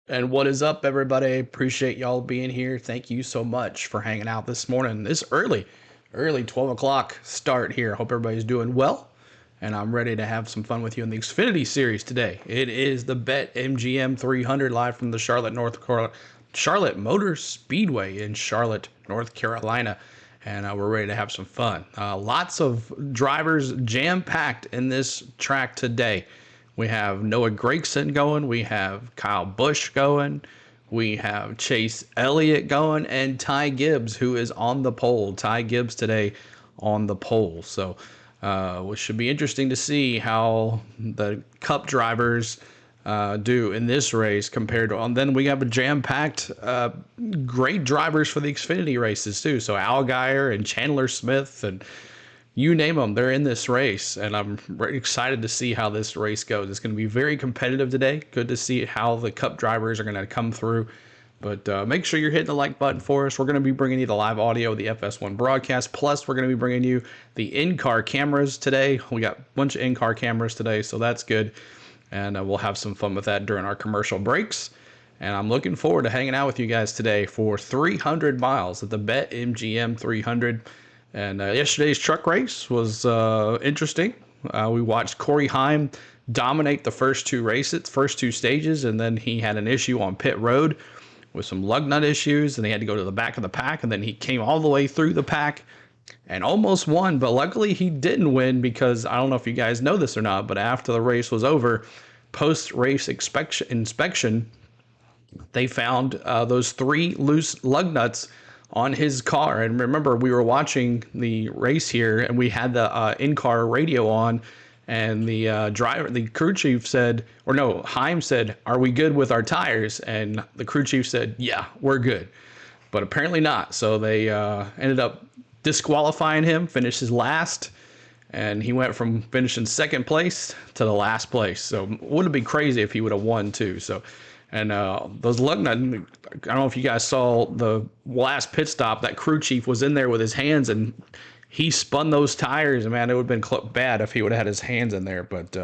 And what is up, everybody? Appreciate y'all being here. Thank you so much for hanging out this morning. This early 12 o'clock start here. Hope everybody's doing well. And I'm ready to have some fun with you in the Xfinity Series today. It is the BETMGM 300 live from the Charlotte Motor Speedway in Charlotte, North Carolina. And we're ready to have some fun. Lots of drivers jam-packed in this track today. We have Noah Gragson going. We have Kyle Busch going. We have Chase Elliott going. And Ty Gibbs, who is on the pole. Ty Gibbs today on the pole. So it should be interesting to see how the Cup drivers do in this race compared to... And then we have a jam-packed great drivers for the Xfinity races too. So Allgaier and Chandler Smith and... you name them, they're in this race, and I'm excited to see how this race goes. It's going to be very competitive today. Good to see how the Cup drivers are going to come through. But make sure you're hitting the like button for us. We're going to be bringing you the live audio of the FS1 broadcast. Plus, we're going to be bringing you the in-car cameras today. We got a bunch of in-car cameras today, so that's good. And we'll have some fun with that during our commercial breaks. And I'm looking forward to hanging out with you guys today for 300 miles at the BetMGM 300. And yesterday's truck race was interesting. We watched Corey Heim dominate the first two stages, and then he had an issue on pit road with some lug nut issues, and he had to go to the back of the pack, and then he came all the way through the pack and almost won, but luckily he didn't win because I don't know if you guys know this or not, but after the race was over, post-race inspection, they found those 3 loose lug nuts on his car. And remember, we were watching the race here, and we had the in-car radio on, and the crew chief said, Heim said, "Are we good with our tires?" And the crew chief said, "Yeah, we're good." But apparently not. So they ended up disqualifying him, finished his last, and he went from finishing second place to the last place. So it would have been crazy if he would have won too. So. And those lug nuts, I don't know if you guys saw the last pit stop, that crew chief was in there with his hands and he spun those tires. And man, it would have been bad if he would have had his hands in there. But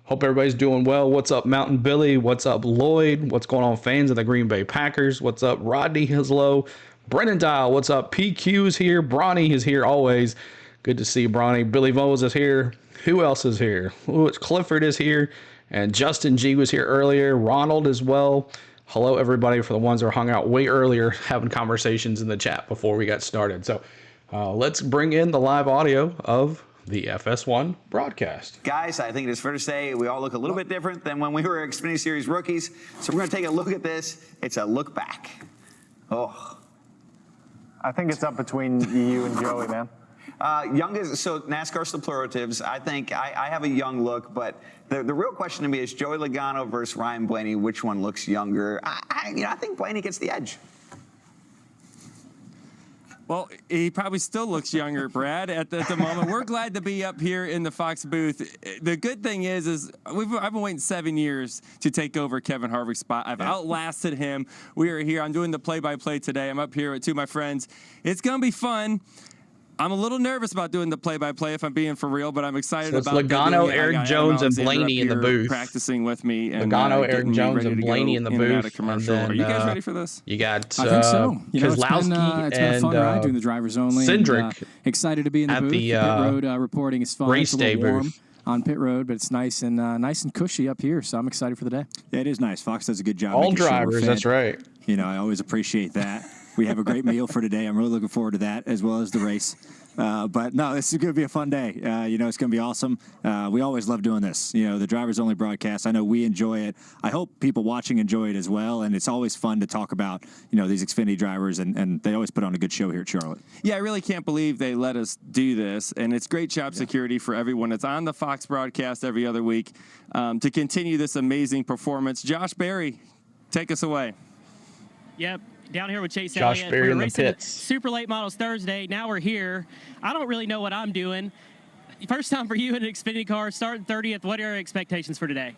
hope everybody's doing well. What's up, Mountain Billy? What's up, Lloyd? What's going on, fans of the Green Bay Packers? What's up, Rodney Hislow? Brennan Dial, what's up? PQ's here. Bronny is here always. Good to see Bronny. Billy Vos is here. Who else is here? Clifford is here. And Justin G was here earlier. Ronald as well. Hello, everybody, for the ones that hung out way earlier, having conversations in the chat before we got started. So let's bring in the live audio of the FS1 broadcast. Guys, I think it is fair to say we all look a little bit different than when we were Xfinity Series rookies. So we're going to take a look at this. It's a look back. Oh. I think it's up between you and Joey, man. Youngest, so NASCAR superlatives. I think I have a young look, but the real question to me is Joey Logano versus Ryan Blaney. Which one looks younger? I think Blaney gets the edge. Well, he probably still looks younger, Brad, at the moment. We're glad to be up here in the Fox booth. The good thing is I've been waiting 7 years to take over Kevin Harvick's spot. I've outlasted him. We are here. I'm doing the play-by-play today. I'm up here with 2 of my friends. It's going to be fun. I'm a little nervous about doing the play-by-play, if I'm being for real, but I'm excited about it. Logano, Eric Jones, and Blaney in the booth. Practicing with me. And, Logano, Eric Jones, and Blaney in the booth. And then, are you guys ready for this? You got I think so. Keselowski it's been a fun ride doing the drivers only. Cindric. Excited to be in the booth. The pit road reporting is fun. Race it's a day little warm booth on pit road, but it's nice and cushy up here. So I'm excited for the day. Yeah, it is nice. Fox does a good job. All drivers, that's right. You know, I always appreciate that. We have a great meal for today. I'm really looking forward to that, as well as the race. But no, this is going to be a fun day. It's going to be awesome. We always love doing this. The drivers only broadcast. I know we enjoy it. I hope people watching enjoy it as well. And it's always fun to talk about, these Xfinity drivers, and they always put on a good show here at Charlotte. Yeah, I really can't believe they let us do this. And it's great job security for everyone that's on the Fox broadcast every other week to continue this amazing performance. Josh Berry, take us away. Yep. Down here with Chase Josh Elliott. Berry We're in the racing pits. Super late models Thursday. Now we're here. I don't really know what I'm doing. First time for you in an Xfinity car, starting 30th. What are your expectations for today?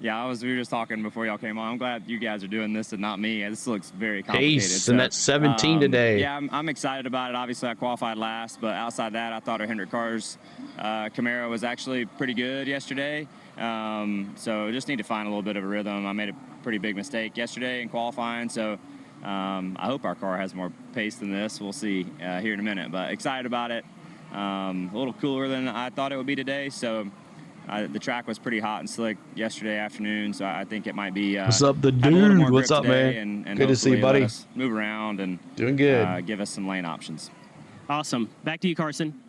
Yeah, we were just talking before y'all came on. I'm glad you guys are doing this and not me. This looks very complicated. Pace, and that's 17 today. Yeah, I'm excited about it. Obviously, I qualified last, but outside that, I thought our Hendrick car's Camaro was actually pretty good yesterday. So just need to find a little bit of a rhythm. I made a pretty big mistake yesterday in qualifying. So I hope our car has more pace than this. We'll see here in a minute. But excited about it. A little cooler than I thought it would be today. So the track was pretty hot and slick yesterday afternoon. So I think it might be. What's up, the have a little dude? more grip What's up, today man? And Good to see you, hopefully buddy. let us move around and Doing good. give us some lane options. Awesome. Back to you, Carson.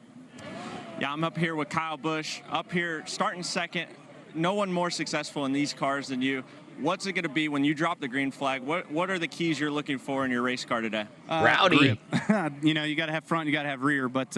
Yeah, I'm up here with Kyle Busch, up here starting second. No one more successful in these cars than you. What's it going to be when you drop the green flag? What are the keys you're looking for in your race car today? Rowdy. You know, you got to have front, you got to have rear. But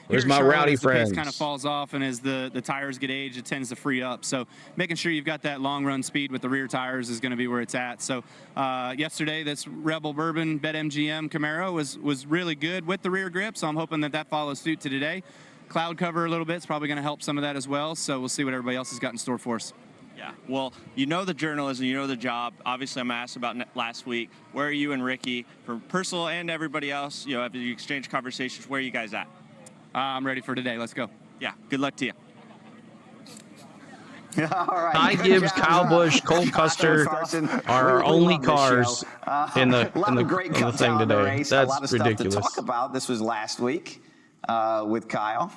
Where's here my at Charlotte, rowdy as the friends? pace kind of falls off, and as the tires get aged, it tends to free up. So making sure you've got that long run speed with the rear tires is going to be where it's at. So yesterday, this Rebel Bourbon BETMGM Camaro was really good with the rear grip. So I'm hoping that follows suit to today. Cloud cover a little bit is probably going to help some of that as well. So we'll see what everybody else has got in store for us. Yeah, well, you know the journalism, you know the job. Obviously, I'm asked about last week. Where are you and Ricky, for personal and everybody else? You know, have you exchanged conversations? Where are you guys at? I'm ready for today. Let's go. Yeah, good luck to you. All right. Ty Good Gibbs, job. Kyle Busch, Cole Custer Carson. are our We only love this cars show. in a lot the of great in the cuts thing out of the today. race. That's a lot of ridiculous. stuff to talk about. This was last week with Kyle,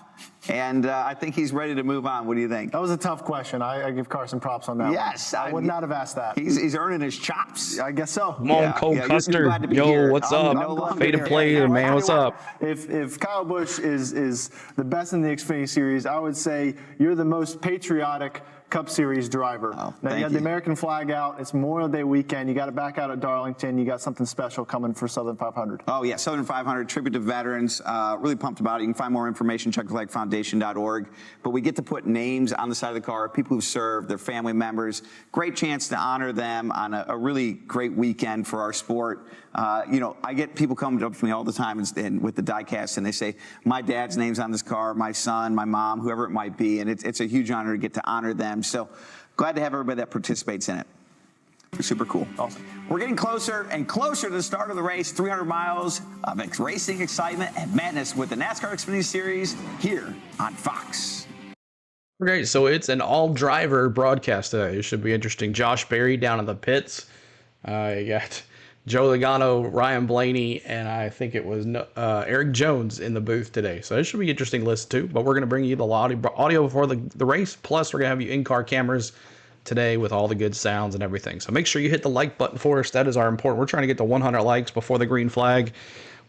and I think he's ready to move on. What do you think? That was a tough question. I give Carson props on that. Yes, one. I would not have asked that. He's earning his chops. I guess so. Come on, Cole you're Custer. glad to be Yo, here. what's I'm up? no longer Fade to here. play, Hey, man. What's up? If Kyle Busch is the best in the Xfinity Series, I would say you're the most patriotic Cup Series driver. Oh, now thank you got you. the American flag out. It's Memorial Day weekend. You got it back out at Darlington. You got something special coming for Southern 500. Oh, yeah, Southern 500, tribute to veterans. Really pumped about it. You can find more information, checktheflagfoundation.org. But we get to put names on the side of the car, people who've served, their family members. Great chance to honor them on a really great weekend for our sport. You know, I get people coming up to me all the time and with the diecast, and they say, my dad's name's on this car, my son, my mom, whoever it might be. And it's a huge honor to get to honor them. So glad to have everybody that participates in it. Super cool. Awesome. We're getting closer and closer to the start of the race. 300 miles of racing excitement and madness with the NASCAR Xfinity Series here on Fox. Great. So it's an all-driver broadcast today. It should be interesting. Josh Berry down in the pits. You got Joe Logano, Ryan Blaney, and I think it was Eric Jones in the booth today. So it should be an interesting list too. But we're going to bring you the audio before the race. Plus, we're going to have you in-car cameras today with all the good sounds and everything. So make sure you hit the like button for us. That is our important. We're trying to get to 100 likes before the green flag.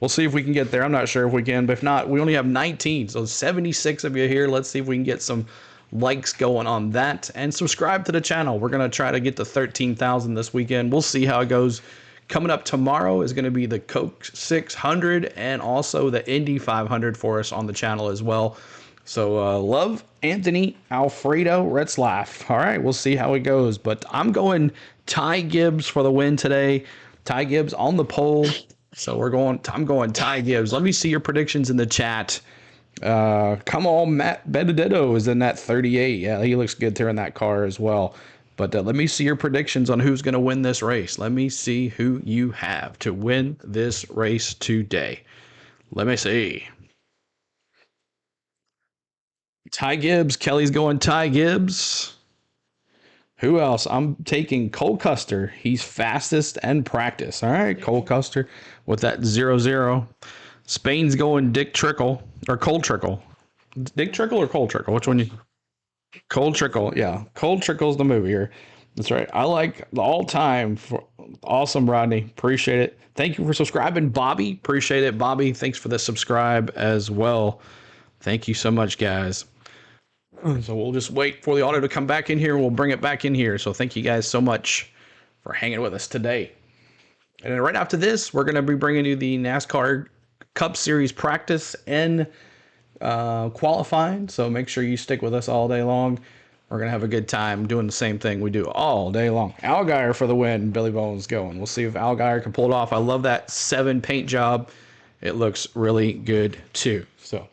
We'll see if we can get there. I'm not sure if we can, but if not, we only have 19. So 76 of you here. Let's see if we can get some likes going on that, and subscribe to the channel. We're going to try to get to 13,000 this weekend. We'll see how it goes. Coming up tomorrow is going to be the Coke 600 and also the Indy 500 for us on the channel as well. So love, Anthony, Alfredo, Retzlaff. All right, we'll see how it goes. But I'm going Ty Gibbs for the win today. Ty Gibbs on the pole. So I'm going Ty Gibbs. Let me see your predictions in the chat. Come on, Matt Benedetto is in that 38. Yeah, he looks good there in that car as well. But let me see your predictions on who's going to win this race. Let me see who you have to win this race today. Let me see. Ty Gibbs. Kelly's going Ty Gibbs. Who else? I'm taking Cole Custer. He's fastest and practice. All right, Cole Custer with that 0-0. Spain's going Dick Trickle or Cole Trickle. Dick Trickle or Cole Trickle? Which one? Cole Trickle. Yeah, Cole Trickle's the movie here. That's right. I like the all-time. Awesome, Rodney. Appreciate it. Thank you for subscribing, Bobby. Appreciate it, Bobby. Thanks for the subscribe as well. Thank you so much, guys. So we'll just wait for the audio to come back in here. We'll bring it back in here. So thank you guys so much for hanging with us today. And then right after this, we're going to be bringing you the NASCAR Cup Series practice and qualifying. So make sure you stick with us all day long. We're going to have a good time doing the same thing we do all day long. Allgaier for the win. Billy Bones going. We'll see if Allgaier can pull it off. I love that 7 paint job. It looks really good too. So.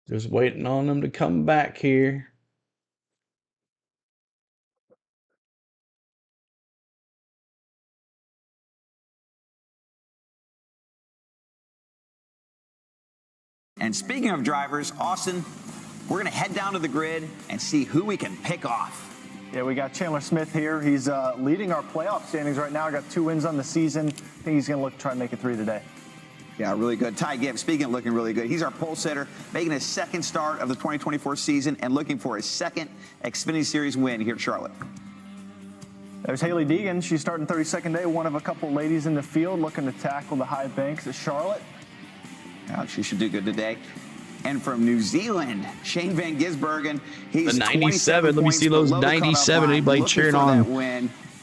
Just waiting on them to come back here. And speaking of drivers, Austin, we're going to head down to the grid and see who we can pick off. Yeah, we got Chandler Smith here. He's leading our playoff standings right now. Got 2 wins on the season. I think he's going to look to try and make it 3 today. Yeah, really good. Ty Gibbs, speaking of looking really good, he's our pole sitter, making his second start of the 2024 season and looking for his second Xfinity Series win here at Charlotte. There's Haley Deegan. She's starting 32nd day, one of a couple ladies in the field looking to tackle the high banks at Charlotte. Yeah, she should do good today. And from New Zealand, Shane Van Gisbergen. He's the 97. Let me see those 97. Anybody cheering on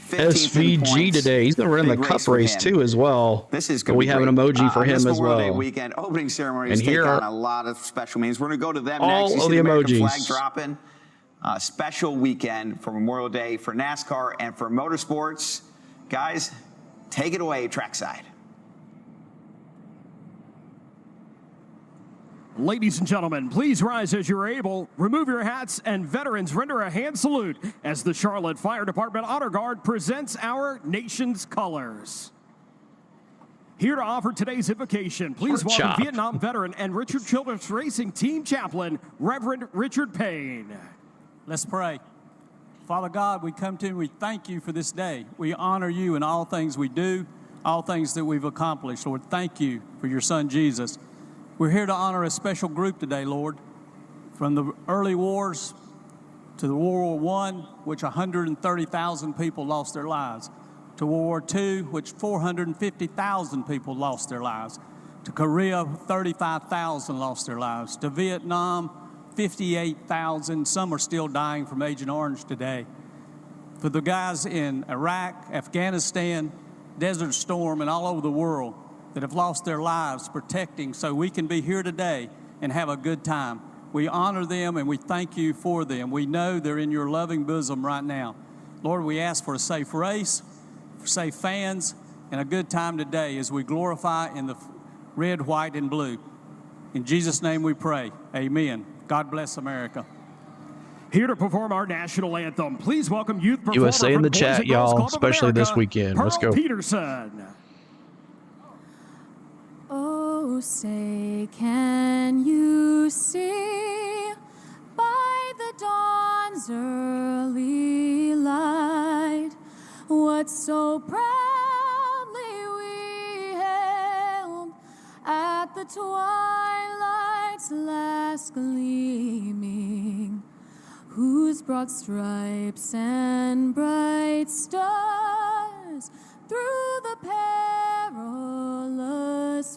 SVG today? He's going to run the Cup race too as well. This is we have an emoji for him as well. Day weekend opening ceremonies and here take are on a lot of special meetings. We're going to go to them all next. of the American emojis. Flag dropping. Special weekend for Memorial Day for NASCAR and for motorsports. Guys, take it away, trackside. Ladies and gentlemen, please rise as you're able. Remove your hats, and veterans render a hand salute as the Charlotte Fire Department Honor Guard presents our nation's colors. Here to offer today's invocation, please welcome Vietnam veteran and Richard Childress Racing Team Chaplain, Reverend Richard Payne. Let's pray. Father God, we come to you and we thank you for this day. We honor you in all things we do, all things that we've accomplished. Lord, thank you for your son, Jesus. We're here to honor a special group today, Lord, from the early wars to the World War I, which 130,000 people lost their lives, to World War II, which 450,000 people lost their lives, to Korea, 35,000 lost their lives, to Vietnam, 58,000. Some are still dying from Agent Orange today. For the guys in Iraq, Afghanistan, Desert Storm, and all over the world that have lost their lives protecting so we can be here today and have a good time. We honor them and we thank you for them. We know they're in your loving bosom right now. Lord, we ask for a safe race, for safe fans, and a good time today as we glorify in the red, white, and blue. In Jesus' name we pray. Amen. God bless America. Here to perform our national anthem, please welcome youth performer USA in the from chat, Boys and Girls y'all, Club of especially America, this weekend. Let's Pearl go. Peterson. Oh, say, can you see by the dawn's early light what so proudly we hailed at the twilight's last gleaming, whose broad stripes and bright stars through the perilous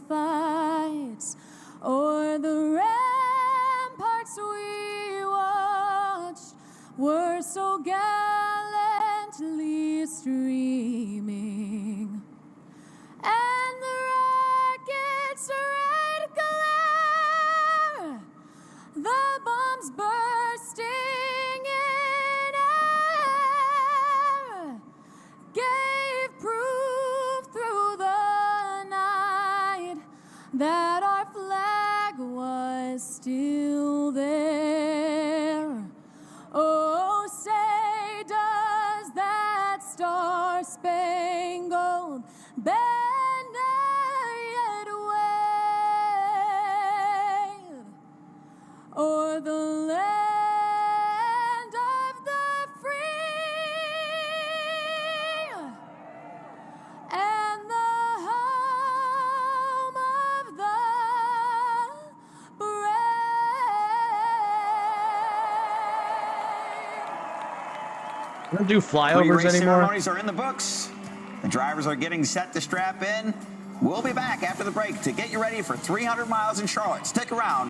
fights o'er the ramparts we watched were so gallantly streaming, and the rocket's red glare, the bombs bursting in air, gave proof through the night that our flag was still there. Oh, say, does that star-spangled banner yet wave o'er the land of the free and the home of the I don't do flyovers Pre-race anymore. ceremonies are in the books. The drivers are getting set to strap in. We'll be back after the break to get you ready for 300 miles in Charlotte. Stick around.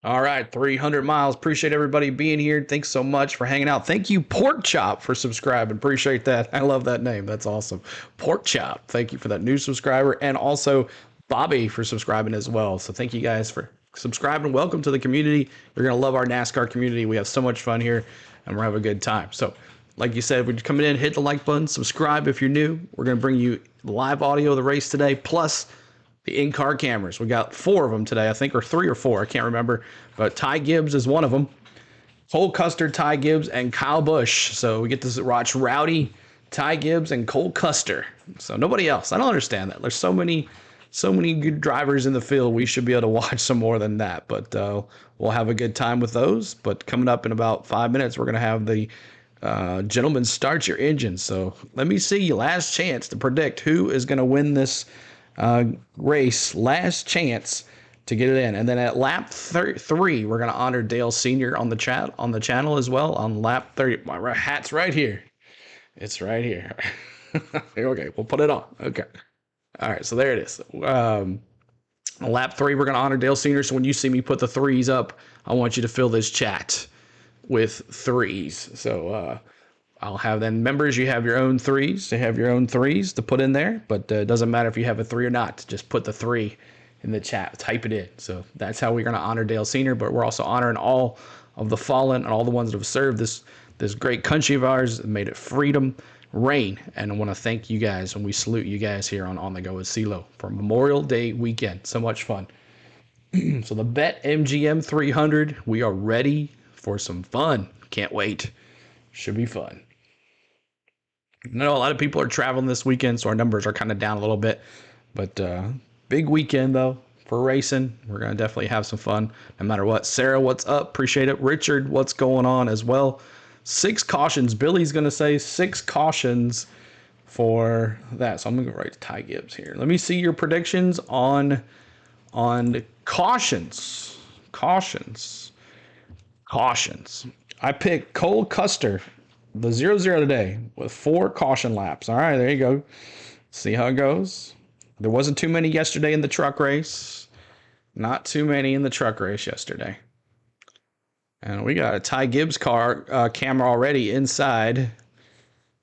All right, 300 miles. Appreciate everybody being here. Thanks so much for hanging out. Thank you, Pork Chop, for subscribing. Appreciate that. I love that name. That's awesome. Pork Chop, thank you for that new subscriber. And also Bobby for subscribing as well. So thank you guys for subscribing. Welcome to the community. You're going to love our NASCAR community. We have so much fun here, and we're having a good time. So like you said, we're coming in, hit the like button, subscribe if you're new. We're going to bring you live audio of the race today, plus the in-car cameras. We got 4 of them today, I think, or 3 or 4. I can't remember. But Ty Gibbs is one of them. Cole Custer, Ty Gibbs, and Kyle Busch. So we get to watch Rowdy, Ty Gibbs, and Cole Custer. So nobody else. I don't understand that. There's so many so many good drivers in the field. We should be able to watch some more than that. But we'll have a good time with those. But coming up in about 5 minutes, we're going to have the gentlemen start your engines. So let me see. Last chance to predict who is going to win this race. Last chance to get it in. And then at lap 3, we're going to honor Dale Sr. on the channel as well on lap 30. My hat's right here. It's right here. Okay, we'll put it on. Okay. All right, so there it is. On lap 3, we're going to honor Dale Sr. So when you see me put the 3s up, I want you to fill this chat with 3s. So I'll have then members, you have your own 3s. You have your own 3s to put in there, but it doesn't matter if you have a 3 or not. Just put the 3 in the chat, type it in. So that's how we're going to honor Dale Sr., but we're also honoring all of the fallen and all the ones that have served this great country of ours and made it freedom reign. And I want to thank you guys, and we salute you guys here on the Go with CeeLo for Memorial Day weekend. So much fun. So the BETMGM 300, we are ready for some fun. Can't wait. Should be fun. I know a lot of people are traveling this weekend, so our numbers are kind of down a little bit, but big weekend, though, for racing. We're going to definitely have some fun no matter what. Sarah, what's up? Appreciate it. Richard, what's going on as well? 6 cautions. Billy's going to say 6 cautions for that. So I'm going to go right to Ty Gibbs here. Let me see your predictions on cautions. Cautions. I picked Cole Custer, the 0-0 today, with 4 caution laps. All right, there you go. See how it goes. There wasn't too many yesterday in the truck race. Not too many in the truck race yesterday. And we got a Ty Gibbs camera already inside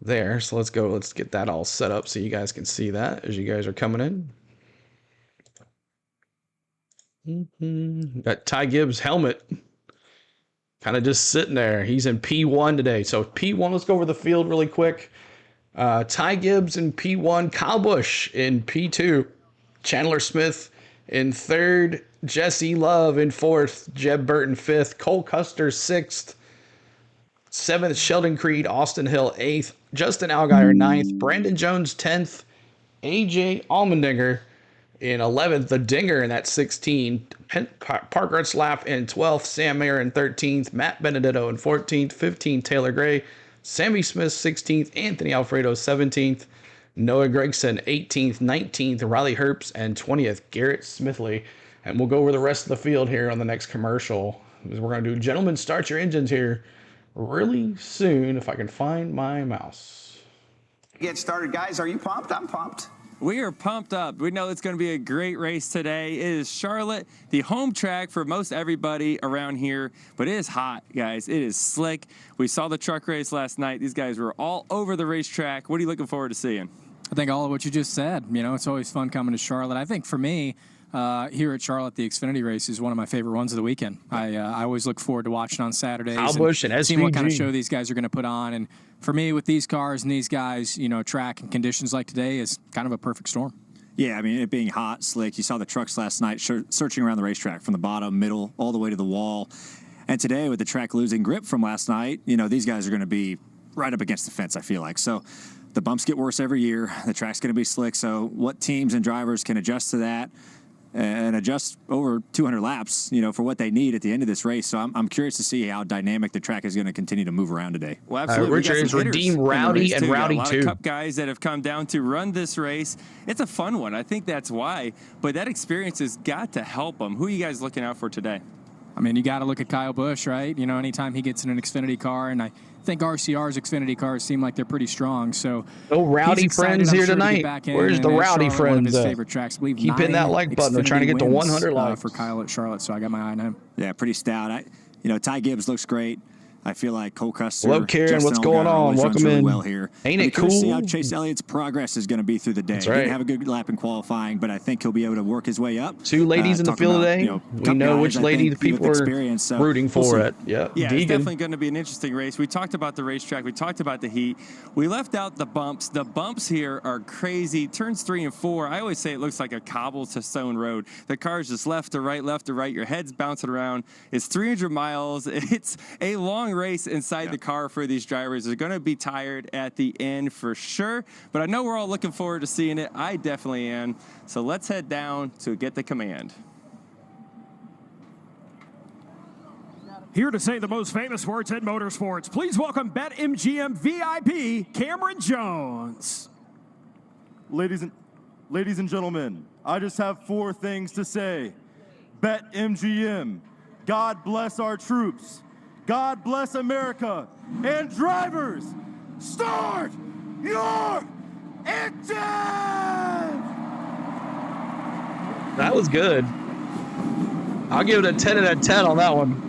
there. So let's go. Let's get that all set up so you guys can see that as you guys are coming in. Got Ty Gibbs' helmet kind of just sitting there. He's in P1 today. So P1, let's go over the field really quick. Ty Gibbs in P1, Kyle Busch in P2, Chandler Smith in 3rd, Jesse Love in 4th, Jeb Burton 5th, Cole Custer 6th, 7th, Sheldon Creed, Austin Hill 8th, Justin Allgaier 9th, Brandon Jones 10th, AJ Allmendinger in 11th, the Dinger in that 16th, Parker Retzlaff in 12th, Sam Mayer in 13th, Matt Benedetto in 14th, 15th, Taylor Gray, Sammy Smith 16th, Anthony Alfredo 17th, Noah Gregson 18th, 19th, Riley Herbst, and 20th, Garrett Smithley. And we'll go over the rest of the field here on the next commercial. We're going to do Gentlemen Start Your Engines here really soon if I can find my mouse. Get started, guys. Are you pumped? I'm pumped. We are pumped up. We know it's going to be a great race today. It is Charlotte, the home track for most everybody around here, but it is hot, guys. It is slick. We saw the truck race last night. These guys were all over the racetrack. What are you looking forward to seeing? I think all of what you just said. You know, it's always fun coming to Charlotte. I think for me, here at Charlotte, the Xfinity race is one of my favorite ones of the weekend. I always look forward to watching on Saturdays. Kyle Busch and SVG. Seeing what kind of show these guys are going to put on. And for me, with these cars and these guys, you know, track and conditions like today is kind of a perfect storm. Yeah, I mean, it being hot, slick. You saw the trucks last night searching around the racetrack from the bottom, middle, all the way to the wall. And today, with the track losing grip from last night, you know, these guys are going to be right up against the fence, I feel like. So the bumps get worse every year. The track's going to be slick. So what teams and drivers can adjust to that and adjust over 200 laps, you know, for what they need at the end of this race. So I'm curious to see how dynamic the track is going to continue to move around today. Well, absolutely. Richard has redeemed Rowdy and Rowdy too. A lot too. of Cup guys that have come down to run this race. It's a fun one. I think that's why. But that experience has got to help them. Who are you guys looking out for today? I mean, you got to look at Kyle Busch, right? You know, anytime he gets in an Xfinity car, and I think RCR's Xfinity cars seem like they're pretty strong. So no Rowdy friends here tonight. Where's the Rowdy friends? Favorite tracks. I believe keep hitting that like button. We're trying to get to 100 likes for Kyle at Charlotte. So I got my eye on him. Yeah, pretty stout. Ty Gibbs looks great. I feel like Cole Custer. Hello, Karen. What's going on? Welcome in. Well here. Ain't it cool? See how Chase Elliott's progress is going to be through the day. That's right. He didn't have a good lap in qualifying, but I think he'll be able to work his way up. 2 ladies in the field today. We know which lady the people are rooting for. Yeah, it's definitely going to be an interesting race. We talked about the racetrack. We talked about the heat. We left out the bumps. The bumps here are crazy. Turns 3 and 4. I always say it looks like a cobblestone road. The car's just left to right, left to right. Your head's bouncing around. It's 300 miles. It's a long long race inside the car for these drivers. They're going to be tired at the end for sure, but I know we're all looking forward to seeing it. I definitely am. So let's head down to get the command. Here to say the most famous words in motorsports, please welcome BetMGM VIP, Cameron Jones. Ladies and gentlemen, I just have 4 things to say. BetMGM, God bless our troops, God bless America, and drivers, start your engine! That was good. I'll give it a 10 out of 10 on that one.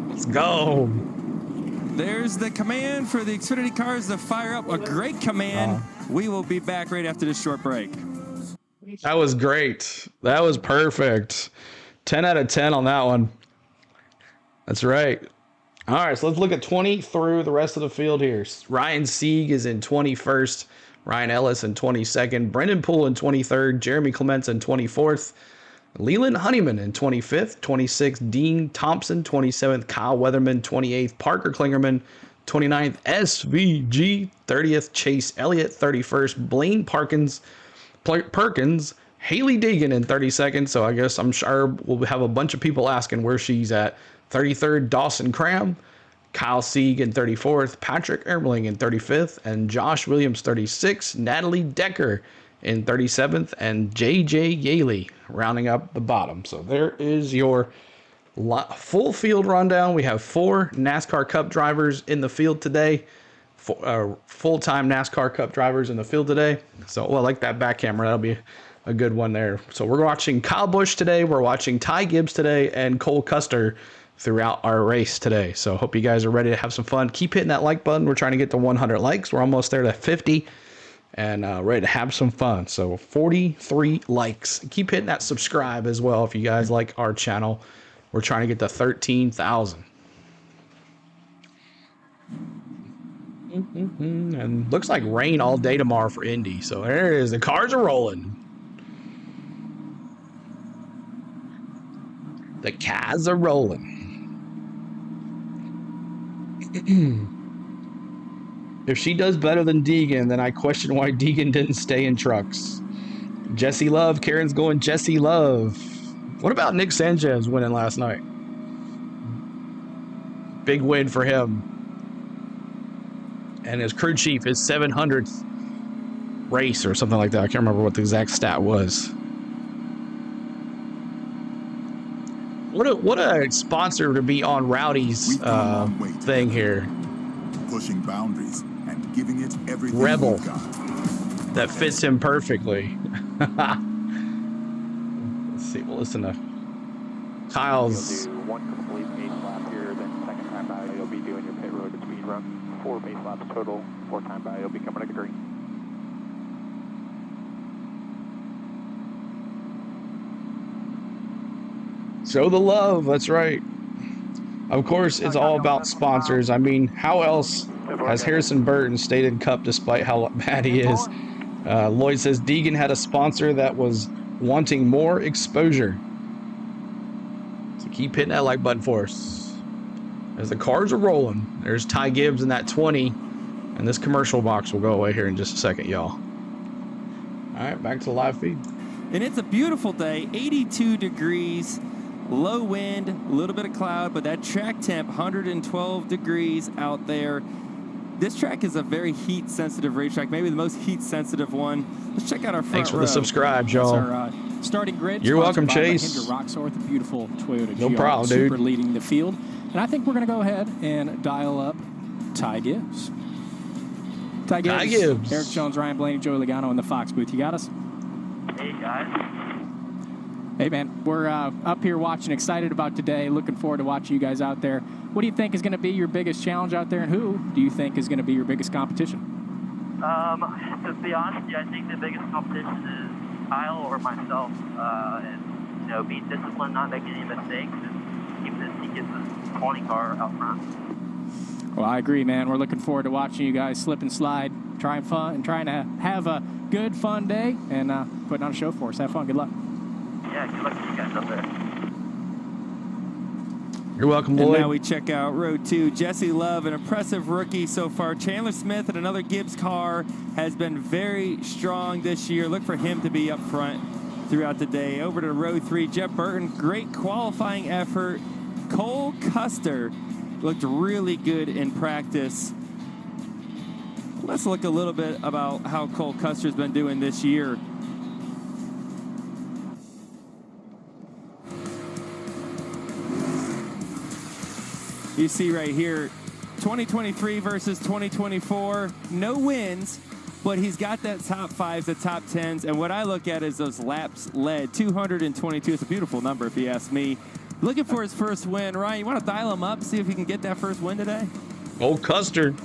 Let's go. There's the command for the Xfinity cars to fire up. A great command. We will be back right after this short break. That was great. That was perfect. 10 out of 10 on that one. That's right. All right, so let's look at 20 through the rest of the field here. Ryan Sieg is in 21st. Ryan Ellis in 22nd. Brendan Poole in 23rd. Jeremy Clements in 24th. Leland Honeyman in 25th. 26th, Dean Thompson. 27th, Kyle Weatherman. 28th, Parker Klingerman. 29th, SVG. 30th, Chase Elliott. 31st, Blaine Perkins. Haley Deegan in 32nd. So I guess I'm sure we'll have a bunch of people asking where she's at. 33rd, Dawson Cram. Kyle Sieg in 34th. Patrick Ermeling in 35th. And Josh Williams 36th. Natalie Decker in 37th. And JJ Yaley rounding up the bottom. So there is your full field rundown. We have 4 NASCAR Cup drivers in the field today. Full-time NASCAR Cup drivers in the field today. So, well, I like that back camera. That'll be a good one there. So we're watching Kyle Busch today. We're watching Ty Gibbs today and Cole Custer throughout our race today. So hope you guys are ready to have some fun. Keep hitting that like button. We're trying to get to 100 likes. We're almost there to 50 and ready to have some fun. So 43 likes. Keep hitting that subscribe as well if you guys like our channel. We're trying to get to 13,000. And looks like rain all day tomorrow for Indy. So there it is. The cars are rolling. The cars are rolling. If she does better than Deegan, then I question why Deegan didn't stay in trucks. Jesse Love. Karen's going Jesse Love. What about Nick Sanchez winning last night? Big win for him. And his crew chief, his 700th race or something like that. I can't remember what the exact stat was. What a sponsor to be on Rowdy's thing here. Pushing boundaries and giving it everything. Rebel. That fits him perfectly. Let's see. We'll listen to Kyle's. You'll do 1 complete pace lap here, then second time by you'll be doing your pit road to speed run. 4 pace laps total. 4th time by you'll be coming to green. Show the love. That's right. Of course, it's all about sponsors. I mean, how else has Harrison Burton stayed in Cup despite how bad he is? Lloyd says Deegan had a sponsor that was wanting more exposure. So keep hitting that like button for us. As the cars are rolling, there's Ty Gibbs in that 20. And this commercial box will go away here in just a second, y'all. All right, back to the live feed. And it's a beautiful day, 82 degrees. Low wind, a little bit of cloud, but that track temp, 112 degrees out there. This track is a very heat-sensitive racetrack, maybe the most heat-sensitive one. Let's check out our front Thanks for row. the subscribe, y'all. Our starting grid. You're welcome, Chase. Hinder Roxor, the beautiful Toyota No GR problem, Super dude. leading the field. And I think we're going to go ahead and dial up Ty Gibbs. Ty Gibbs. Eric Jones, Ryan Blaney, Joey Logano in the Fox booth. You got us? Hey, guys. Hey, man, we're up here watching, excited about today, looking forward to watching you guys out there. What do you think is going to be your biggest challenge out there, and who do you think is going to be your biggest competition? To be honest with you, I think the biggest competition is Kyle or myself. And, you know, being disciplined, not making any mistakes, and keeping this, he gets this 20 car out front. Well, I agree, man. We're looking forward to watching you guys slip and slide, trying to have a good, fun day, and putting on a show for us. Have fun. Good luck. Yeah, good luck to you guys up there. You're welcome, And Lloyd. now we check out row 2. Jesse Love, an impressive rookie so far. Chandler Smith and another Gibbs car has been very strong this year. Look for him to be up front throughout the day. Over to row 3, Jeff Burton, great qualifying effort. Cole Custer looked really good in practice. Let's look a little bit about how Cole Custer's been doing this year. You see right here, 2023 versus 2024, no wins, but he's got that top 5s, the top 10s, and what I look at is those laps led, 222. It's a beautiful number if you ask me. Looking for his first win. Ryan, you want to dial him up, see if he can get that first win today? Cole Custer.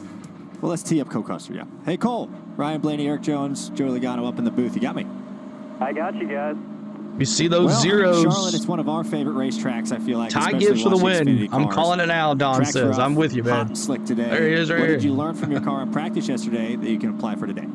Well, let's tee up Cole Custer, yeah. Hey, Cole. Ryan Blaney, Eric Jones, Joey Logano up in the booth. You got me? I got you guys. You see those zeros. Charlotte, it's one of our favorite racetracks, I feel like. Ty Gibbs for the win. I'm calling it now, Don Tracks says. I'm with you, man. Hot and slick today. There he is right What here. did you learn from your car in practice yesterday that you can apply for today?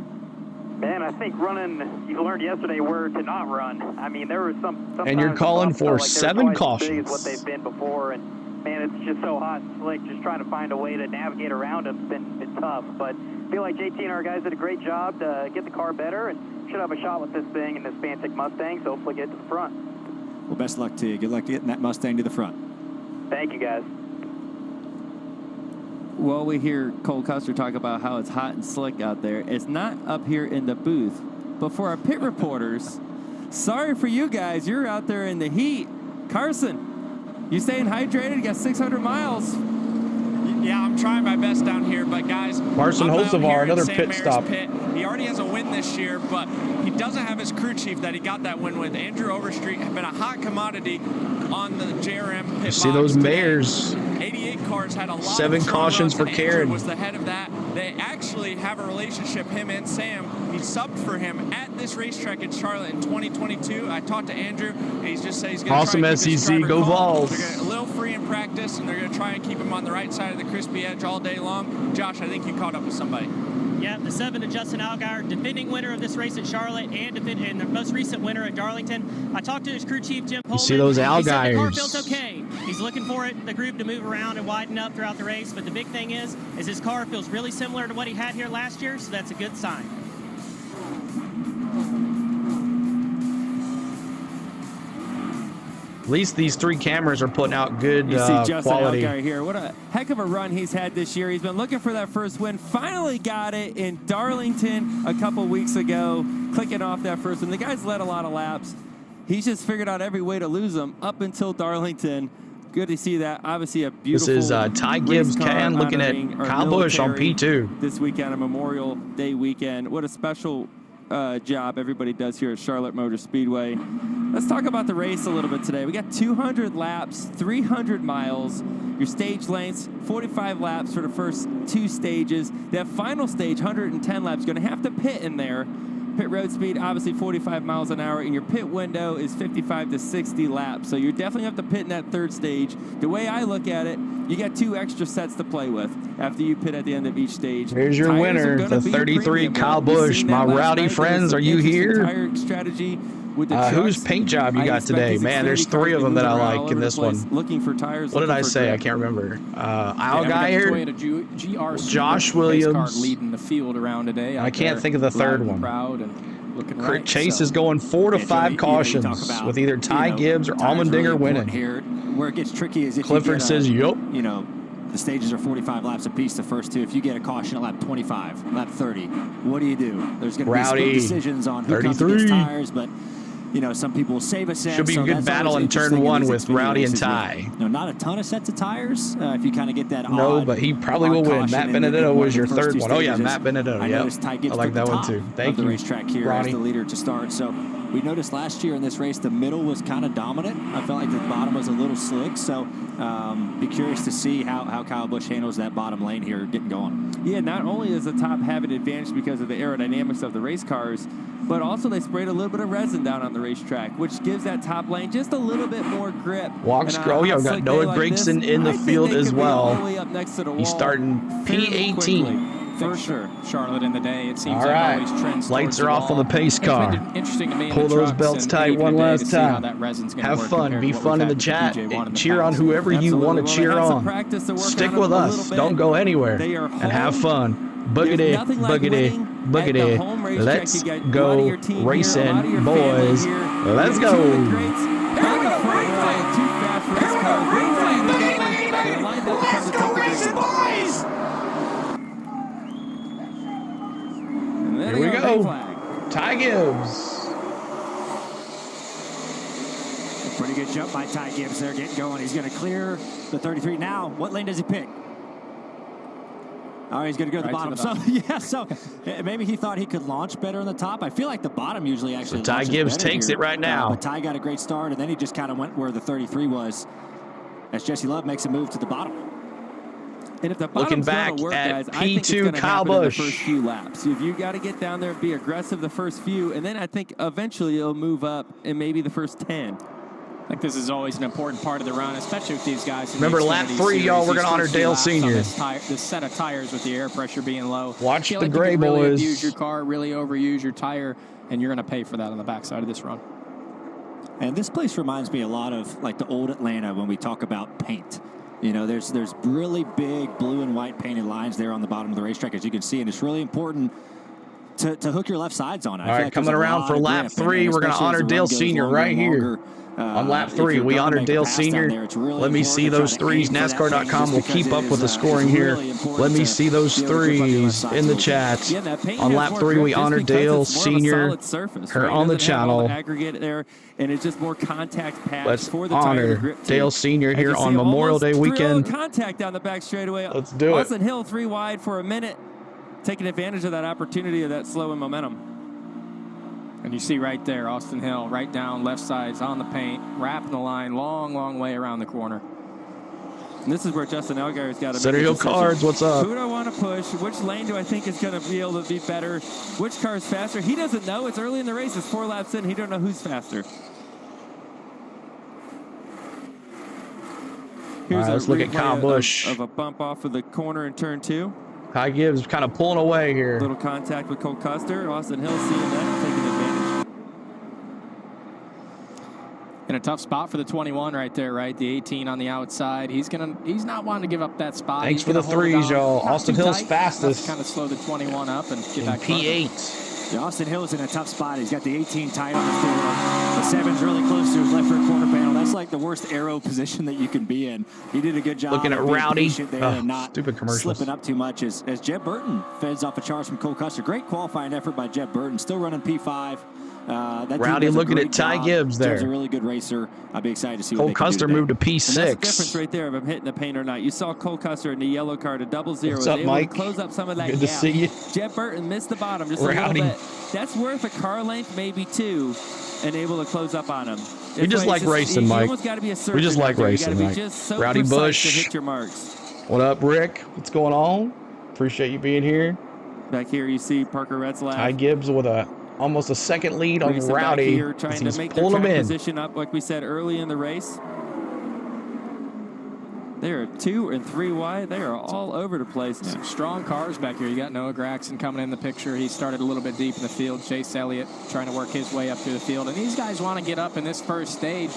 Man, I think you learned yesterday where to not run. I mean, there were some. And you're calling for like 7 twice as big as cautions. what they've been before, and man, it's just so hot and slick. Just trying to find a way to navigate around them has been tough. But I feel like JT and our guys did a great job to get the car better, and should have a shot with this thing and this Fantic Mustang. So hopefully get to the front. Well, best luck to you. Good luck to getting that Mustang to the front. Thank you, guys. Well, we hear Cole Custer talk about how it's hot and slick out there. It's not up here in the booth, but for our pit reporters, sorry for you guys. You're out there in the heat. Carson, you staying hydrated? You got 600 miles. Yeah, I'm trying my best down here, but guys, Marcin I'm out Hocevar, here in another St. pit Mary's stop. Pit. He already has a win this year, but he doesn't have his crew chief that he got that win with. Andrew Overstreet has been a hot commodity on the JRM pit You see box those today. mares. 88 cars had a lot 7 of strong cautions runs, for and Andrew Karen. was the head of that. They actually have a relationship, him and Sam. He subbed for him at this racetrack in Charlotte in 2022. I talked to Andrew, and he's just said he's going to Awesome try and keep his SEC, driver go calm. Vols. They're gonna, a little free in practice, and they're going to try and keep him on the right side of the crispy edge all day long. Josh, I think you caught up with somebody. Yeah, the 7 to Justin Allgaier, defending winner of this race at Charlotte and the most recent winner at Darlington. I talked to his crew chief, Jim Pullman. see those He said the car Allgaiers. feels okay. He's looking for the group to move around and widen up throughout the race, but the big thing is his car feels really similar to what he had here last year, so that's a good sign. At least these 3 cameras are putting out good You see Justin quality. Allgaier here. What a heck of a run he's had this year. He's been looking for that first win. Finally got it in Darlington a couple weeks ago, clicking off that first one. The guy's led a lot of laps. He's just figured out every way to lose them up until Darlington. Good to see that. Obviously a beautiful This is Ty Gibbs, race car Ken, looking at honoring our Kyle Busch on military P2. this weekend, a Memorial Day weekend. What a special job everybody does here at Charlotte Motor Speedway. Let's talk about the race a little bit today. We got 200 laps, 300 miles. Your stage lengths, 45 laps for the first 2 stages. That final stage, 110 laps, going to have to pit in there. Pit road speed, obviously 45 miles an hour, and your pit window is 55 to 60 laps. So you're definitely have to pit in that 3rd stage. The way I look at it, you got 2 extra sets to play with after you pit at the end of each stage. Here's your Tires are winner, gonna the be your 33 premium. Kyle We've Busch. seen My that last rowdy night. There's friends, some are you interesting here? Tire strategy with the Whose trucks. paint job you I got expect today? these Man, there's Xfinity 3 of cars them to that I move all like over in the this place, one. Looking for tires. What did I looking for say? I grip. can't remember. Yeah, we got Allgaier, GR Josh pace Williams. car leading the field around today. I out can't there, think of the third loud and one. Proud and looking Kurt right, Chase so. is going 4 to Yeah, 5 Joey, cautions you talk about, with either Ty Gibbs or tires Allmendinger really important winning. Here, where it gets tricky is if Clifford you get says, yup. You know, the stages are 45 laps apiece, the first 2. If you get a caution at lap 25, lap 30, what do you do? There's going to be Rowdy, split decisions on who comes 33. against tires, but you know, some people will save a set. Should be a so good that's battle always in turn interesting 1 these with Xfinity Rowdy and races Ty. with, you know, not a ton of sets of tires. If you kind of get that No, odd, but he probably odd will win. caution Matt in Benedetto one was of your the first 3rd 2 one. Oh, yeah, stages. Matt Benedetto. I Yep. noticed Ty Gibbs I like took that the one top too. Thank of the you, racetrack here Ronnie. as the leader to start. So we noticed last year in this race, the middle was kind of dominant. I felt like the bottom was a little slick. So be curious to see how Kyle Busch handles that bottom lane here getting going. Yeah, not only does the top have an advantage because of the aerodynamics of the race cars, but also they sprayed a little bit of resin down on the racetrack, which gives that top lane just a little bit more grip. Walk scroll. Yeah, we got Noah Gragson in the field as well. He's starting P18. think sure. Charlotte in the day. It seems All right. like always trends Lights towards are the off on wall. the pace It's been car. interesting to me in Pull the those trucks belts and tight even one today last to see how time. that resin's gonna Have work fun. compared Be to what fun we've in the had with chat. BJ1 in the Cheer on past. whoever you want to Well, cheer they had some on. practice to work Stick on them with a us. little bit. Don't go anywhere. They are And have home. fun. There's Boogity, nothing like boogity, winning at the home boogity. racetrack. Let's You got a lot of go your team here, a lot of racing, your boys. family here. Let's You got two of the go. greats on the front row, two fast race cars. They're lined up to come to take the green. And then Here we they go. flag. Ty Gibbs. A pretty good jump by Ty Gibbs there, getting going. He's going to clear the 33. Now, what lane does he pick? Oh, he's going to go to the bottom. So maybe he thought he could launch better on the top. I feel like the bottom usually actually. So Ty launches Gibbs better takes here. it right now. But Ty got a great start, and then he just kind of went where the 33 was, as Jesse Love makes a move to the bottom. And if the Looking bottom's back gonna work, at guys, I think it's P2 gonna Kyle happen in the Busch. first few laps. If you got to get down there and be aggressive the first few, and then I think eventually it'll move up in maybe the first 10. I think this is always an important part of the run, especially with these guys. In Remember the lap Xfinity 3, Series. y'all, we're These going to honor first few Dale laps on Sr. This set of tires with the air pressure being low. Watch Feel the like you gray can really boys. abuse your car, really overuse your tire, and you're going to pay for that on the backside of this run. And this place reminds me a lot of like the old Atlanta when we talk about paint. You know, there's really big blue and white painted lines there on the bottom of the racetrack, as you can see, and it's really important to hook your left sides on it. All right, coming around for lap 3, we're going to honor Dale Sr. right here. On lap 3, we honor Dale Sr. Let me see those threes. NASCAR.com will keep up with the scoring here. Let me see those threes in the chat. On lap 3, we honor Dale Sr. Her on the channel. Aggregate there, and it's just more contact pads Let's for the tire to honor grip to. Dale Sr. As here you see, on Memorial Day almost weekend. thrill contact down the back straightaway. Let's do it. Austin Hill 3 wide for a minute, taking advantage of that opportunity of that slow in momentum. And you see right there, Austin Hill, right down, left side's on the paint, wrapping the line, long, long way around the corner. And this is where Justin Allgaier's got to Center make a Hill decision. Cards, what's up? Who do I want to push? Which lane do I think is going to be able to be better? Which car is faster? He doesn't know. It's early in the race. It's 4 laps in. He don't know who's faster. Here's Right, let's look at Kyle Busch. Of a bump off of the corner in turn 2. Ty Gibbs kind of pulling away here. Little contact with Cole Custer. Austin Hill seeing that, taking advantage. In a tough spot for the 21 right there, right? The 18 on the outside. He's not wanting to give up that spot. Thanks He's for the gonna hold it threes, down. y'all. Not Austin too Hill's tight, fastest. Kind of slow the 21 up and get In back P8. Yeah, Austin Hill is in a tough spot. He's got the 18 tight on his door. The 7's really close to his left rear quarter panel. That's like the worst aero position that you can be in. He did a good job. Looking at of being Rowdy. patient there and not Stupid commercials. slipping up too much as Jeb Burton fends off a charge from Cole Custer. Great qualifying effort by Jeb Burton. Still running P5. That team Rowdy does a looking great at Ty job. Gibbs there. Jeb's a really good racer. I'll be excited to see what Cole they can do Custer today. moved to And that's the difference P6. right there if I'm hitting the paint or not. You saw Cole Custer in the yellow car to 0-0. What's Was up, able Mike? to close up some of that Good to gap. see you. Jeb Burton missed the bottom just a Rowdy. little bit. That's worth a car length, maybe 2, and able to close up on him. We just like racing, you Mike. almost gotta be a We just surgeon like out there. racing, You gotta Mike. be just so Rowdy precise Busch. to hit your marks. What up, Rick? What's going on? Appreciate you being here. Back here you see Parker Retzlaff. Ty Gibbs with almost a second lead on Racing back Rowdy. here, as trying he's to make their pulling him track in. position up, like we said early in the race. They are 2 and 3 wide. They are all over the place. Some strong cars back here. You got Noah Gragson coming in the picture. He started a little bit deep in the field. Chase Elliott trying to work his way up through the field. And these guys want to get up in this first stage,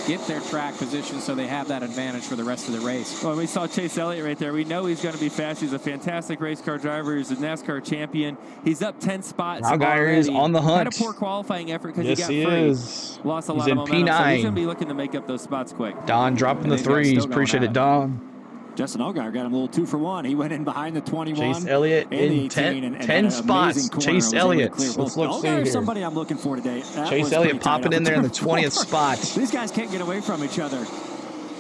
get their track position so they have that advantage for the rest of the race. Well, we saw Chase Elliott right there. We know he's going to be fast. He's a fantastic race car driver. He's a NASCAR champion. He's up 10 spots Allgaier is on the hunt. Had a poor qualifying effort because Yes, he he got free. is. Lost a He's lot in of momentum. So P9. he's going to be looking to make up those spots quick. Don dropping the these guys threes. still going Appreciate at it, it. Don. Justin Allgaier got him a little 2-for-1. He went in behind the 21. Chase Elliott and the in 10 and had 10 an spots. amazing corner. Chase Was able to Elliott. clear Let's both. look, see Allgaier is here. somebody I'm looking for today. That Chase was Elliott pretty tight popping off in there in the turn 20th four. spot. These guys can't get away from each other.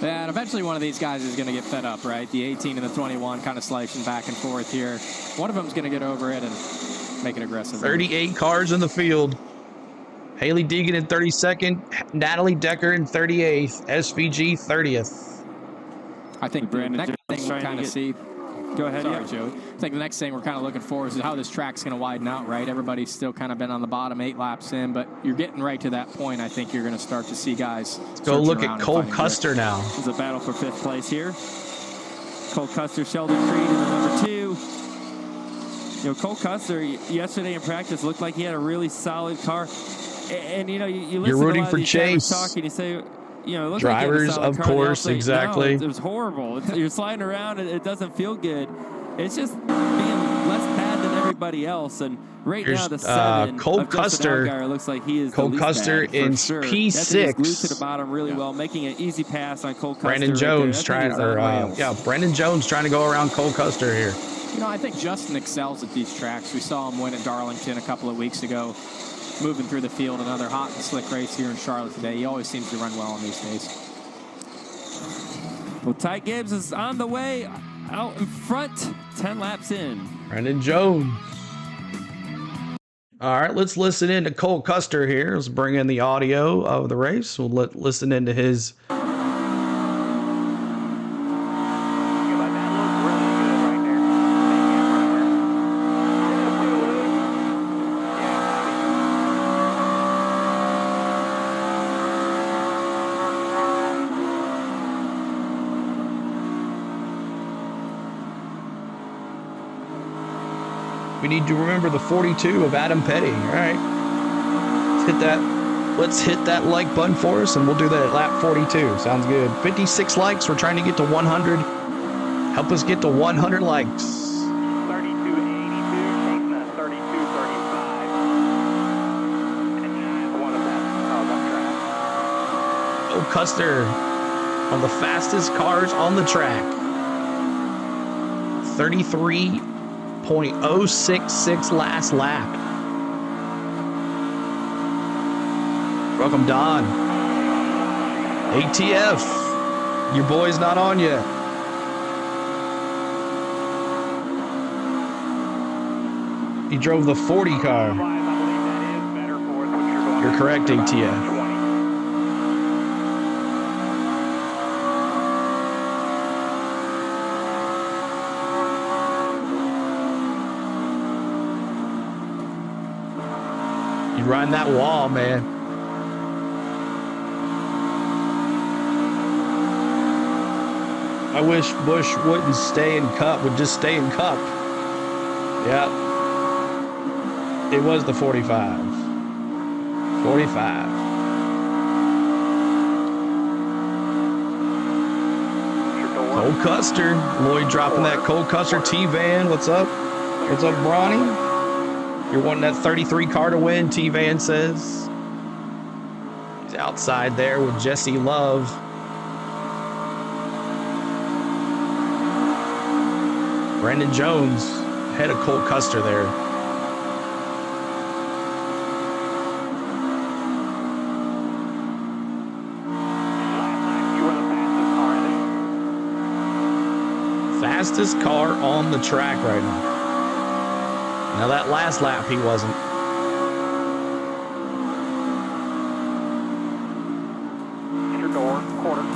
Yeah, and eventually one of these guys is going to get fed up, right? The 18 and the 21 kind of slicing back and forth here. One of them is going to get over it and make it aggressive. 38 cars in the field. Haley Deegan in 32nd. Natalie Decker in 38th. SVG 30th. I think the Brandon next Jones thing we trying to kind of get- see. Go ahead, Sorry, yeah. Joey. I think the next thing we're kind of looking for is how this track's going to widen out, right? Everybody's still kind of been on the bottom 8 laps in, but you're getting right to that point. I think you're going to start to see guys. Go look at Cole Custer now. This is a battle for 5th place here. Cole Custer, Sheldon Creed in the number 2. Cole Custer yesterday in practice looked like he had a really solid car. And you listen You're rooting to a lot for of these Chase. drivers talking, you say, it looks Drivers, like he had a solid of car. And they all course, say, exactly. No, it was horrible. You're sliding around, and it doesn't feel good. It's just being less bad than everybody else. And right now, the 7 Cole of Justin Custer. Allgaier looks like he is Cole the least Custer bad, for in sure. P6. That's it. He's glued to the bottom really well, making an easy pass on Cole Custer. Brandon Jones Brandon Jones trying to go around Cole Custer here. I think Justin excels at these tracks. We saw him win at Darlington a couple of weeks ago, moving through the field. Another hot and slick race here in Charlotte today. He always seems to run well on these days. Well, Ty Gibbs is on the way out in front, 10 laps in. Brandon Jones. All right, let's listen in to Cole Custer here. Let's bring in the audio of the race. We'll listen into his. We need to remember the 42 of Adam Petty. All right. Let's hit that like button for us, and we'll do that at lap 42. Sounds good. 56 likes. We're trying to get to 100. Help us get to 100 likes. 32.82, chasing a 32.35. And one of them. Oh, Custer on the fastest cars on the track. 33.066 last lap. Welcome, Don. ATF, your boy's not on yet. He drove the 40 car. You're correct, ATF. You riding that wall, man. I wish Busch wouldn't stay in Cup, would just stay in Cup. Yeah. It was the 45. 45. Cole Custer. Lloyd dropping that Cole Custer T-Van. What's up? What's up, Bronny? You're wanting that 33 car to win, T-Van says. He's outside there with Jesse Love. Brandon Jones ahead of Cole Custer there. Fastest car on the track right now. Now that last lap he wasn't.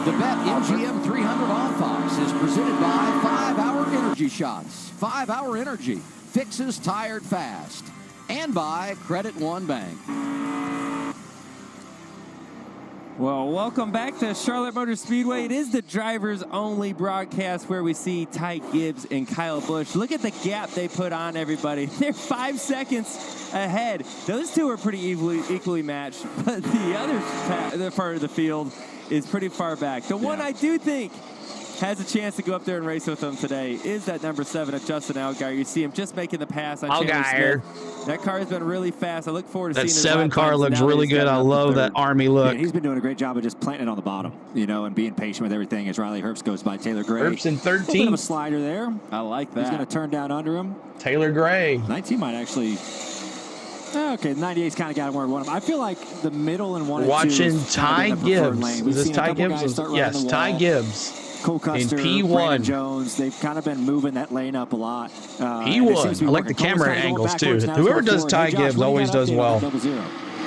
The BETMGM 300 on Fox is presented by 5 Hour Energy Shots. 5 Hour Energy fixes tired fast. And by Credit One Bank. Well, welcome back to Charlotte Motor Speedway. It is the drivers only broadcast where we see Ty Gibbs and Kyle Busch. Look at the gap they put on everybody. They're 5 seconds ahead. Those two are pretty equally matched, but the other part of the field is pretty far back. The one I do think has a chance to go up there and race with them today is that number 7 of Justin Allgaier. You see him just making the pass on Chandler Smith. That car has been really fast. I look forward to seeing that 7 car looks now really good. I love that Army look. Yeah, he's been doing a great job of just planting it on the bottom, and being patient with everything as Riley Herbst goes by. Taylor Gray. Herbst in 13. A little bit of a slider there. I like that. He's going to turn down under him. Taylor Gray. 19 might actually... Okay, 98's kind of got where I want him. I feel like the middle and 1 and 2 watching Ty Gibbs. Is this Ty Gibbs? Yes, Ty Gibbs. Cole Custer, in P1. Brandon Jones, they've kind of been moving that lane up a lot. P1. I like the camera angles, too. Whoever does Ty Gibbs always does well.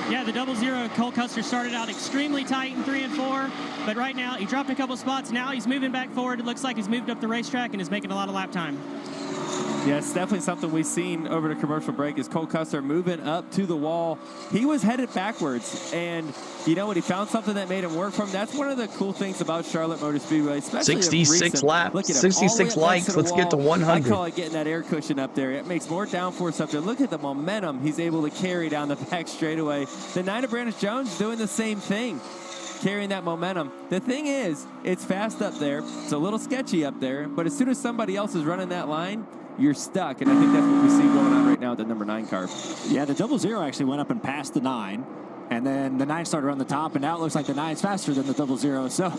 Yeah, the 00, Cole Custer started out extremely tight in 3 and 4, but right now he dropped a couple spots. Now he's moving back forward. It looks like he's moved up the racetrack and is making a lot of lap time. Yeah, it's definitely something we've seen over the commercial break is Cole Custer moving up to the wall. He was headed backwards, and you know what? He found something that made him work from. That's one of the cool things about Charlotte Motor Speedway, especially 66 laps, 66 likes. Let's get to 100. I call it getting that air cushion up there. It makes more downforce up there. Look at the momentum he's able to carry down the back straightaway. The 9 of Brandon Jones doing the same thing, carrying that momentum. The thing is, it's fast up there. It's a little sketchy up there, but as soon as somebody else is running that line, you're stuck, and I think that's what we see going on right now with the number 9 car. Yeah, the 00 actually went up and passed the 9, and then the 9 started on the top, and now it looks like the 9's faster than the 00. So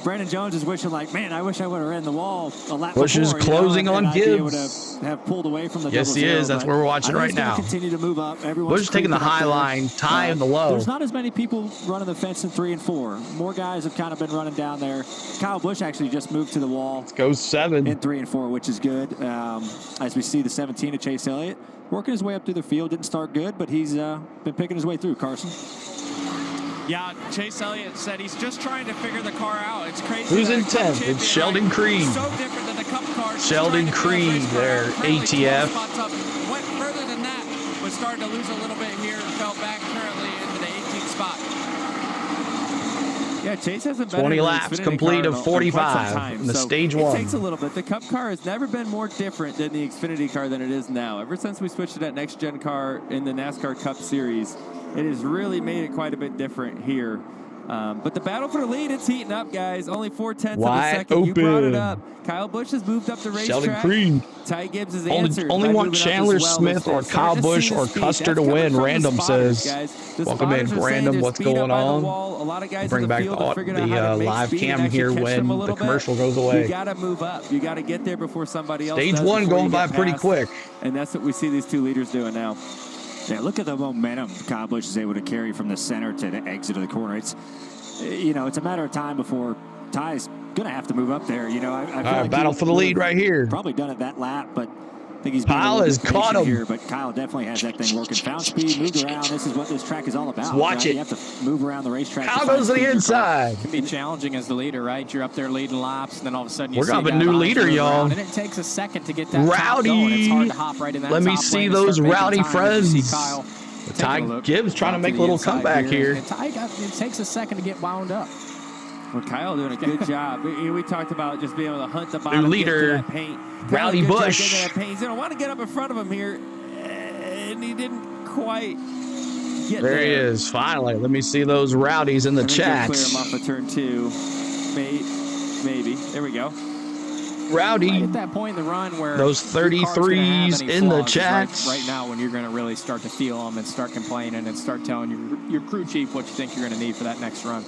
Brandon Jones is wishing like, man, I wish I would have ran the wall a lap Bush before. is closing on I'd be able Gibbs. to have pulled away from the 00. Yes, he is. That's what we're watching right now. Continue to move up. Bush taking the high line, Ty in the low. There's not as many people running the fence in 3 and 4. More guys have kind of been running down there. Kyle Busch actually just moved to the wall. Let's go 7 in 3 and 4, which is good. As we see the 17 of Chase Elliott working his way up through the field. Didn't start good, but he's been picking his way through. Carson. Yeah, Chase Elliott said he's just trying to figure the car out. It's crazy. Who's in 10th? It's Sheldon Creed. So different than the Cup cars. Sheldon Creed, their ATF. Went further than that, but started to lose a little bit here and fell back currently into the 18th spot. Yeah, Chase hasn't been 20 laps, complete of 45 in the stage 1. It takes a little bit. The Cup car has never been more different than the Xfinity car than it is now. Ever since we switched to that next-gen car in the NASCAR Cup Series, it has really made it quite a bit different here. But the battle for the lead, it's heating up, guys. Only 4/10 of a second. Open. You brought it up. Kyle Busch has moved up the racetrack. Sheldon Creed. Ty Gibbs is answered. Only want Chandler Smith or Kyle Busch or Custer to win. Random says. Welcome in, Random. What's going on? Bring back the live cam here when the commercial goes away. You got to move up. You got to get there before somebody else. Stage 1 going by pretty quick. And that's what we see these 2 leaders doing now. Yeah, look at the momentum Kyle Busch is able to carry from the center to the exit of the corner. It's, it's a matter of time before Ty's going to have to move up there. I feel like battle for the lead right here. Probably done it that lap, but I think he's Kyle has caught him here. But Kyle definitely has that thing working. Found speed, moved around. This is what this track is all about. Let's watch it. You have to move around the racetrack. Kyle goes to the inside. It can be challenging as the leader, right? You're up there leading laps, and then all of a sudden We're gonna have a new leader, y'all. And it takes a second to get that Rowdy. top going. It's hard to hop right in that Let me top see lane those and start rowdy making time. friends. You see Kyle Ty Gibbs trying to make a little comeback here. And it takes a second to get wound up. Well, Kyle doing a good job. We talked about just being able to hunt the bottom. New leader, get to that paint. Rowdy Busch. He's going to want to get up in front of him here, and he didn't quite get there. There he is, finally. Let me see those rowdies in the chat. Clear him off of turn 2. Maybe. There we go. Rowdy. Right at that point in the run where those 33s in the chat. Right now when you're going to really start to feel them and start complaining and start telling your crew chief what you think you're going to need for that next run.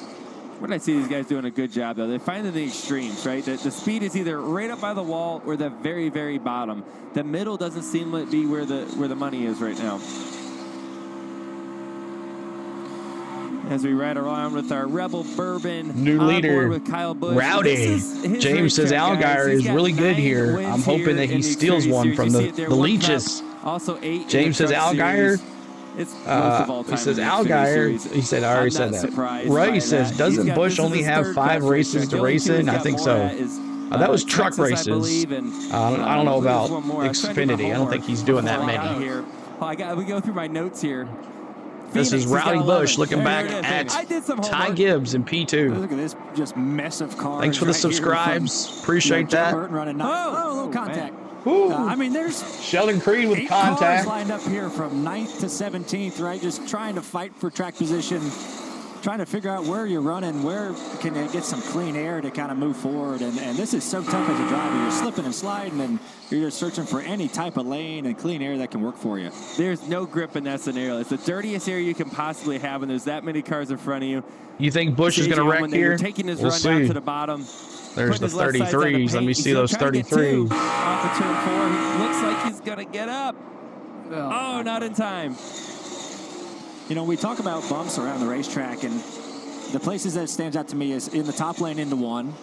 What did I see these guys doing a good job, though? They're finding the extremes, right? The speed is either right up by the wall or the very, very bottom. The middle doesn't seem to be where the money is right now. As we ride around with our Rebel Bourbon. New leader, with Kyle Busch. Rowdy. James says Allgaier is really good here. I'm hoping that he steals one from the Leeches. Also 8. James says Allgaier. It's most of all time he says in the Allgaier. Xfinity He said, I already said that. Ray says, doesn't Busch only have 5 races to race in? I think so. That was truck races. I don't know about Xfinity. I don't think he's doing that many. We go through my notes here. This is Rowdy Busch looking back at Ty Gibbs in P2. Look at this just mess of cars. Thanks for the subscribes. Appreciate that. Oh, a little contact. I mean, there's Sheldon Creed with 8 contact. cars lined up here from 9th to 17th, right? Just trying to fight for track position, trying to figure out where you're running, where can you get some clean air to kind of move forward. And this is so tough as a driver. You're slipping and sliding, and you're just searching for any type of lane and clean air that can work for you. There's no grip in that scenario. It's the dirtiest air you can possibly have, and there's that many cars in front of you. You think Busch is going to wreck here? Taking his we'll run see. down to the bottom. There's the 33s. Let me see those 33s. Off of turn 4. He looks like he's going to get up. Oh, not in time. You know, we talk about bumps around the racetrack, and the places that stands out to me is in the top lane into 1.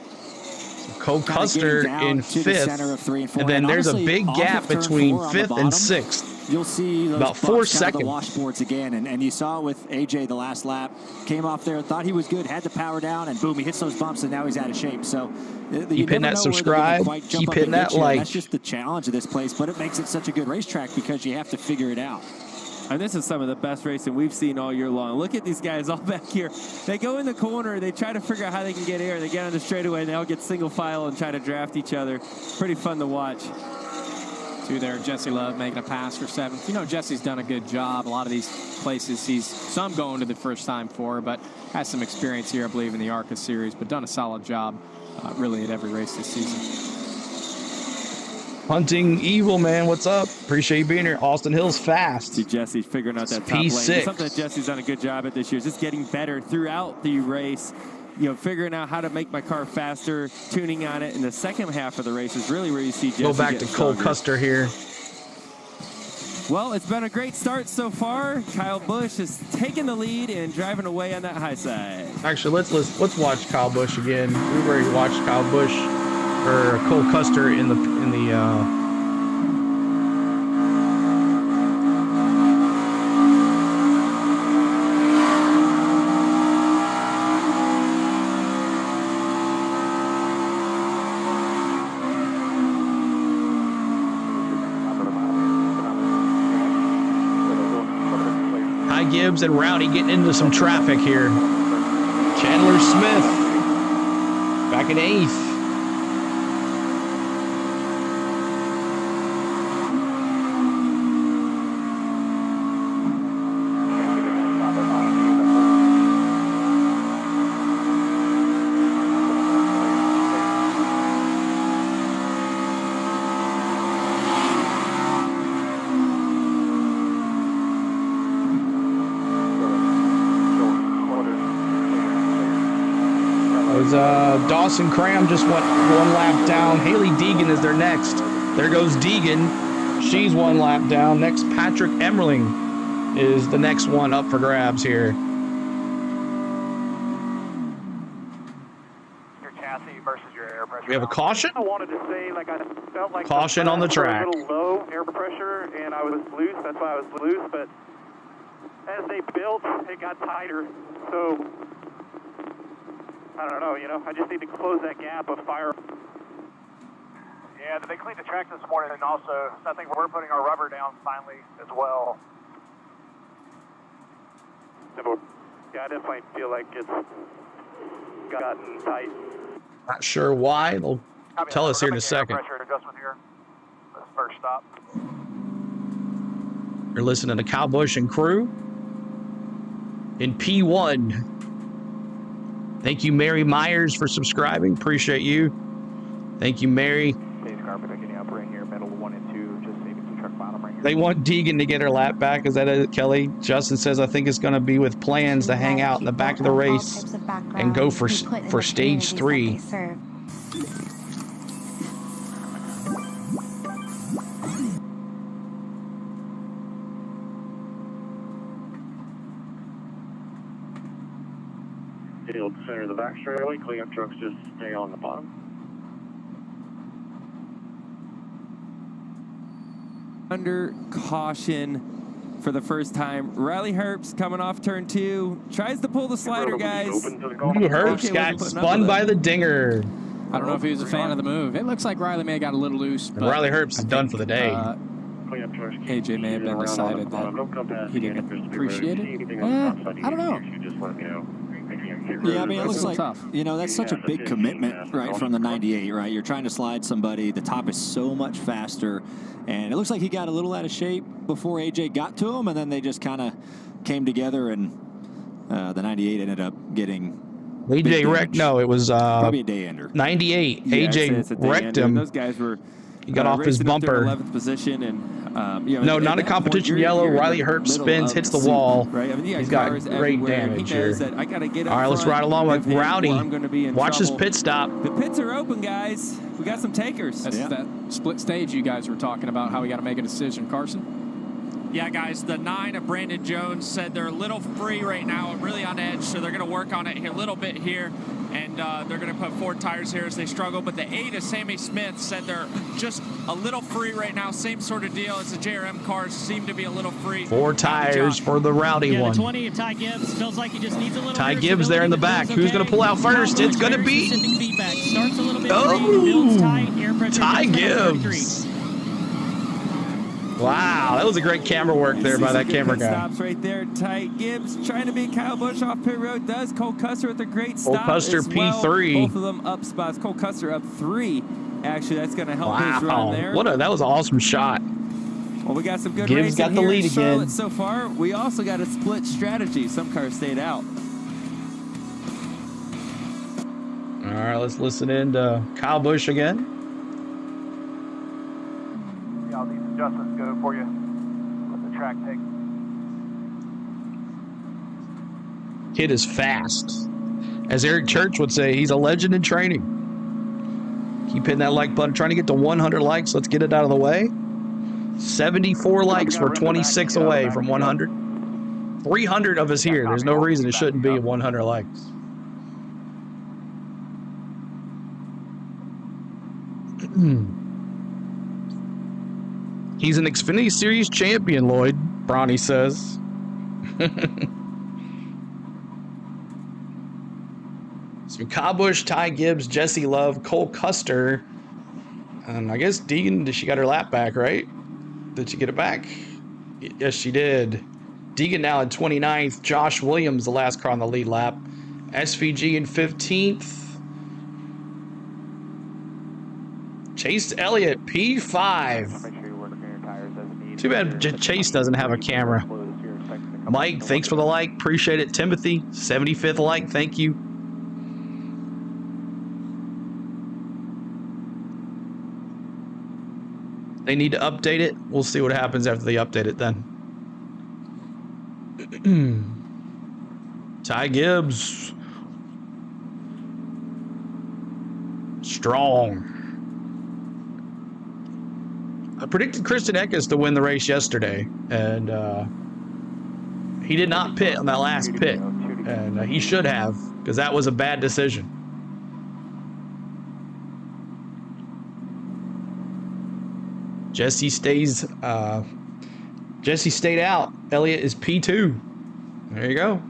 Cole Kinda Custer getting down in to the 5th. center of 3 and 4. And then there's a honestly, big off gap of turn between 4 on the 5th and bottom, 6th. You'll see those about 4 bumps, kind of the seconds. washboards again, and you saw it with AJ the last lap. Came off there, thought he was good, had the power down, and boom, he hits those bumps, and now he's out of shape. So you Keep hitting never that know where they're gonna subscribe. quite jump Keep up hitting and get that you. like. That's just the challenge of this place, but it makes it such a good racetrack because you have to figure it out. And this is some of the best racing we've seen all year long. Look at these guys all back here. They go in the corner, they try to figure out how they can get air. They get on the straightaway, and they all get single file and try to draft each other. Pretty fun to watch. Two there, Jesse Love making a pass for 7th. You know, Jesse's done a good job. A lot of these places he's some going to the first time for, but has some experience here, I believe, in the ARCA series, but done a solid job really at every race this season. Hunting Evil, man, what's up? Appreciate you being here. Austin Hill's fast. See Jesse figuring out that top lane. P6. It's something that Jesse's done a good job at this year, just getting better throughout the race. You know, figuring out how to make my car faster, tuning on it. In the second half of the race is really where you see Jesse Go back to get Cole stronger. Custer here. Well, it's been a great start so far. Kyle Busch is taking the lead and driving away on that high side. Actually, let's watch Kyle Busch again. We've already watched Kyle Busch or Cole Custer in the Hi Gibbs and Rowdy getting into some traffic here. Chandler Smith back in 8th. Dawson Cram just went 1 lap down. Haley Deegan is their next. There goes Deegan. She's 1 lap down. Next, Patrick Emmerling is the next one up for grabs here. Your chassis versus your air pressure. We have a caution? I wanted to say, like, I felt like Caution on the track. a little low air pressure, and I was loose. That's why I was loose. But as they built, it got tighter. So I don't know, you know, I just need to close that gap of fire. Yeah, they cleaned the track this morning, and also I think we're putting our rubber down finally as well. Yeah, I definitely feel like it's gotten tight. Not sure why. They'll tell us here in a second. Pressure adjustment here. This first stop. You're listening to Kyle Busch and crew in P1. Thank you, Mary Myers, for subscribing. Appreciate you. Thank you, Mary. They want Deegan to get her lap back. Is that it, Kelly? Justin says, I think it's going to be with plans to hang out in the back of the race and go for stage 3. Field center of the back straightaway. Cleanup trucks just stay on the bottom. Under caution for the first time. Riley Herbst coming off turn 2. Tries to pull the slider, guys. Herbst got spun by the dinger. I don't know if he was a fan of the move. It looks like Riley may have got a little loose. But Riley Herbst is done for the day. AJ may have been decided that he didn't appreciate it. I don't know. Yeah, I mean, it looks like, you know, that's such a big commitment, right, from the 98, right? You're trying to slide somebody. The top is so much faster. And it looks like he got a little out of shape before AJ got to him, and then they just kind of came together, and the 98 ended up getting AJ wrecked. No, it was probably a day ender. 98. Yeah, AJ it's a day wrecked ender. him. Those guys were He got off his racing up there in bumper. 11th position, and you know, No, at not a that competition point, yellow. you're in Riley the Herbst middle spins, of hits the soup, wall. Right? I mean, He's got cars great everywhere. damage He here. knows that I got to get up All right, let's front ride along with him, or Rowdy. I'm going to be in Watch his trouble. pit stop. The pits are open, guys. We got some takers. That's that split stage you guys were talking about, how we got to make a decision. Carson? Yeah, guys, the 9 of Brandon Jones said they're a little free right now, really on edge, so they're going to work on it here, a little bit here. and they're going to put 4 tires here as they struggle. But the 8 of Sammy Smith said they're just a little free right now. Same sort of deal as the JRM cars seem to be a little free. 4 tires for the rowdy one. The 20 of Ty Gibbs feels like he just needs a little. Ty Gibbs there in the back. Who's going to pull out first? It's going to be. Starts a little bit free, tight, air pressure Ty Gibbs. Wow, that was a great camera work there by that camera guy. Stops right there. Ty Gibbs trying to beat Kyle Busch off pit road. Does Cole Custer with a great stop. Cole Custer as well. P3. Both of them up spots. Cole Custer up 3. Actually, that's going to help his run there. That was an awesome shot. Well, we got some good Gibbs racing got the here lead in Charlotte again. so far. We also got a split strategy. Some cars stayed out. All right, let's listen in to Kyle Busch again. See how these adjustments go for you. Let the track take. Kid is fast. As Eric Church would say, he's a legend in training. Keep hitting that like button, trying to get to 100 likes. Let's get it out of the way. 74 likes. We're 26 away from 100. 300 of us here. There's no reason it shouldn't be 100 likes. He's an Xfinity Series champion, Lloyd, Bronny says. So Kyle Busch, Ty Gibbs, Jesse Love, Cole Custer, and I guess Deegan, she got her lap back, right? Did she get it back? Yes, she did. Deegan now in 29th. Josh Williams, the last car on the lead lap. SVG in 15th. Chase Elliott, P5. Too bad Chase doesn't have a camera. Mike, thanks for the like. Appreciate it. Timothy, 75th like. Thank you. They need to update it. We'll see what happens after they update it then. Ty Gibbs. Strong. I predicted Christian Eckes to win the race yesterday, and he did not pit on that last pit, and he should have, because that was a bad decision. Jesse stayed out. Elliott is P2. There you go.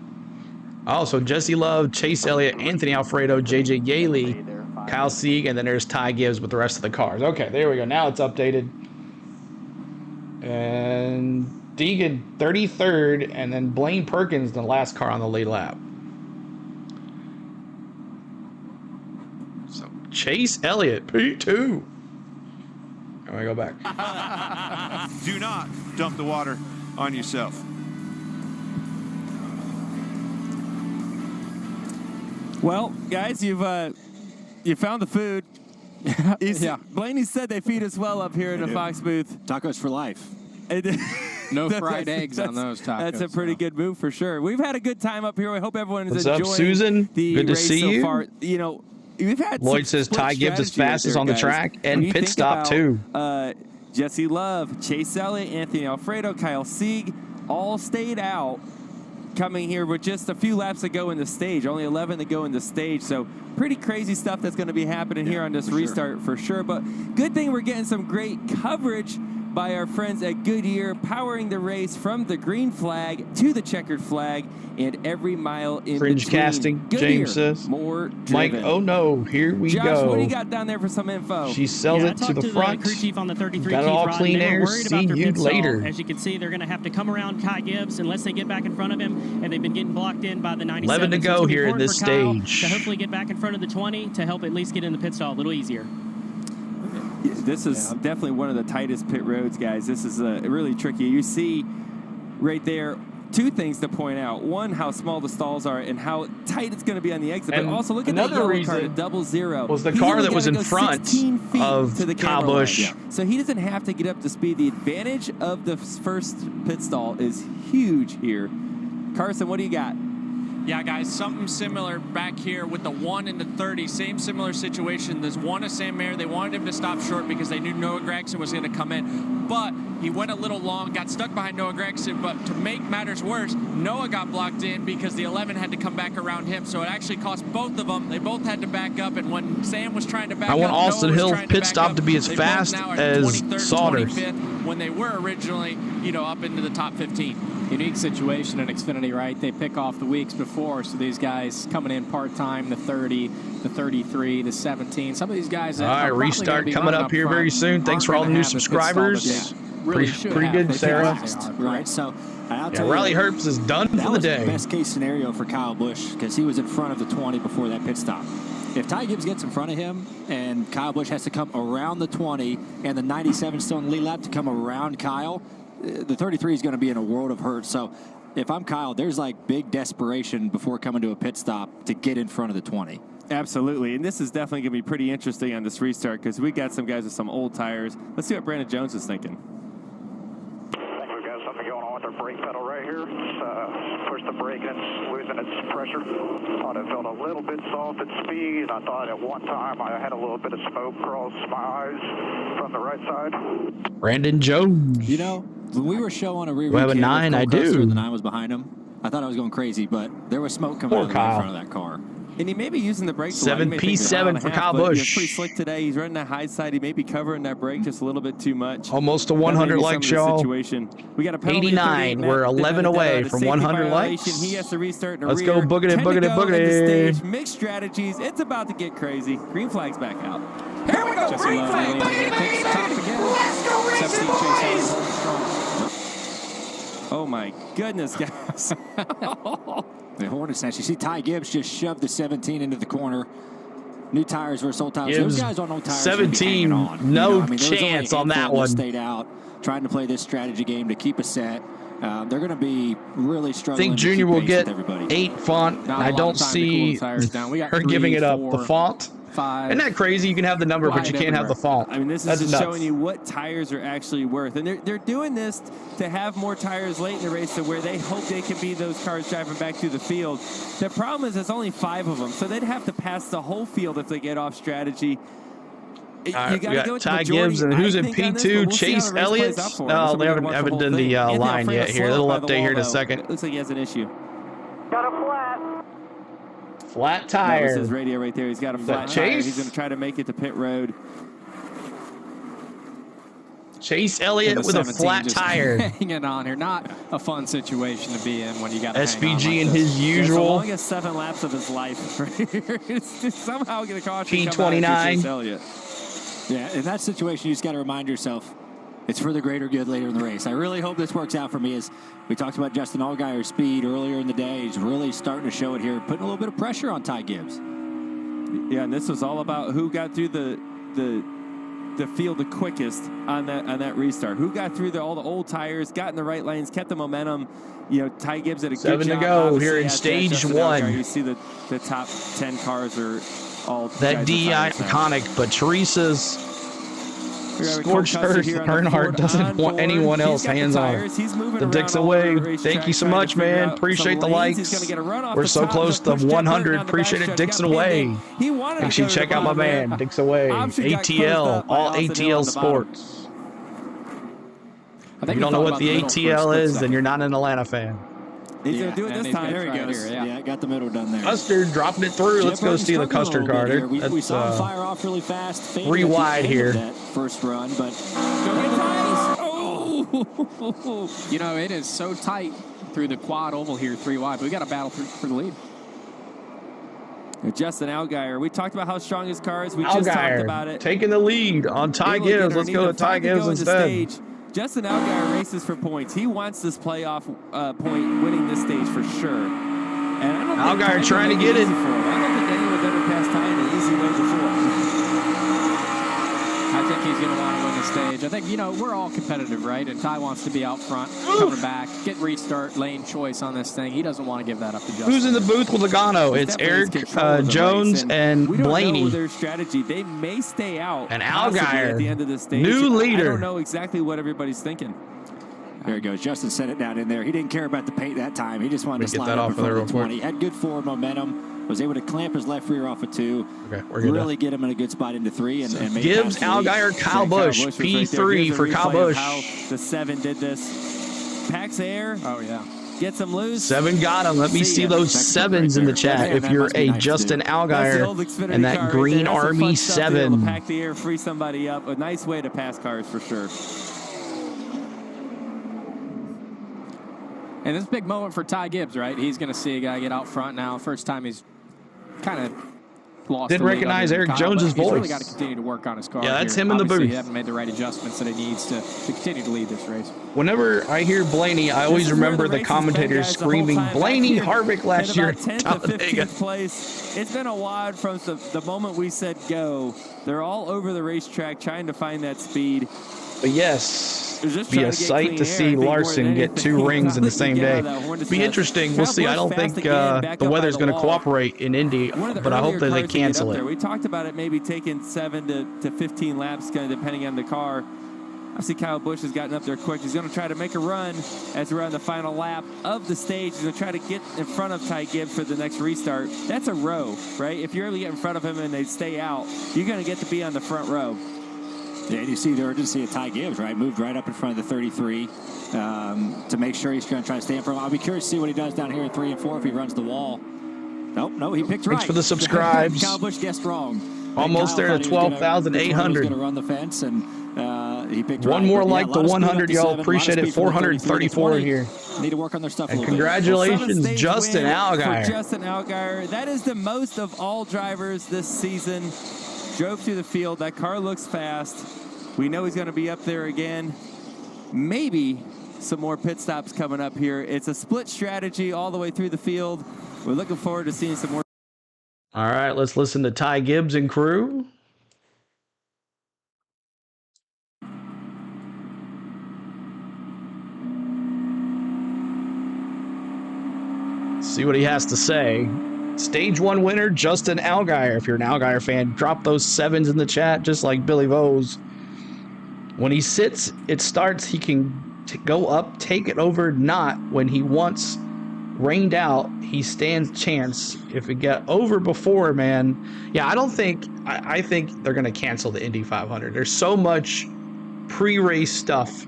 Oh, so Jesse Love, Chase Elliott, Anthony Alfredo, JJ Yaley, Kyle Sieg, and then there's Ty Gibbs with the rest of the cars. Okay, there we go. Now it's updated. And Deegan, 33rd, and then Blaine Perkins, the last car on the lead lap. So Chase Elliott, P2. I'm going to go back. Do not dump the water on yourself. Well, guys, you found the food. Yeah. Blaney said they feed us well up here in the Fox booth. Tacos for life. No fried eggs on those tacos. That's a pretty good move for sure. We've had a good time up here. I hope everyone is What's enjoying up, Susan? the Good to race see so you. far. You know, we've had Lloyd some says split Ty Gibbs is strategy out fastest there, on the guys. track When and you pit think stop about, too. Jesse Love, Chase Elliott, Anthony Alfredo, Kyle Sieg, all stayed out. Coming here with just a few laps to go in the stage, only 11 to go in the stage. So pretty crazy stuff that's going to be happening here on this restart for sure. But good thing we're getting some great coverage by our friends at Goodyear, powering the race from the green flag to the checkered flag and every mile in Fringe between. casting, Goodyear, James says. more Mike, driven. oh no, here we Josh, go. what do you got down there for some info? She sells it to the front. Crew chief on the 33 Got it all Rod, clean they were air. worried about See their you pit stall. later. As you can see, they're going to have to come around Ty Gibbs unless they get back in front of him, and they've been getting blocked in by the 97. 11 to So go it's gonna be here in important this for Kyle stage. to hopefully get back in front of the 20 to help at least get in the pit stall a little easier. This is definitely one of the tightest pit roads, guys. This is really tricky. You see right there two things to point out. One, how small the stalls are and how tight it's going to be on the exit. And but also look at that another yellow car, reason the 00. was the He's car only that was gotta in go front 16 feet of to the Kyle camera line. Busch. So he doesn't have to get up to speed. The advantage of the first pit stall is huge here. Carson, what do you got? Yeah, guys, something similar back here with the 1 and the 30. Same similar situation. There's one of Sam Mayer. They wanted him to stop short because they knew Noah Gragson was going to come in. But He went a little long, got stuck behind Noah Gragson, but to make matters worse, Noah got blocked in because the 11 had to come back around him, so it actually cost both of them. They both had to back up, and when Sam was trying to back up, I want Austin Hill's pit stop to be as They fast both now are as 23rd, Sauter's. 25th, when they were originally, up into the top 15. Unique situation in Xfinity, right? They pick off the weeks before, so these guys coming in part-time, the 30, the 33, the 17. Some of these guys... All right, restart coming up here very soon. Thanks for all the new subscribers. Pretty good, Sarah. Right, so I'll tell Riley you, Herbst is done for the day. That was the best case scenario for Kyle Busch because he was in front of the 20 before that pit stop. If Ty Gibbs gets in front of him and Kyle Busch has to come around the 20 and the 97 still in the lead lap to come around Kyle, the 33 is going to be in a world of hurt. So if I'm Kyle, there's like big desperation before coming to a pit stop to get in front of the 20. Absolutely, and this is definitely going to be pretty interesting on this restart because we got some guys with some old tires. Let's see what Brandon Jones is thinking. I think we've got something going on with our brake pedal right here. Push the brake and it's losing its pressure. Thought it felt a little bit soft at speed. I thought at one time I had a little bit of smoke cross my eyes from the right side. Brandon Jones. You know, when we were showing a rear We have a 9, I do. And the 9 was behind him. I thought I was going crazy, but there was smoke coming out of the front of that car. And he may be using the brakes 7P7 for Kyle Busch. He's pretty slick today. He's running that high side. He may be covering that brake just a little bit too much. Almost a 100 likes, y'all. We got a penalty 89. We're 11 away from 100 likes. He has to restart in Let's go boogity, boogity, boogity. Mixed strategies. It's about to get crazy. Green flag's back out. Here we go, green flag, baby! Let's go, green flag! Oh, my goodness, guys. The Hornets Nest. You see Ty Gibbs just shoved the 17 into the corner. New tires versus old tires. Gibbs, Those guys on old tires 17, on. no chance on that one. Stayed out, trying to play this strategy game to keep a set. They're going to be really I struggling. think Junior will get 8 font. Not a I long don't time to see cool the tires down. We got her 3, giving it up. 4, The font. 5. Isn't that crazy? You can have the number, but you can't have the font. I mean, this is That's just nuts. showing you what tires are actually worth. And they're doing this to have more tires late in the race to where they hope they can be those cars driving back through the field. The problem is there's only 5 of them, so they'd have to pass the whole field if they get off strategy. All right, we got Ty Gibbs, and who's in P2? Chase Elliott? No, they haven't done the line yet here. Little update here in a second. It looks like he has an issue. Got a flat. Flat That tire. was his radio right there. He's got a flat tire. Chase? He's going to try to make it to pit road. Chase Elliott with a flat tire. Hanging on here. Not a fun situation to be in when you got SVG in his usual. It's the longest 7 laps of his life right here. It's somehow going to cost you P29. Yeah, in that situation, you just got to remind yourself, it's for the greater good later in the race. I really hope this works out for me. As we talked about Justin Allgaier's speed earlier in the day, he's really starting to show it here, putting a little bit of pressure on Ty Gibbs. Yeah, and this was all about who got through the field the quickest on that restart. Who got through all the old tires, got in the right lanes, kept the momentum. You know, Ty Gibbs did a good job. 7 to go here in obviously, stage Justin 1. Allgaier, you see the top 10 cars are all That D iconic, but Teresa's scorched earth Earnhardt doesn't want anyone else hands on her. The Dixon Way, thank you so much, man. Appreciate the likes. We're so close to 100. Appreciate it, Dixon Way. Make sure you check out my man, Dixon Way. ATL, all ATL sports. If you don't know what the ATL is, then you're not an Atlanta fan. He's going to do it this time. There he goes. Yeah, got the middle done there. Custard dropping it through. Let's go see the Custard car. We saw him fire off really fast. 3 wide here. That first run, but You know, it is so tight through the quad oval here, 3 wide. But we got to battle for the lead. Justin Allgaier. We talked about how strong his car is. We just talked about it. Taking the lead on Ty Gibbs. Let's go to Ty Gibbs instead. Justin Allgaier races for points. He wants this playoff point, winning this stage for sure. And I don't Allgaier trying to get it. I don't think anyone's ever passed Ty in an easy way before. I think he's going to want to win the stage. I think, you know, we're all competitive, right? And Ty wants to be out front, coming back, get restart, lane choice on this thing. He doesn't want to give that up to Justin. Who's in the booth with Logano? It's Eric Jones and we don't Blaney. know their strategy. They may stay out. And possibly Allgaier, at the end of the stage. new I leader. don't know exactly what everybody's thinking. there he goes. Justin set it down in there. He didn't care about the paint that time. He just wanted to slide up in front of the 20. Had good forward momentum. was able to clamp his left rear off of 2. Okay, we're good. Really get him in a good spot into 3 and make Gibbs, it past the lead. Allgaier, Kyle Busch, was right there. P3 Here's a for replay Kyle of Busch. How the 7 did this. Packs air. Oh, yeah. Gets him loose. 7 got him. Let me see those 7s in the chat if you're a Justin Allgaier and that green Army 7. Pack the air, free somebody up. A nice way to pass cars for sure. And this is a big moment for Ty Gibbs, right? He's going to see a guy get out front now. First time he's kind of lost. Didn't recognize Eric Jones's voice. He's really got to continue to work on his car. Yeah, that's here. him in the Obviously, booth. He hasn't made the right adjustments that he needs to continue to lead this race. Whenever I hear Blaney, I always remember the commentators screaming, Blaney Harvick last year at 10th to Talladega. 15th place. It's been a while from the moment we said go. They're all over the racetrack trying to find that speed. But yes, Just be trying a to get sight clean to air, I see think, more Larson than get 2 anything. rings in the same Get out day. of that hornet's Be nest. interesting. We'll Kyle see. I Busch don't fast think again, back the up by weather's the going to wall. cooperate in Indy, One of the but I hope earlier that they cars to get cancel up it. there. We talked about it maybe taking 7 to 15 laps, kind of depending on the car. I see Kyle Busch has gotten up there quick. He's going to try to make a run as we're on the final lap of the stage. He's going to try to get in front of Ty Gibbs for the next restart. That's a row, right? If you're able to get in front of him and they stay out, you're going to get to be on the front row. Yeah, and you see the urgency of Ty Gibbs, right? Moved right up in front of the 33 to make sure he's going to try to stay in front of him. I'll be curious to see what he does down here in 3 and 4 if he runs the wall. Nope, no, he picked right. Thanks for the subscribes. Kyle Busch guessed wrong. Almost there to 12,800. He was going to run the fence, and he picked right. One more But, yeah, like a the lot of speed 100, up to y'all. 7, a lot of Appreciate it. speed from the 434 33 to here. 20. Need to work on their stuff a And little bit. congratulations, Stage Justin win Allgaier. For Justin Allgaier. That is the most of all drivers this season. Drove through the field. That car looks fast. We know he's going to be up there again. Maybe some more pit stops coming up here. It's a split strategy all the way through the field. We're looking forward to seeing some more. All right, let's listen to Ty Gibbs and crew. See what he has to say. Stage 1 winner, Justin Allgaier. If you're an Allgaier fan, drop those 7s in the chat, just like Billy Vose. When he sits, it starts. He can go up, take it over, not. When he wants rained out, he stands chance. If it get over before, man. Yeah, I think they're going to cancel the Indy 500. There's so much pre-race stuff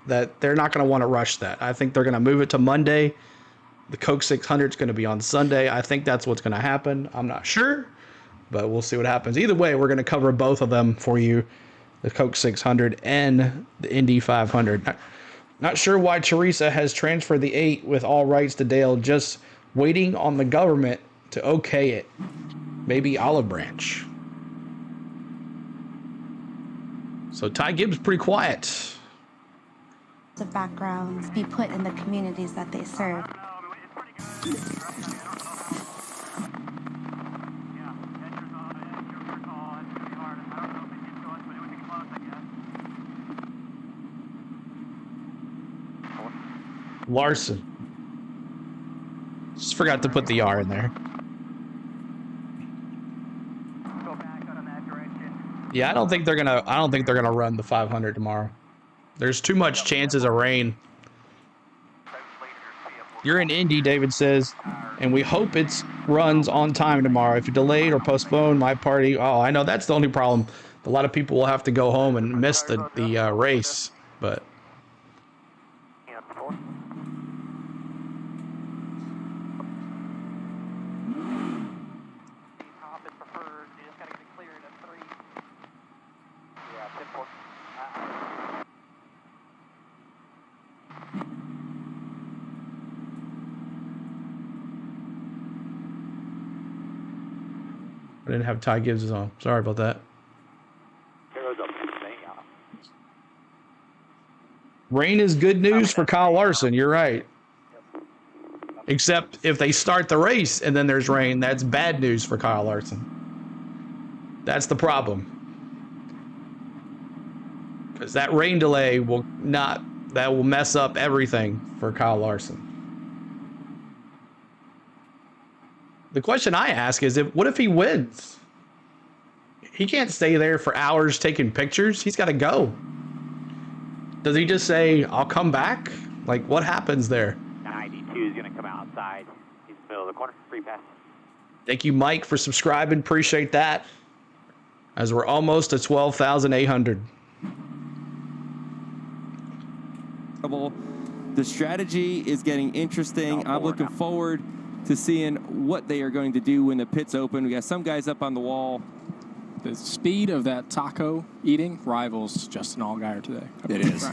that they're not going to want to rush that. I think they're going to move it to Monday. The Coke 600 is going to be on Sunday. I think that's what's going to happen. I'm not sure, but we'll see what happens. Either way, we're going to cover both of them for you, the Coke 600 and the Indy 500. Not sure why Teresa has transferred the 8 with all rights to Dale, just waiting on the government to okay it. Maybe Olive Branch. So Ty Gibbs pretty quiet. The backgrounds be put in the communities that they serve. Larson. Just forgot to put the R in there. Yeah, I don't think they're gonna run the 500 tomorrow. There's too much chances of rain. You're in Indy, David says, and we hope it runs on time tomorrow. If you delayed or postponed my party, oh, I know that's the only problem. A lot of people will have to go home and miss the race, but. I didn't have Ty Gibbs on. Sorry about that. Rain is good news for Kyle Larson. You're right. Except if they start the race and then there's rain, that's bad news for Kyle Larson. That's the problem. Because that rain delay will mess up everything for Kyle Larson. The question I ask is, what if he wins? He can't stay there for hours taking pictures. He's got to go. Does he just say, I'll come back? Like, what happens there? 92 is going to come outside. He's in the middle of the corner. Free pass. Thank you, Mike, for subscribing. Appreciate that. As we're almost at 12,800. The strategy is getting interesting. I'm looking forward to seeing what they are going to do when the pits open. We got some guys up on the wall. The speed of that taco eating rivals Justin Allgaier today. It is.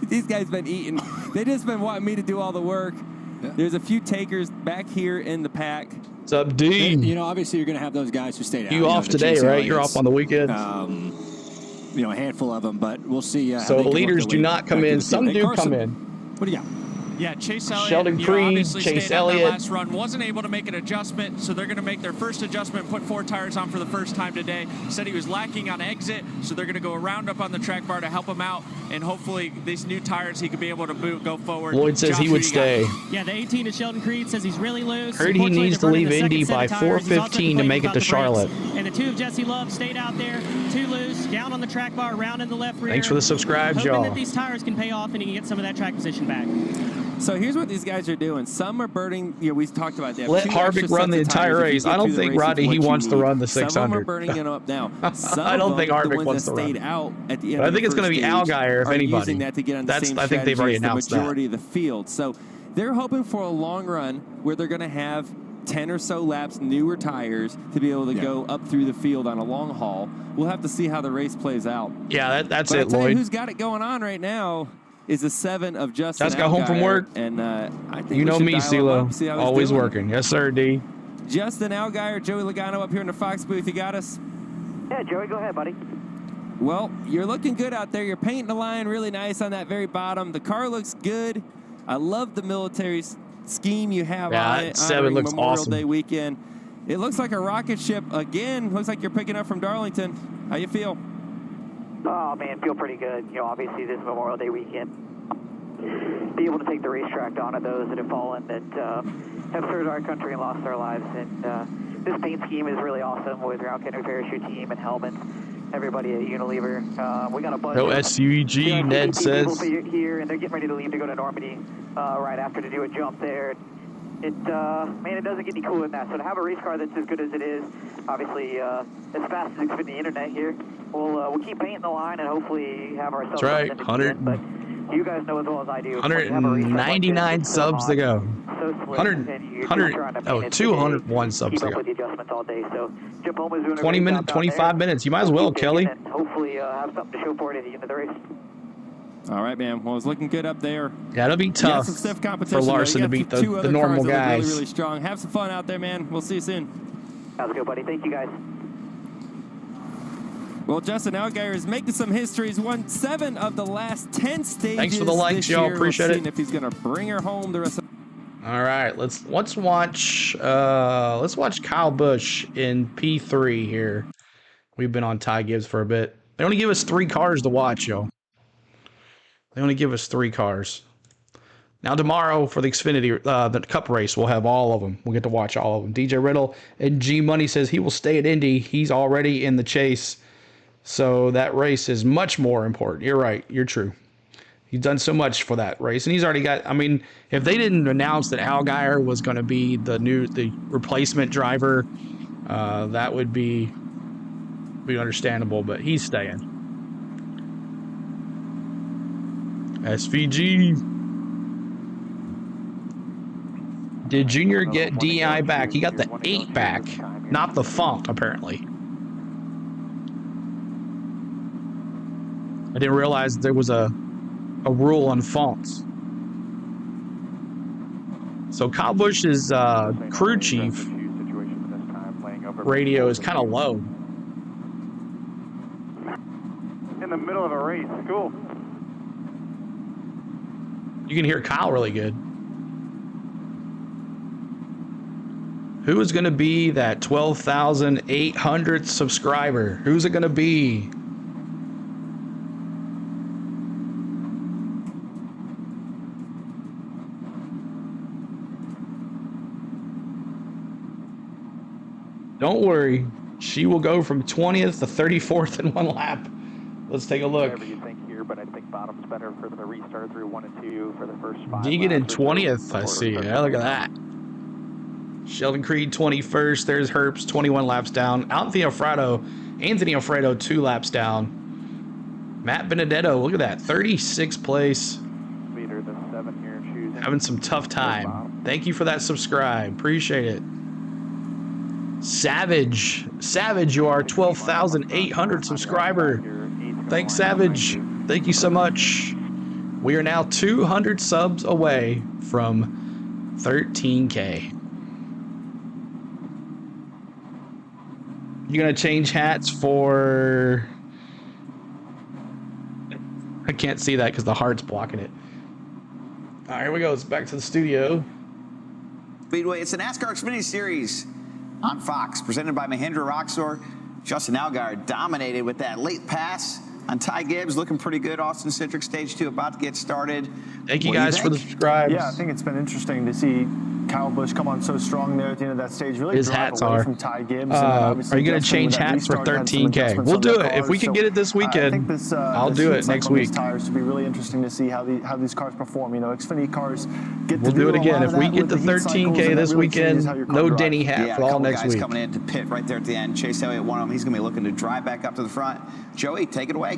These guys been eating. They just been wanting me to do all the work. Yeah. There's a few takers back here in the pack. What's up, D? You know, obviously you're going to have those guys who stayed out. You off today, right? You're off on the weekend. You know, a handful of them, but we'll see. So leaders do not come in. Some do come in. What do you got? Yeah, Chase Elliott, Sheldon Creed, obviously Chase stayed out that Elliott. last run, wasn't able to make an adjustment, so they're going to make their first adjustment, put 4 tires on for the first time today. Said he was lacking on exit, so they're going to go around up on the track bar to help him out, and hopefully these new tires he could be able to go forward. Lloyd says he would stay. Yeah, the 18 is Sheldon Creed, says he's really loose. Heard he needs to leave Indy by 4:15 to make it to Charlotte. And the 2 of Jesse Love stayed out there, 2 loose, down on the track bar, around in the left rear. Thanks for the subscribes, hoping y'all. that these tires can pay off and he can get some of that track position back. So here's what these guys are doing. Some are burning. You know, we talked about that. Let Harvick run the entire race. I don't think, Rodney, he wants to run the 600. Some of them are burning it up now. I don't think Harvick wants to run. Out at the end I think it's going to be Allgaier, if anybody. Using that to get on the same I think they've already announced the majority of the field. So they're hoping for a long run where they're going to have 10 or so laps, newer tires, to be able to go up through the field on a long haul. We'll have to see how the race plays out. Yeah, that's but it, I'll tell you Lloyd. who's got it going on right now is a 7 of Justin Just got home from work. And I think you know me, CeeLo. Always doing. working. Yes, sir, D. Justin Allgaier, Joey Logano up here in the Fox booth. You got us? Yeah, Joey, go ahead, buddy. Well, you're looking good out there. You're painting the line really nice on that very bottom. The car looks good. I love the military scheme you have on it. 7 looks Memorial awesome. Day weekend. It looks like a rocket ship again. Looks like you're picking up from Darlington. How you feel? Oh, man, feel pretty good. You know, obviously this Memorial Day weekend, be able to take the racetrack on to those that have fallen, that have served our country and lost their lives. And this paint scheme is really awesome with Ground Cannon Parachute Team and helmets, everybody at Unilever. We got a bunch No of SUG, Ned says. people here, and they're getting ready to leave to go to Normandy right after to do a jump there. Man, it doesn't get any cooler than that. So to have a race car that's as good as it is, obviously as fast as it's been the internet here, we'll keep painting the line and hopefully have ourselves. That's right, 100. But you guys know as well as I do. 199 subs to go. So 201 subs keep to up go. with the adjustments all day. So Jim Bowman's doing 20 minutes, 25 minutes. You might as well, Kelly. And hopefully have something to show for it at the end of the race. All right, man. Well, it's looking good up there. Yeah, it'll be tough some stiff for competition, Larson to beat the normal guys. Really, really strong. Have some fun out there, man. We'll see you soon. Sounds good, buddy. Thank you, guys. Well, Justin Allgaier is making some history. He's won 7 of the last 10 stages. Thanks for the likes, this y'all. year. Appreciate We'll it. see if he's going to bring her home the rest of. All right, let's watch Kyle Busch in P3 here. We've been on Ty Gibbs for a bit. They only give us 3 cars to watch, y'all. They only give us 3 cars. Now tomorrow for the Xfinity, the Cup race, we'll have all of them. We'll get to watch all of them. DJ Riddle and G Money says he will stay at Indy. He's already in the chase, so that race is much more important. You're right. You're true. He's done so much for that race, and he's already got. I mean, if they didn't announce that Allgaier was going to be the replacement driver, that would be understandable. But he's staying. SVG. Did Junior get DI back? He got the 8 back, not the funk, apparently. I didn't realize there was a rule on fonts. So Kyle Busch's crew chief radio is kind of low. In the middle of a race. Cool. You can hear Kyle really good. Who is going to be that 12,800th subscriber? Who's it going to be? Don't worry. She will go from 20th to 34th in 1 lap. Let's take a look. Whatever you think here, but I think bottom's better for the restart through 1 and 2 for the first 5. Deegan in 20th, I see. Yeah, look at that. Sheldon Creed 21st. There's Herps 21 laps down. Anthony Alfredo 2 laps down. Matt Benedetto, look at that, 36th place. Leader, the 7 here, choosing. Having some tough time. Thank you for that subscribe. Appreciate it. Savage, you are 12,800 subscriber. Thanks, Savage. Thank you so much. We are now 200 subs away from 13K. You gonna change hats for... I can't see that because the heart's blocking it. All right, here we go. It's back to the studio. Speedway, it's the NASCAR Xfinity Series on Fox, presented by Mahindra Roxor. Justin Allgaier dominated with that late pass on Ty Gibbs, looking pretty good. Austin Citric Stage 2 about to get started. Thank you guys for the subscribes. Yeah, I think it's been interesting to see Kyle Busch come on so strong there at the end of that stage. Really his drive hats away are. from Ty Gibbs. Are you going to change hats for 13K? We'll do it. If we can get it this weekend, I'll do it next week. Tires to be really interesting to see how these cars perform. You know, Xfinity cars get We'll do it again. If we get to 13K this weekend, no Denny hat for all next week. Guys coming in to pit right there at the end. Chase Elliott, one of them. He's going to be looking to drive back up to the front. Joey, take it away.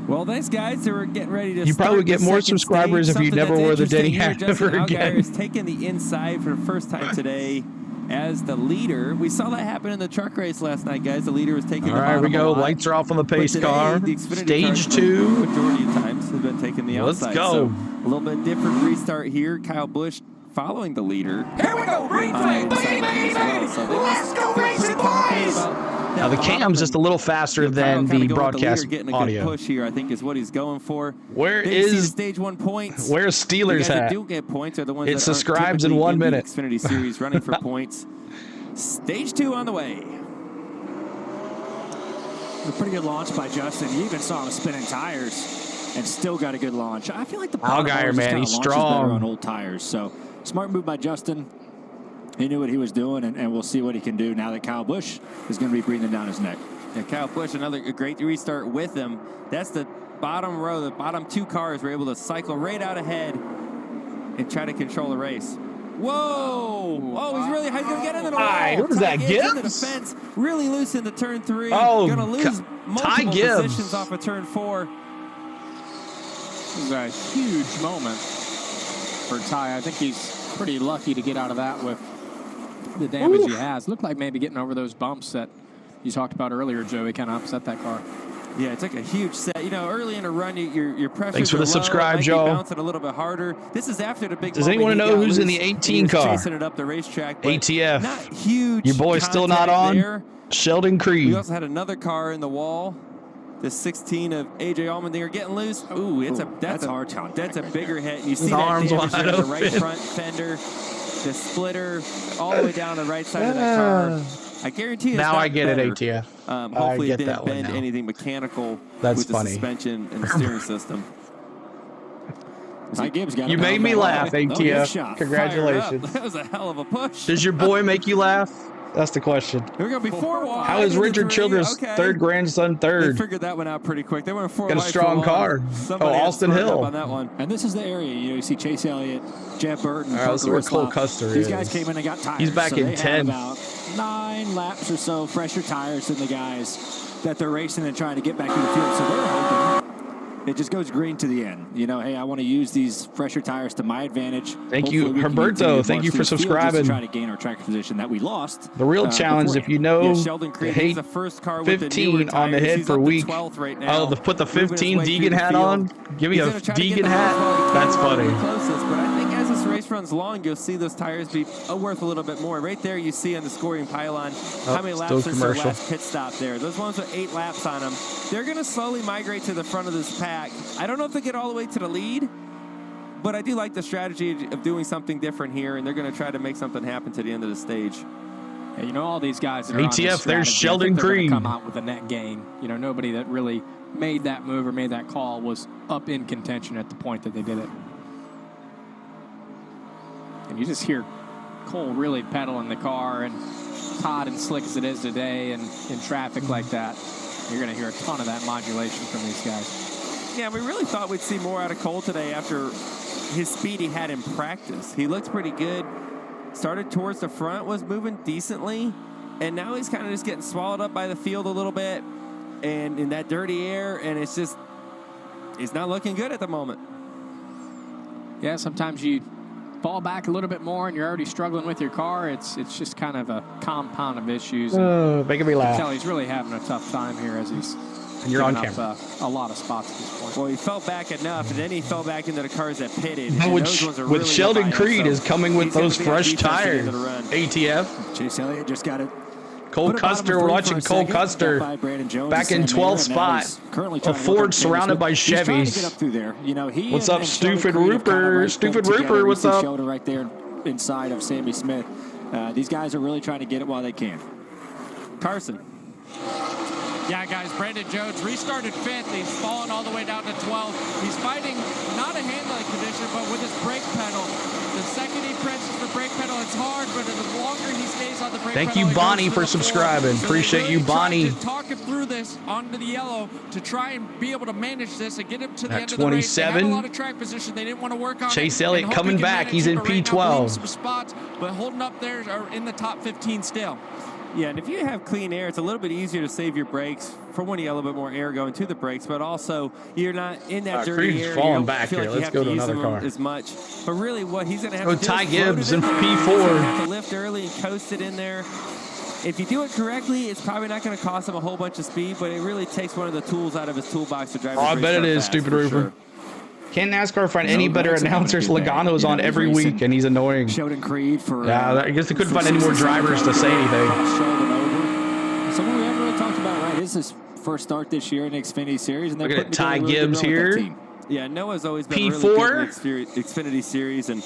Well, these guys are getting ready to You probably get more subscribers if you never wore the Denny hat ever again. Is taking the inside for the first time today as the leader. We saw that happen in the truck race last night, guys. The leader was taking the bottom. All right, we go. Lights are off on the pace car. Stage 2. Majority of times has been taking the outside. Let's go. So a little bit different restart here. Kyle Busch following the leader. Here we go, green flag, baby! Let's go racing, boys! Now the cam's just a little faster than the broadcast getting a audio. good push here, I think, is what he's going for. Where is is stage 1 points? Where's Steelers hat? hat? Do get points are the ones it that subscribes in in 1 minute. Xfinity Series running for points. Stage 2 on the way. A pretty good launch by Justin. You even saw him spinning tires and still got a good launch. I feel like the Allgaier, man, he's strong on old tires. So smart move by Justin. He knew what he was doing, and we'll see what he can do now that Kyle Busch is going to be breathing down his neck. Yeah, Kyle Busch, another great restart with him. That's the bottom row. The bottom 2 cars were able to cycle right out ahead and try to control the race. Whoa! Oh, he's really going to get into the wall. What is that, Gibbs? Into the fence, really loose into turn 3. Oh, going to lose multiple Gibbs. positions off of turn 4. This is a huge moment for Ty. I think he's pretty lucky to get out of that with the damage he has. Looked like maybe getting over those bumps that you talked about earlier, Joey, kind of upset that car. Yeah, it took a huge set. You know, early in a run, your pressure. Thanks for the subscribe, Joe. Bouncing a little bit harder. This is after the big. Does anyone know who's in the 18 car? Chasing it up the racetrack. ATF. Not huge. Your boy's still not on. There. Sheldon Creed. We also had another car in the wall. The 16 of AJ Allmendinger getting loose. Ooh, that's a hard contact. That's a bigger hit. You see that arms damage wide there, the open. right front fender, the splitter, all the way down the right side of that car. I guarantee you. Now I get it, ATF. Hopefully I it get that didn't one bend now. anything mechanical That's with the funny. suspension and the steering system. Ty Gibbs got You made me laugh, ATF. Congratulations. That was a hell of a push. Does your boy make you laugh? That's the question. Here we go, before wide. How is Richard Childress' third grandson third? They figured that one out pretty quick. They went 4 Got a wide strong for long. car. Somebody Oh, had Austin spurred up Hill. on that one. And this is the area, you see Chase Elliott, Jeff Burton, All right, let's see where Parker Cole Witzloff. Custer These is. guys came in and got tires. He's back so in they 10. Had about 9 laps or so fresher tires than the guys that they're racing and trying to get back to the field. So they're hoping it just goes green to the end. You know, hey, I want to use these fresher tires to my advantage. Thank you, Hopefully we can Herberto. continue to Thank you march for through the field just subscribing. to try to gain our track position that we lost. The real challenge, if you know, Yeah, Sheldon Creed is the first car with the newer 15 on the tires. head He's per up to week. 12th right now. Oh, put the Moving his 15 way through Deegan the hat field. on? Give me He's a gonna try to get Deegan the hat? ball as well. He That's can't funny. get closest, but I think as this race runs long, you'll see those tires be worth a little bit more. Right there, you see on the scoring pylon how many laps still since their commercial. last pit stop there. Those ones with 8 laps on them, they're going to slowly migrate to the front of this pack. I don't know if they get all the way to the lead, but I do like the strategy of doing something different here, and they're going to try to make something happen to the end of the stage. Yeah, you know, all these guys that are on this ATF, there's strategy, I Sheldon think they're gonna Creed. come out with a net gain. You know, nobody that really made that move or made that call was up in contention at the point that they did it. And you just hear Cole really pedaling the car, and hot and slick as it is today and in traffic like that, you're going to hear a ton of that modulation from these guys. Yeah, we really thought we'd see more out of Cole today after his speed he had in practice. He looked pretty good. started towards the front, was moving decently, and now he's kind of just getting swallowed up by the field a little bit and in that dirty air, and it's not looking good at the moment. Yeah, sometimes you fall back a little bit more and you're already struggling with your car. It's just kind of a compound of issues. Making me laugh. He's really having a tough time here as he's and you're on up, camera. A lot of spots at this point. Well, he fell back enough, and then he fell back into the cars that pitted. With Really Sheldon Creed is coming with those fresh tires. ATF. Chase Elliott just got it. Cole Custer, we're watching Cole Custer back in 12th spot. A Ford surrounded by Chevys. What's up, Stupid Rooper? Stupid Rooper, what's up? Shoulder right there inside of Sammy Smith. These guys are really trying to get it while they can. Carson. Yeah, guys, Brandon Jones restarted 5th. He's fallen all the way down to 12th. He's fighting not a handling condition, but with his brake pedal. The second he presses the brake pedal, it's hard, but the longer he stays on the brake pedal. Thank you, Bonnie, for subscribing. So appreciate you, Bonnie. Talk him through this onto the yellow to try and be able to manage this and get him to the At end of the race. They had 27. a lot of track position. They didn't want to work on Chase it. Elliott coming back. He's in P12. Some spots, but holding up there are in the top 15 still. Yeah, and if you have clean air, it's a little bit easier to save your brakes. For one, you got a little bit more air going to the brakes, but also you're not in that dirty Creed's air. falling You back feel here. like you Let's have go to to use another them car. as much. But really, what he's going to have to do Ty is Gibbs in float it P4. He's gonna have to lift early and coast it in there. If you do it correctly, it's probably not going to cost him a whole bunch of speed, but it really takes one of the tools out of his toolbox to drive. I bet it is, Stupid Roofer. Sure. Can't NASCAR find any better announcers? Logano's on every week, and he's annoying. Sheldon Creed for. Yeah, I guess they couldn't find any more drivers to say anything. Sheldon over. Someone we haven't really talked about, right? This is his first start this year in the Xfinity Series, and they're Look at putting Ty together a really Gibbs good run with that here. team. Yeah, Noah's always been P4? really good in the Xfinity Series, and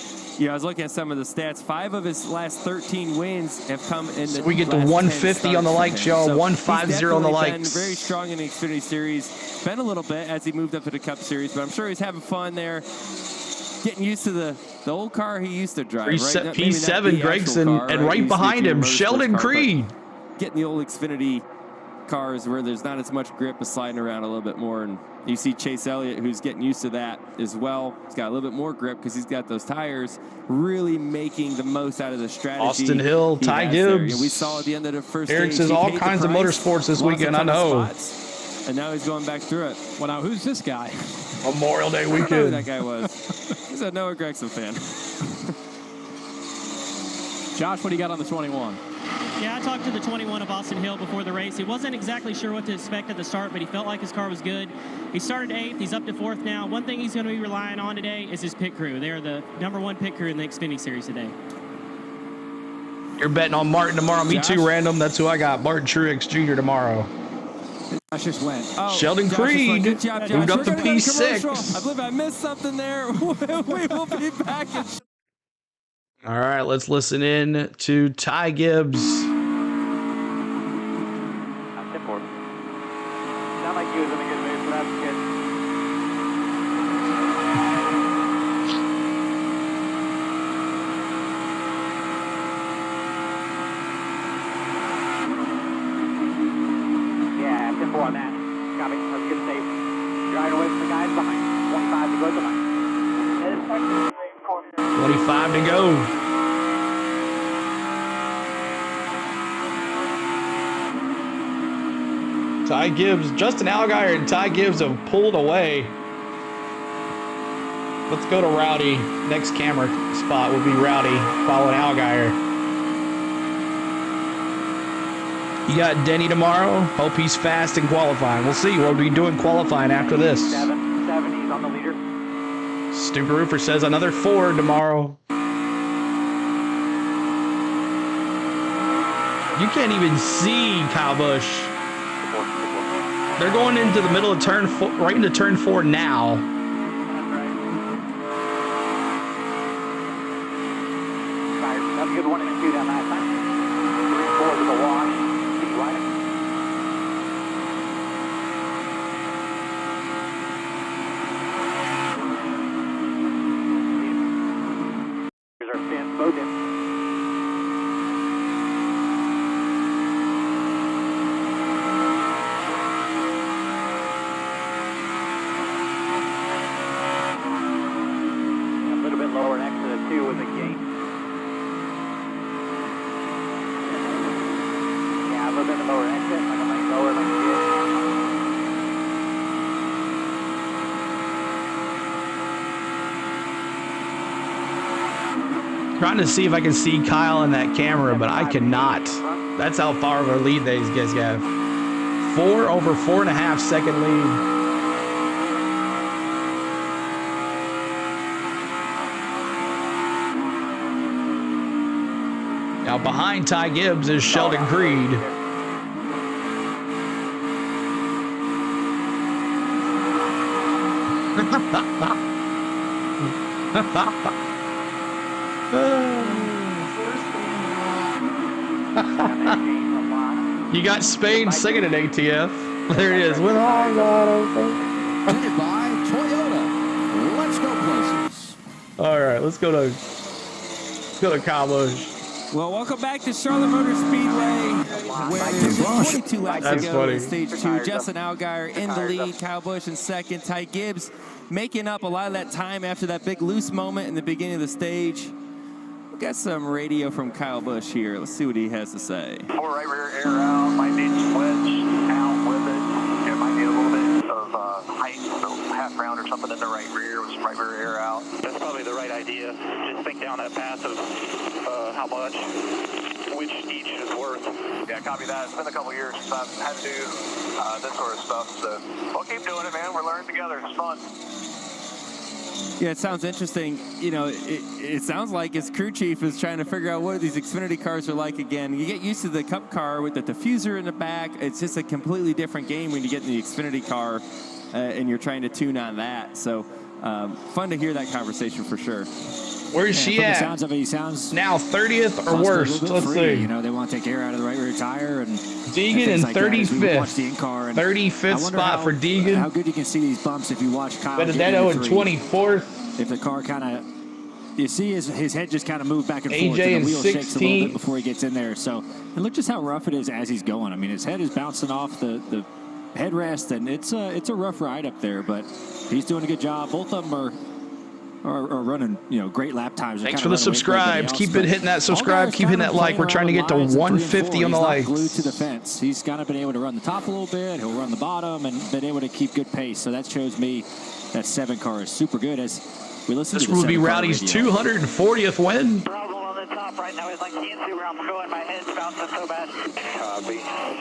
I was looking at some of the stats. 5 of his last 13 wins have come in the. We get to last 150 on the likes, y'all. So 150 on the he's likes. been very strong in the Xfinity Series. Been a little bit as he moved up to the Cup Series, but I'm sure he's having fun there, getting used to the old car he used to drive. Right? P7 Gregson, and right behind him, Sheldon Creed. Getting the old Xfinity cars where there's not as much grip is sliding around a little bit more, and you see Chase Elliott, who's getting used to that as well. He's got a little bit more grip because he's got those tires, really making the most out of the strategy. Austin Hill, Ty Gibbs. We saw at the end of the first Eric stage, says all kinds of motorsports this weekend, I know. And now he's going back through it. Well, now who's this guy? Memorial Day I don't know who weekend. that guy was. He's a Noah Gregson fan. Josh, what do you got on the 21? Yeah, I talked to the 21 of Austin Hill before the race. He wasn't exactly sure what to expect at the start, but he felt like his car was good. He started 8th. He's up to 4th now. One thing he's going to be relying on today is his pit crew. They're the #1 pit crew in the Xfinity Series today. You're betting on Martin tomorrow. Me too, random. That's who I got. Martin Truex Jr. tomorrow. Josh just went. Sheldon Creed Good job, Josh. moved up We're to gonna go to P6. commercial. I believe I missed something there. We will be back. All right, let's listen in to Ty Gibbs. Sound like he was in a good mood, so that's good. Yeah, 10-4 on that. Copy. That's a good save. Driving away from the guys behind. 25 to go at the line. 25 to go. Ty Gibbs, Justin Allgaier and Ty Gibbs have pulled away. Let's go to Rowdy. Next camera spot will be Rowdy following Allgaier. You got Denny tomorrow. Hope he's fast in qualifying. We'll see. We'll be doing qualifying after this. 770s on the leader. Stupid Roofer says another Ford tomorrow. You can't even see Kyle Busch. They're going into the middle of turn 4, right into turn 4 now. That's a good 1 and 2 down last time. 3-4 to the wash. Keep riding. Here's our stand both in. Trying to see if I can see Kyle in that camera, but I cannot. That's how far of a lead these guys have. 4.5 second lead. Now behind Ty Gibbs is Sheldon Creed. You got Spain singing at ATF. There it is. With all Presented by Toyota. Let's go places. All right, let's go to Kyle Busch. Well, welcome back to Charlotte Motor Speedway, where there's 22 laps to go in Stage 2. Justin Allgaier in the lead, Kyle Busch in second, Ty Gibbs making up a lot of that time after that big loose moment in the beginning of the stage. We've got some radio from Kyle Busch here. Let's see what he has to say. Four right rear air out, might need some wedge out with it. Might need a little bit of height, so half round or something in the right rear with some right rear air out. That's probably the right idea. Just think down that path of how much, which each is worth. Yeah, copy that. It's been a couple years since I've had to do this sort of stuff, so we'll keep doing it, man. We're learning together. It's fun. Yeah, it sounds interesting. You know, it sounds like his crew chief is trying to figure out what these Xfinity cars are like again. You get used to the Cup car with the diffuser in the back. It's just a completely different game when you get in the Xfinity car and you're trying to tune on that. So fun to hear that conversation for sure. Where's she at? The sounds of it, he sounds now 30th or worse. Let's see. You know, they want to take air out of the right rear tire and Deegan in like 35th. 35th spot for Deegan. How good you can see these bumps if you watch Kyle. Benedetto in 24th. If the car kind of, you see his head just kind of move back and AJ forth, and in the wheel shakes a little 16th. bit before he gets in there. So, and look just how rough it is as he's going. I mean, his head is bouncing off the headrest, and it's a rough ride up there. But he's doing a good job. Both of them are running, you know, great lap times. Thanks for the subscribes. Keep hitting that subscribe. Keep hitting that like. We're trying to get to 150 on the likes. Glued to the fence. He's kind of been able to run the top a little bit. He'll run the bottom and been able to keep good pace. So that shows me that 7 car is super good. As we listen, this will be Rowdy's 240th win. Problem on the top right now is I can't see where I'm going. My head's bouncing so bad. Copy.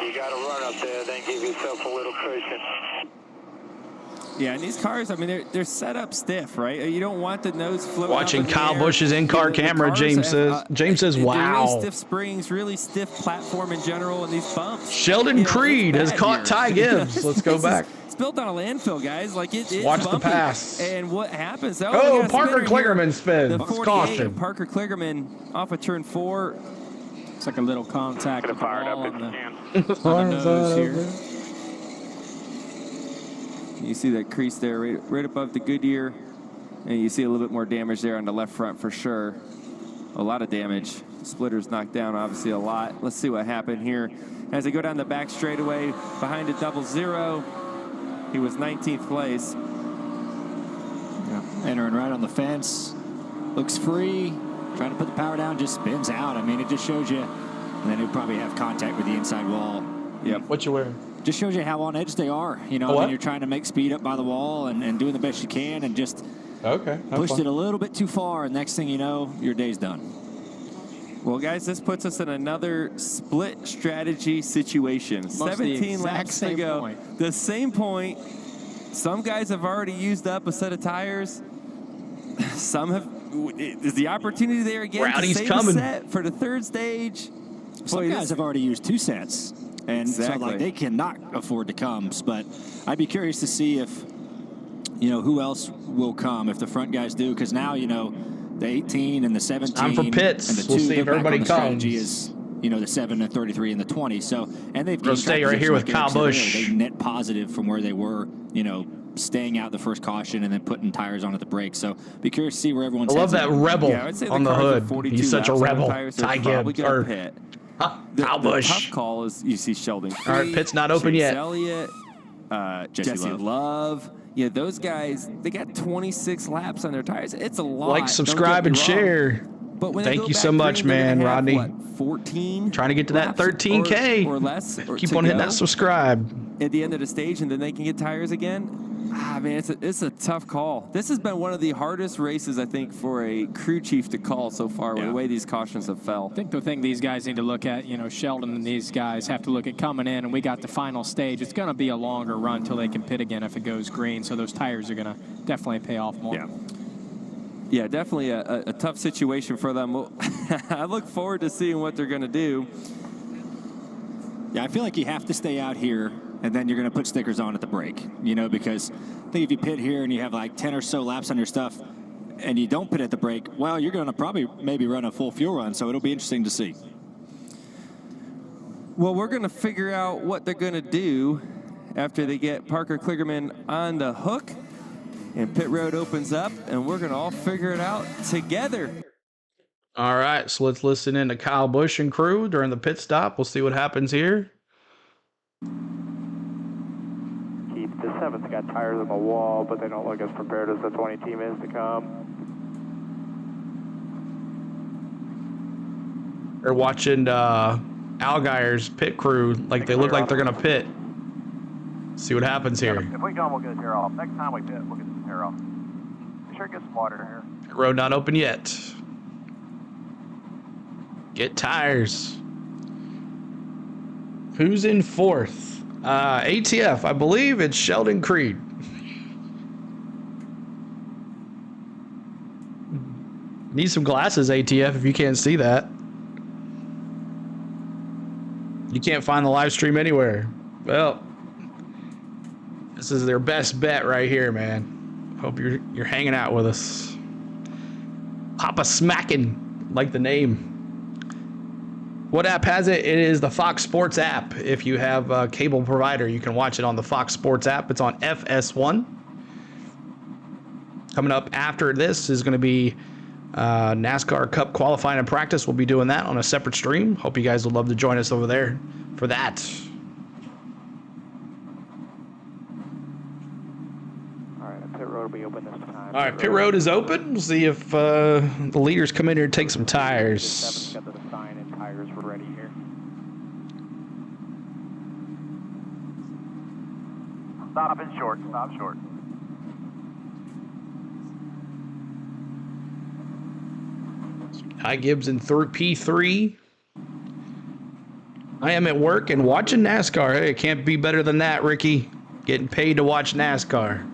You got to run up there, then give yourself a little cushion. Yeah, and these cars, I mean, they're set up stiff, right? You don't want the nose floating. Watching Kyle Busch's in-car camera, James says, wow. Really stiff springs, really stiff platform in general, and these bumps. Sheldon Creed has caught Ty Gibbs. Let's go back. It's built on a landfill, guys. Like it's watch bumpy. the pass. And what happens? Oh, Parker Kligerman spins. The 48 Caution. Parker Kligerman off of turn 4. It's like a little contact with the ball on the nose here. You see that crease there right above the Goodyear, and you see a little bit more damage there on the left front for sure. A lot of damage. Splitter's knocked down, obviously, a lot. Let's see what happened here. As they go down the back straightaway behind a 0-0, he was 19th place. Yeah. Entering right on the fence. Looks free. Trying to put the power down, just spins out. I mean, it just shows you. And then he'll probably have contact with the inside wall. Yep. What you wearing? Just shows you how on edge they are. You know, when you're trying to make speed up by the wall and doing the best you can and just pushed it a little bit too far. And next thing you know, your day's done. Well, guys, this puts us in another split strategy situation. 17 laps to go. The same point. Some guys have already used up a set of tires. Some have. Is the opportunity there again Rowdy's to save coming. a set for the third stage? Some guys have already used 2 sets. And so, like, they cannot afford to come. But I'd be curious to see if, you know, who else will come if the front guys do. Because now, you know, the 18 and the 17 time for pits. and the 2, we'll see if everybody comes. Strategy is, you know, the 7 and 33 and the 20. So, and they've We'll stay right here with Kyle Busch. They net positive from where they were, you know, staying out the first caution and then putting tires onto the brakes. So be curious to see where everyone's I love that rebel on the hood. He's such a rebel. Ty Gibbs. Kyle Busch. The tough call is you see Sheldon Creed, all right, pit's not open Chase yet. Elliott, Jesse Love. Yeah, those guys, they got 26 laps on their tires. It's a lot. Like, subscribe, and share. But when thank you so much, man, Rodney. 14 trying to get to that 13K or less. Keep on hitting that subscribe. At the end of the stage, and then they can get tires again. Man, it's a tough call. This has been one of the hardest races, I think, for a crew chief to call so far with the way these cautions have fell. I think the thing these guys need to look at, Sheldon and these guys have to look at coming in, and we got the final stage. It's going to be a longer run till they can pit again if it goes green, so those tires are going to definitely pay off more. Yeah, definitely a tough situation for them. I look forward to seeing what they're going to do. Yeah, I feel like you have to stay out here, and then you're going to put stickers on at the break, because I think if you pit here and you have like 10 or so laps on your stuff and you don't pit at the break, well, you're going to probably maybe run a full fuel run, so it'll be interesting to see. Well, we're going to figure out what they're going to do after they get Parker Kligerman on the hook and pit road opens up, and we're going to all figure it out together. All right, so let's listen in to Kyle Busch and crew during the pit stop. We'll see what happens here. The 7th got tires on the wall, but they don't look as prepared as the 20 team is to come. They're watching Algire's pit crew, like they look like they're going to pit. See what happens here. If we come, we'll get the tear off. Next time we pit, we'll get the tear off. Be sure to get some water here. Road not open yet. Get tires. Who's in 4th? ATF, I believe it's Sheldon Creed. Need some glasses, ATF, if you can't see that. You can't find the live stream anywhere. Well, this is their best bet right here, man. Hope you're hanging out with us. Papa Smackin', like the name. What app has it? It is the Fox Sports app. If you have a cable provider, you can watch it on the Fox Sports app. It's on FS1. Coming up after this is going to be NASCAR Cup qualifying and practice. We'll be doing that on a separate stream. Hope you guys would love to join us over there for that. All right, pit road will be open this time. All right, pit road is open. We'll see if the leaders come in here and take some tires. 7's got the sign and tires were ready here. Stop in short. Stop short. Hi, Gibbs in P3. I am at work and watching NASCAR. Hey, it can't be better than that, Ricky. Getting paid to watch NASCAR.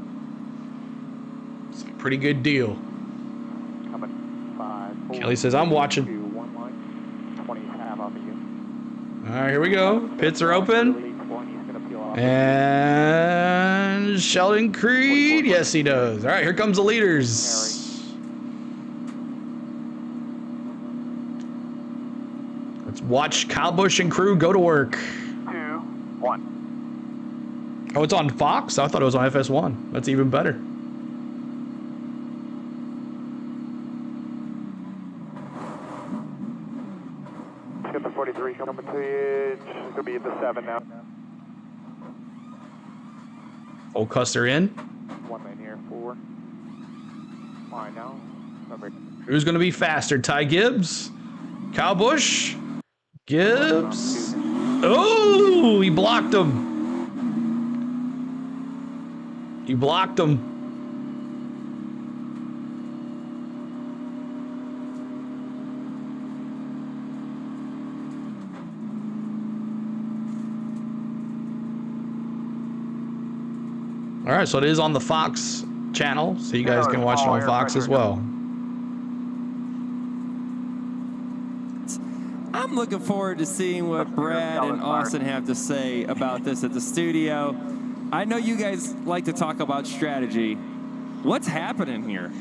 It's a pretty good deal. Coming 5, 4, Kelly says, I'm watching. 2, 1 line. 20 half off of you. All right, here we go. Pits are open. And Sheldon Creed. Yes, he does. All right, here comes the leaders. Let's watch Kyle Busch and crew go to work. 2, 1. Oh, it's on Fox? I thought it was on FS1. That's even better. Got the 43 coming to you. It's going to be at the 7 now. Old Custer in. 1 lane here, 4. Line now. Number. Who's going to be faster? Ty Gibbs? Kyle Busch? Gibbs? Oh, he blocked him. He blocked him. All right, so it is on the Fox channel, so you guys can watch it on Fox as well. I'm looking forward to seeing what Brad and Austin have to say about this at the studio. I know you guys like to talk about strategy. What's happening here?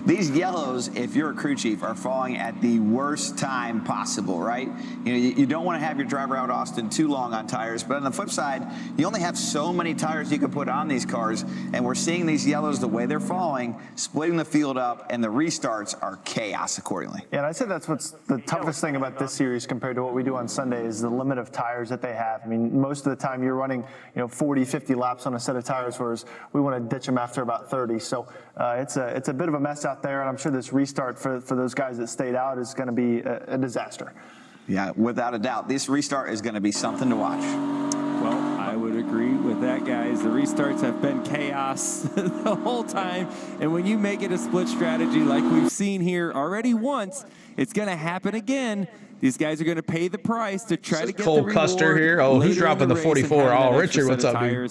These yellows, if you're a crew chief, are falling at the worst time possible, right? You don't want to have your driver out, Austin, too long on tires. But on the flip side, you only have so many tires you can put on these cars. And we're seeing these yellows, the way they're falling, splitting the field up, and the restarts are chaos accordingly. Yeah, and I'd say that's what's the toughest thing about this series compared to what we do on Sunday is the limit of tires that they have. I mean, most of the time you're running, 40, 50 laps on a set of tires, whereas we want to ditch them after about 30. So it's a bit of a mess out there, and I'm sure this restart for those guys that stayed out is going to be a disaster. Yeah, without a doubt. This restart is going to be something to watch. Well, I would agree with that, guys. The restarts have been chaos the whole time. And when you make it a split strategy like we've seen here already once, it's going to happen again. These guys are going to pay the price to try to get Cole the reward. Custer here. Oh, who's dropping the 44? Oh, Richard, what's up, dude?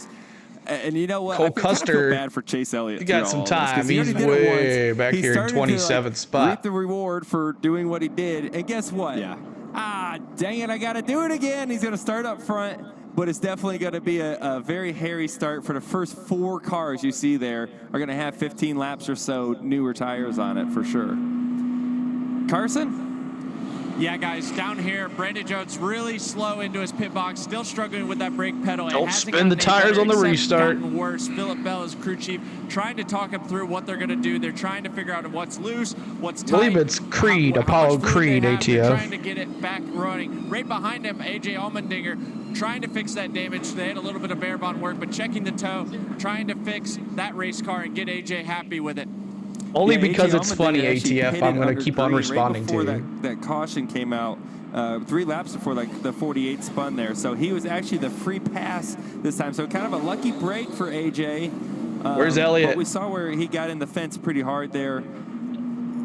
And you know what? Cole I feel Custer, bad for Chase Elliott. he got some time. He's way back here in 27th spot. Reap the reward for doing what he did. And guess what? Yeah. Dang it, I got to do it again. He's going to start up front, but it's definitely going to be a very hairy start for the first 4 cars you see there are going to have 15 laps or so newer tires on it for sure. Carson? Yeah, guys, down here, Brandon Jones really slow into his pit box, still struggling with that brake pedal. Don't spin the tires on the restart. Worse. Philip Bell is crew chief, trying to talk him through what they're going to do. They're trying to figure out what's loose, what's tight. I believe it's Creed, Apollo Creed, ATF. They're trying to get it back running. Right behind him, AJ Allmendinger, trying to fix that damage. They had a little bit of bare bond work, but checking the toe, trying to fix that race car and get AJ happy with it. Only because it's funny, ATF, I'm going to keep on responding to you. That caution came out 3 laps before the 48 spun there. So he was actually the free pass this time. So kind of a lucky break for AJ. Where's Elliott? But we saw where he got in the fence pretty hard there.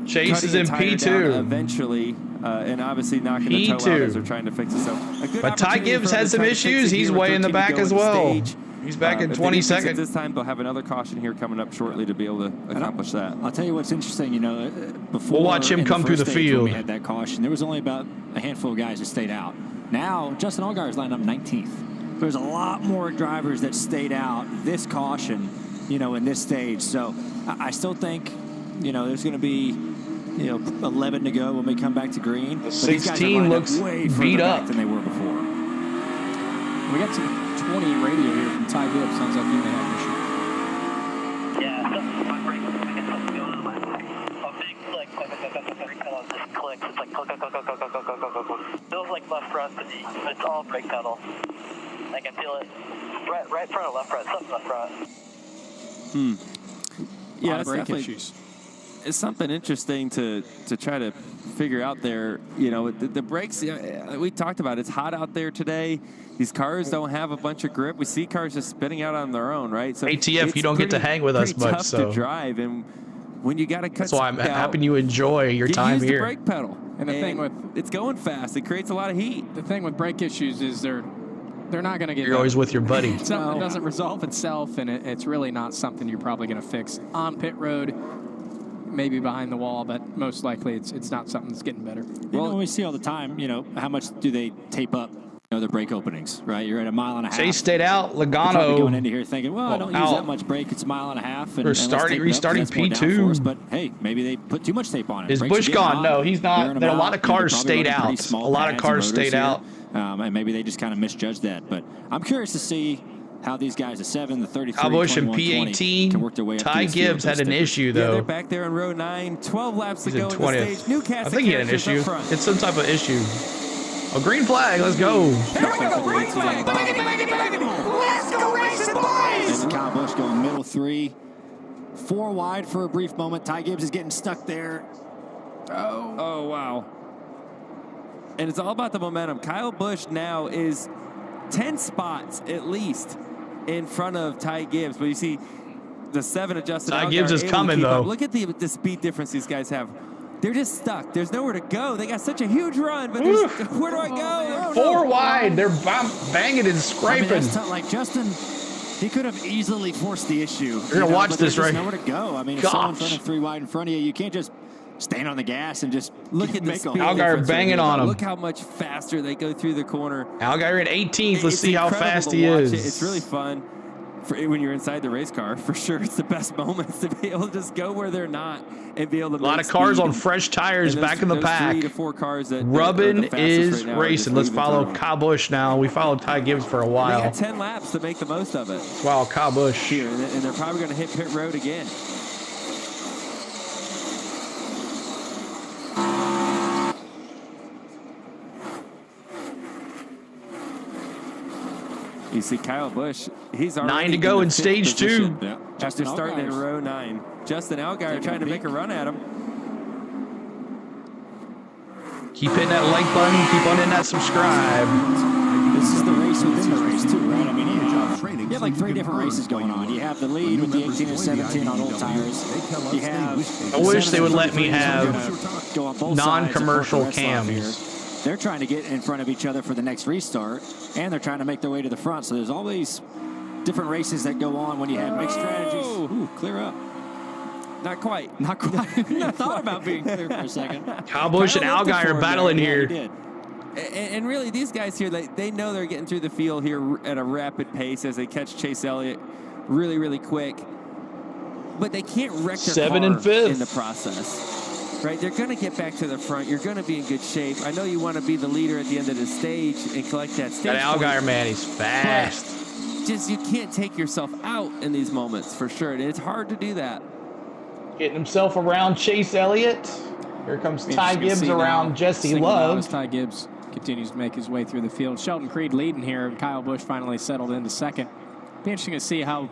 Chase is in P2. Eventually, and obviously knocking the toe out as they're trying to fix it. So but Ty Gibbs has some issues. He's way in the back as well. He's back in 22nd. This time they'll have another caution here coming up shortly to be able to accomplish that. I'll tell you what's interesting. You know, before we'll watch him come through the field. We had that caution. There was only about a handful of guys that stayed out. Now Justin Allgaier is lined up 19th. There's a lot more drivers that stayed out this caution, you know, in this stage. So I still think, you know, there's going to be, you know, 11 to go when we come back to green. 16 looks way beat up than they were before. We got some 20 radio here from Ty Gibbs. Sounds like you may have an issue. Yeah, my brake, I guess something's going on. A big click, brake pedal just clicks. It's like click. Feels like left front to me. It's all brake pedal. I can feel it right front or left front, something left front. Yeah, it's brake definitely issues. It's something interesting to try to figure out there. You know, the brakes, we talked about it. It's hot out there today. These cars don't have a bunch of grip. We see cars just spinning out on their own, right? So ATF, you don't get to hang with us much. Tough to drive, and when you got to cut. That's why I'm happy you enjoy your time use here. The brake pedal, and the thing with it's going fast. It creates a lot of heat. The thing with brake issues is they're not going to get. You're always with your buddy. It doesn't resolve itself, and it's really not something you're probably going to fix on pit road. Maybe behind the wall, but most likely it's not something that's getting better. Well, we see all the time, you know, how much do they tape up, you know, their brake openings, right? You're at a mile and a half. Chase stayed out. Logano going into here thinking, well, I don't use that much brake. It's a mile and a half. And restarting P2. But hey, maybe they put too much tape on it. Is Busch gone? No, he's not. There are a lot of cars stayed out. A lot of cars stayed out. And maybe they just kind of misjudged that. But I'm curious to see how these guys, the 7, the 33, Kyle Busch in 21, P18. can work their way up. Ty Gibbs had an issue, though. Yeah, they're back there in row 9. 12 laps to go in the stage. New cast I think he had an issue. It's some type of issue. A green flag. Let's go. Here we go. Green flag. Let's go racing, boys. And Kyle Busch going middle 3. 4 wide for a brief moment. Ty Gibbs is getting stuck there. Oh, wow. And it's all about the momentum. Kyle Busch now is 10 spots at least in front of Ty Gibbs, but you see the 7 adjusted. Ty Gibbs is coming, though. Look at the speed difference these guys have. They're just stuck. There's nowhere to go. They got such a huge run, but where do I go? 4 wide. They're banging and scraping. I mean, like Justin, he could have easily forced the issue. You're going to watch this, right? There's nowhere to go. I mean, if someone's running 3 wide in front of you, you can't just stand on the gas and just look at the speed. Allgaier banging on him. Look how much faster they go through the corner. Allgaier at 18th. Let's see how fast he is. It's really fun when you're inside the race car. For sure, it's the best moments to be able to just go where they're not and be able to. A lot of cars on fresh tires back in the pack. 3 to 4 cars that Rubbin is right racing. Let's follow Kyle Busch now. We followed Ty Gibbs for a while. They got 10 laps to make the most of it. Wow, Kyle Busch here, and they're probably going to hit pit road again. You see Kyle Busch, he's already 9 to go in stage 2. Yeah. After starting in row 9. Justin Allgaier trying to make a run at him. Keep hitting that like button. Keep on hitting that subscribe. This is the race within the race, too, right? I mean, You have like 3 different races going on. You have the lead with the 18 and 17 on old tires. You have. I wish they would let me have non-commercial cams. Here. They're trying to get in front of each other for the next restart, and they're trying to make their way to the front. So there's always different races that go on when you have mixed strategies. Ooh, clear up. Not quite. Not quite. I thought about being clear for a second. Kyle Busch and Allgaier battling here. He did. And really, these guys here, they know they're getting through the field here at a rapid pace as they catch Chase Elliott really, really quick. But they can't wreck their car in the process. Right? They're going to get back to the front. You're going to be in good shape. I know you want to be the leader at the end of the stage and collect that stage. That Allgaier, man, he's fast. Just you can't take yourself out in these moments for sure. And it's hard to do that. Getting himself around Chase Elliott. Here comes Ty Gibbs around Jesse Love. Ty Gibbs continues to make his way through the field. Sheldon Creed leading here, and Kyle Busch finally settled into second. Be interesting to see how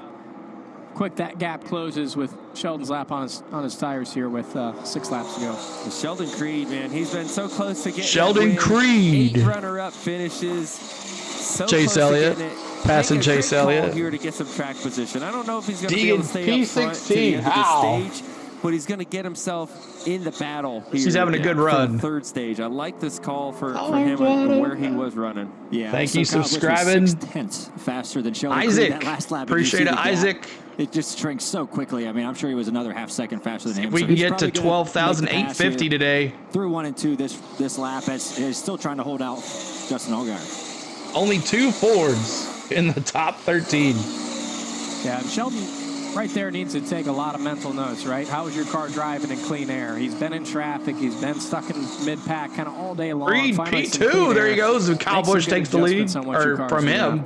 quick that gap closes with Sheldon's lap on his tires here with 6 laps to go. Sheldon Creed, man, he's been so close to getting Sheldon Creed. 8 runner-up finishes. So Chase Elliott passing Chase Elliott here to get some track position. I don't know if he's going to be able to stay up front to the end of the stage, but he's going to get himself in the battle. He's having a good run. The 3rd stage. I like this call for him and where he was running. Yeah. Thank you, subscribing. 6/10 faster than Sheldon Isaac. Creed. That last lap, Appreciate it, Isaac. It just shrinks so quickly. I mean, I'm sure he was another half second faster than him. If we can get to 12,850 today. Through 1 and 2 this lap, as is still trying to hold out Justin Allgaier. Only 2 Fords in the top 13. Yeah, Sheldon right there needs to take a lot of mental notes, right? How is your car driving in clean air? He's been in traffic. He's been stuck in mid-pack kind of all day long. Creed P2. There he goes. Kyle Busch takes the lead from him.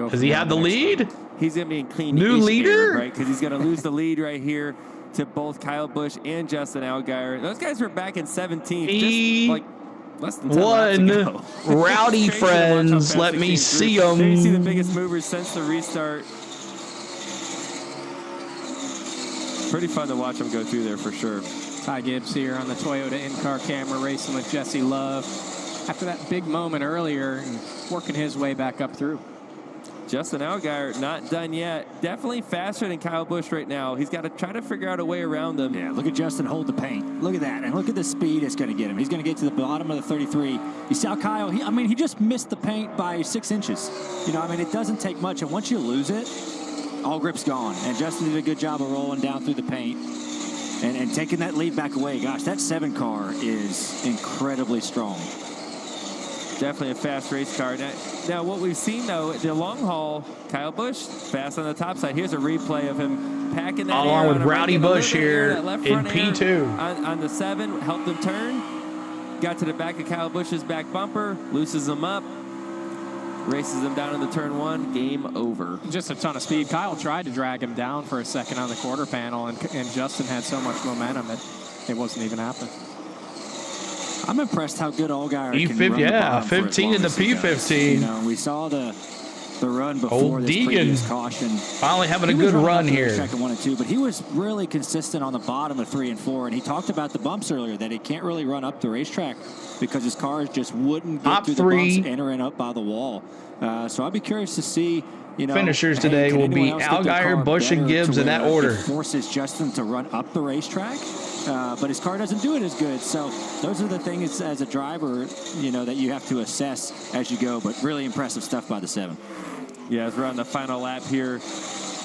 Does he have the lead? He's going to be in clean new leader, right? Because he's going to lose the lead right here to both Kyle Busch and Justin Allgaier. Those guys were back in 17th, just like less than 10 laps ago. Rowdy friends, let me see them. There you see the biggest movers since the restart. Pretty fun to watch them go through there for sure. Ty Gibbs here on the Toyota in-car camera racing with Jesse Love after that big moment earlier and working his way back up through. Justin Allgaier not done yet. Definitely faster than Kyle Busch right now. He's got to try to figure out a way around them. Yeah, look at Justin hold the paint. Look at that. And look at the speed it's going to get him. He's going to get to the bottom of the 33. You see how Kyle, he just missed the paint by 6 inches. It doesn't take much. And once you lose it, all grip's gone. And Justin did a good job of rolling down through the paint and taking that lead back away. Gosh, that 7 car is incredibly strong. Definitely a fast race car. Now, what we've seen, though, the long haul, Kyle Busch, fast on the top side. Here's a replay of him packing that along air with Rowdy Busch here in P2. On the 7, helped him turn. Got to the back of Kyle Busch's back bumper, looses him up, races him down into turn 1. Game over. Just a ton of speed. Kyle tried to drag him down for a second on the quarter panel, and Justin had so much momentum that it wasn't even happening. I'm impressed how good Allgaier can run the bottom 15 in the P15. We saw the run before this previous caution. Finally having a good run here. Track 1 and 2, but he was really consistent on the bottom of 3 and 4, and he talked about the bumps earlier, that he can't really run up the racetrack because his cars just wouldn't get through the bumps, entering up by the wall. So I'd be curious to see. Finishers today will be Allgaier, Busch, and Gibbs in that order. It forces Justin to run up the racetrack, but his car doesn't do it as good. So those are the things as a driver, that you have to assess as you go. But really impressive stuff by the 7. Yeah, as we're on the final lap here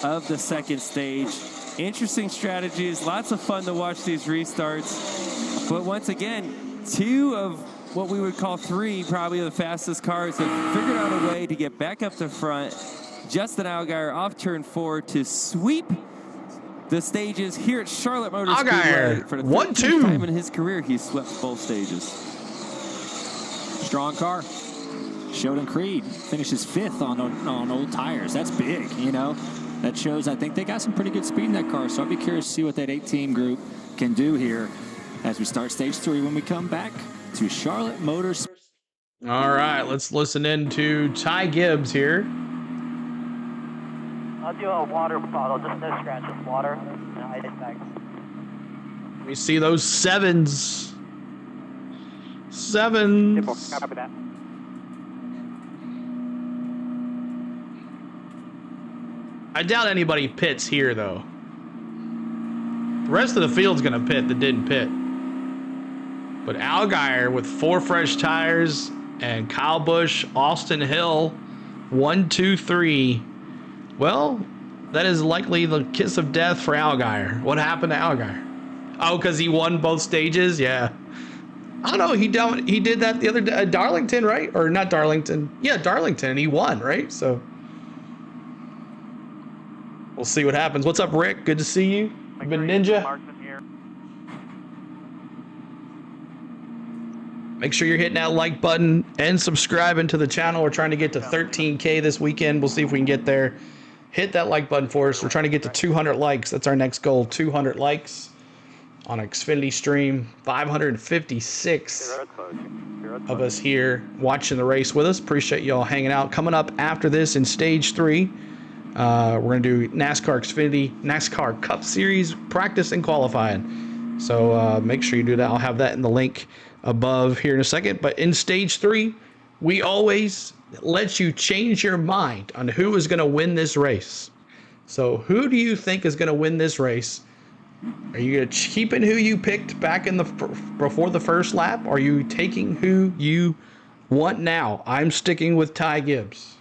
of the 2nd stage. Interesting strategies. Lots of fun to watch these restarts. But once again, 2 of what we would call 3 probably the fastest cars have figured out a way to get back up to front. Justin Allgaier off turn 4 to sweep the stages here at Charlotte Motor Speedway. For the 13th time in his career, he's swept both stages. Strong car. Sheldon Creed finishes 5th on old tires. That's big, That shows, I think they got some pretty good speed in that car. So I'd be curious to see what that 8-team group can do here as we start stage 3 when we come back to Charlotte Motor Speedway. All right, let's listen in to Ty Gibbs here. I'll do a water bottle, just no scratch, just water and ice bags. We see those 7s. 7s. Copy that. I doubt anybody pits here, though. The rest of the field's going to pit that didn't pit. But Allgaier with 4 fresh tires and Kyle Busch, Austin Hill, 1, 2, 3. Well, that is likely the kiss of death for Allgaier. What happened to Allgaier? Oh, because he won both stages? Yeah. I don't know. He did that the other day. Darlington, right? Or not Darlington. Yeah, Darlington. He won, right? So we'll see what happens. What's up, Rick? Good to see you. You've been Ninja. Make sure you're hitting that like button and subscribing to the channel. We're trying to get to 13K this weekend. We'll see if we can get there. Hit that like button for us. We're trying to get to 200 likes. That's our next goal, 200 likes on Xfinity stream. 556 of us here watching the race with us. Appreciate y'all hanging out. Coming up after this in stage 3, we're going to do NASCAR Cup Series practice and qualifying. So make sure you do that. I'll have that in the link above here in a second. But in stage 3, we always let you change your mind on who is going to win this race. So who do you think is going to win this race? Are you going to keep in who you picked back in before the first lap? Or are you taking who you want now? I'm sticking with Ty Gibbs.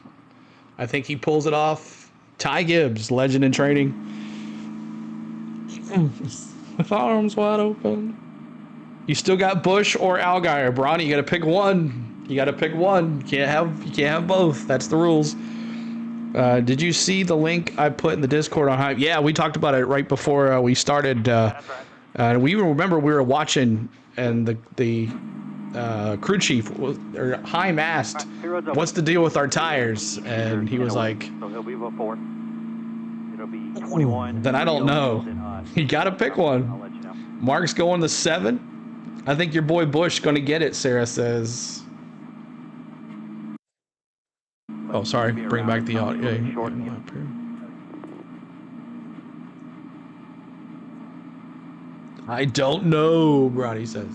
I think he pulls it off. Ty Gibbs, legend in training. With arms wide open. You still got Busch or Allgaier, Bronny. You got to pick one. You got to pick one. You can't have both. That's the rules. Did you see the link I put in the Discord on Hype? Yeah, we talked about it right before we started. We remember we were watching, and the crew chief or Haim asked, "What's the deal with our tires?" And he was like, So he'll be before. It'll be 21. "Then I don't know. You got to pick one." I'll let you know. Mark's going to 7. I think your boy Busch going to get it, Sarah says. Oh, sorry. Bring back the audio. I don't know, Brody says.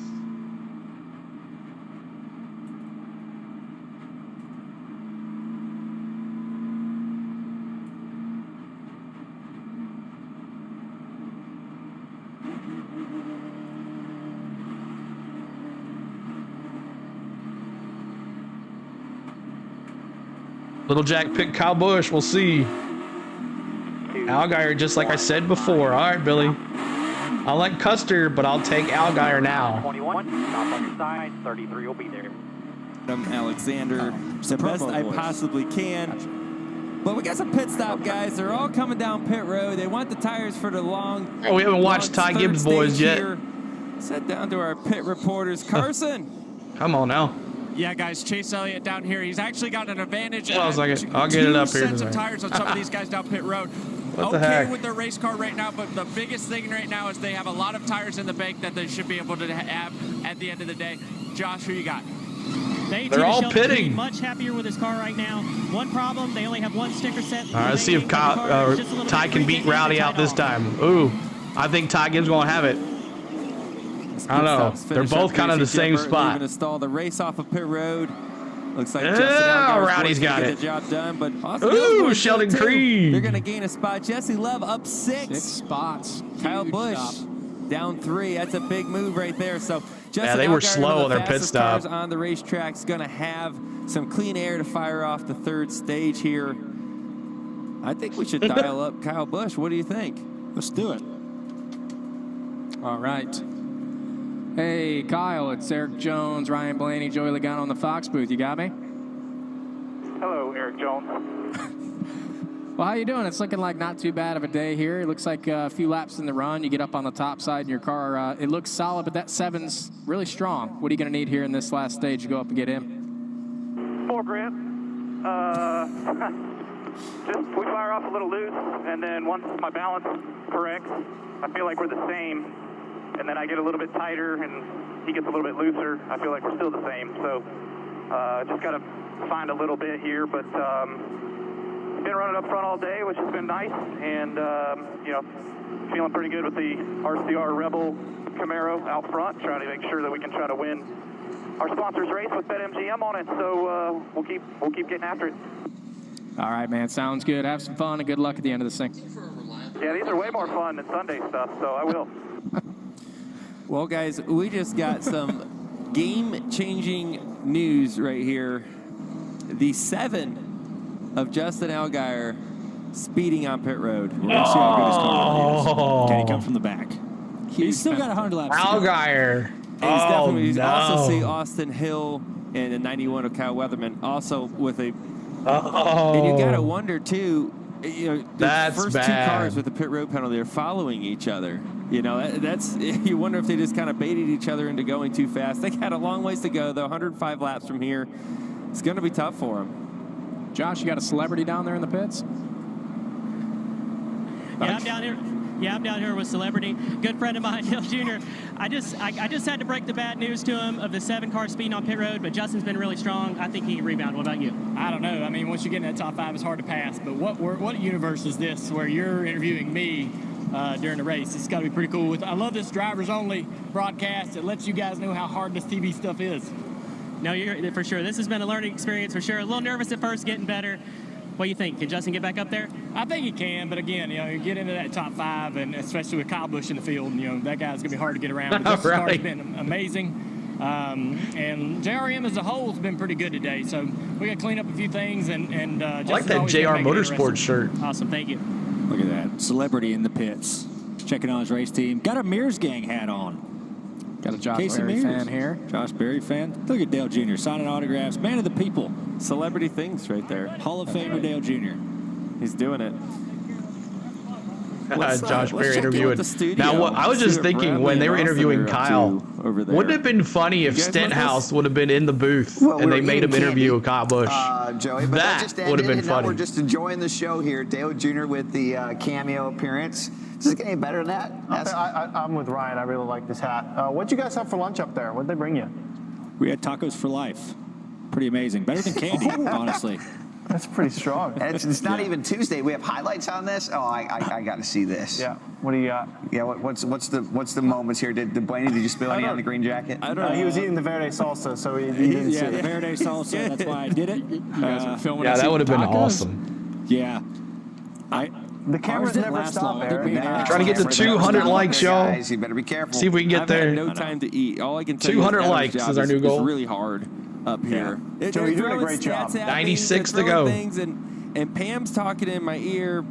Little Jack picked Kyle Busch. We'll see. Allgaier, just like I said before. All right, Billy. I like Custer, but I'll take Allgaier now. 21, stop on your side, 33 will be there. Alexander, the best I possibly can. But we got some pit stop guys. They're all coming down pit road. They want the tires for the long. Oh, we haven't watched Ty Gibbs boys yet. Here. Set down to our pit reporters. Carson. Come on now. Yeah, guys, Chase Elliott down here. He's actually got an advantage. Hold on a second. I'll get it up here. 2 sets of tires on some of these guys down pit road. What the heck? Okay with their race car right now, but the biggest thing right now is they have a lot of tires in the bank that they should be able to have at the end of the day. Josh, who you got? They're all pitting. Much happier with his car right now. One problem, they only have 1 sticker set. All right, let's see if Ty can beat Rowdy out this time. Ooh, I think Ty Gibbs going to have it. I don't know. They're both kind of the same spot. Going to stall the race off of pit road. Looks like Rowdy's got it. The job done, but ooh, Sheldon Creed. They're going to gain a spot. Jesse Love up 6. 6 spots. Kyle Busch down 3. That's a big move right there. So yeah, they were slow on their pit stop. Cars on the racetrack is going to have some clean air to fire off the 3rd stage here. I think we should dial up Kyle Busch. What do you think? Let's do it. All right. Hey, Kyle, it's Eric Jones, Ryan Blaney, Joey Logano on the Fox booth. You got me? Hello, Eric Jones. Well, how you doing? It's looking like not too bad of a day here. It looks like a few laps in the run. You get up on the top side and your car, it looks solid, but that 7's really strong. What are you going to need here in this last stage to go up and get him? 4 grand. Just we fire off a little loose, and then once my balance corrects, I feel like we're the same. And then I get a little bit tighter, and he gets a little bit looser. I feel like we're still the same. So just got to find a little bit here. But been running up front all day, which has been nice. And, feeling pretty good with the RCR Rebel Camaro out front, trying to make sure that we can try to win our sponsors race with BetMGM on it. So we'll keep getting after it. All right, man. Sounds good. Have some fun and good luck at the end of this thing. Yeah, these are way more fun than Sunday stuff, so I will. Well, guys, we just got some game-changing news right here. The 7 of Justin Allgaier speeding on pit road. We're going to see how good his car is. Can he come from the back? He's still got 100 laps. Allgaier. He's no. also see Austin Hill and the 91 of Kyle Weatherman also with a. Oh. And you got to wonder, too, the That's first bad. 2 cars with the pit road penalty are following each other. That's you wonder if they just kind of baited each other into going too fast. They got a long ways to go, though. 105 laps from here. It's going to be tough for them. Josh, you got a celebrity down there in the pits? Yeah, I'm down here. Yeah, I'm down here with celebrity. Good friend of mine, Dale Jr. I just had to break the bad news to him of the 7 car speeding on pit road, but Justin's been really strong. I think he can rebound. What about you? I don't know. I mean, once you get in that top 5, it's hard to pass. But what universe is this where you're interviewing me during the race? It's got to be pretty cool. I love this drivers-only broadcast. It lets you guys know how hard this TV stuff is. No, you're for sure. This has been a learning experience for sure. A little nervous at first, getting better. What do you think? Can Justin get back up there? I think he can, but again, you get into that top 5, and especially with Kyle Busch in the field, that guy's going to be hard to get around. But this car's been amazing. And JRM as a whole has been pretty good today. So we got to clean up a few things. And I like that JR Motorsports shirt. Awesome, thank you. Look at that. Celebrity in the pits. Checking on his race team. Got a Mears Gang hat on. Got a Josh Casey Berry Mears. fan here. Josh Berry fan. Look at Dale Jr. signing autographs. Man of the people. Celebrity things right there. Hall of Famer Dale Jr. He's doing it. Josh Berry interviewing. Now, what I was just thinking when they were interviewing Kyle, wouldn't it have been funny if Stenhouse would have been in the booth and they made him interview Kyle Busch? Joey, but that just would have been and funny. Now we're just enjoying the show here. Dale Jr. with the cameo appearance. Does it get any better than that? I'm with Ryan. I really like this hat. What'd you guys have for lunch up there? What'd they bring you? We had tacos for life. Pretty amazing. Better than candy, honestly. That's pretty strong. And it's not even Tuesday. We have highlights on this. Oh, I got to see this. Yeah. What do you got? Yeah. What's the moments here? Did Blaney? Did you spill any on the green jacket? I don't know. He was eating the verde salsa, so he didn't see the it. verde salsa. That's why I did it. You guys are filming. Yeah, that would have been tacos? awesome. Yeah. The cameras never stop, Aaron. Trying to get to 200 likes, y'all. Guys, you better be careful. See if we can get there. I've had no time to eat. All I can tell you 200 is Adam's likes job is our new goal. It's really hard up here. Joe, you're doing a great job. 96 to go. And Pam's talking in my ear.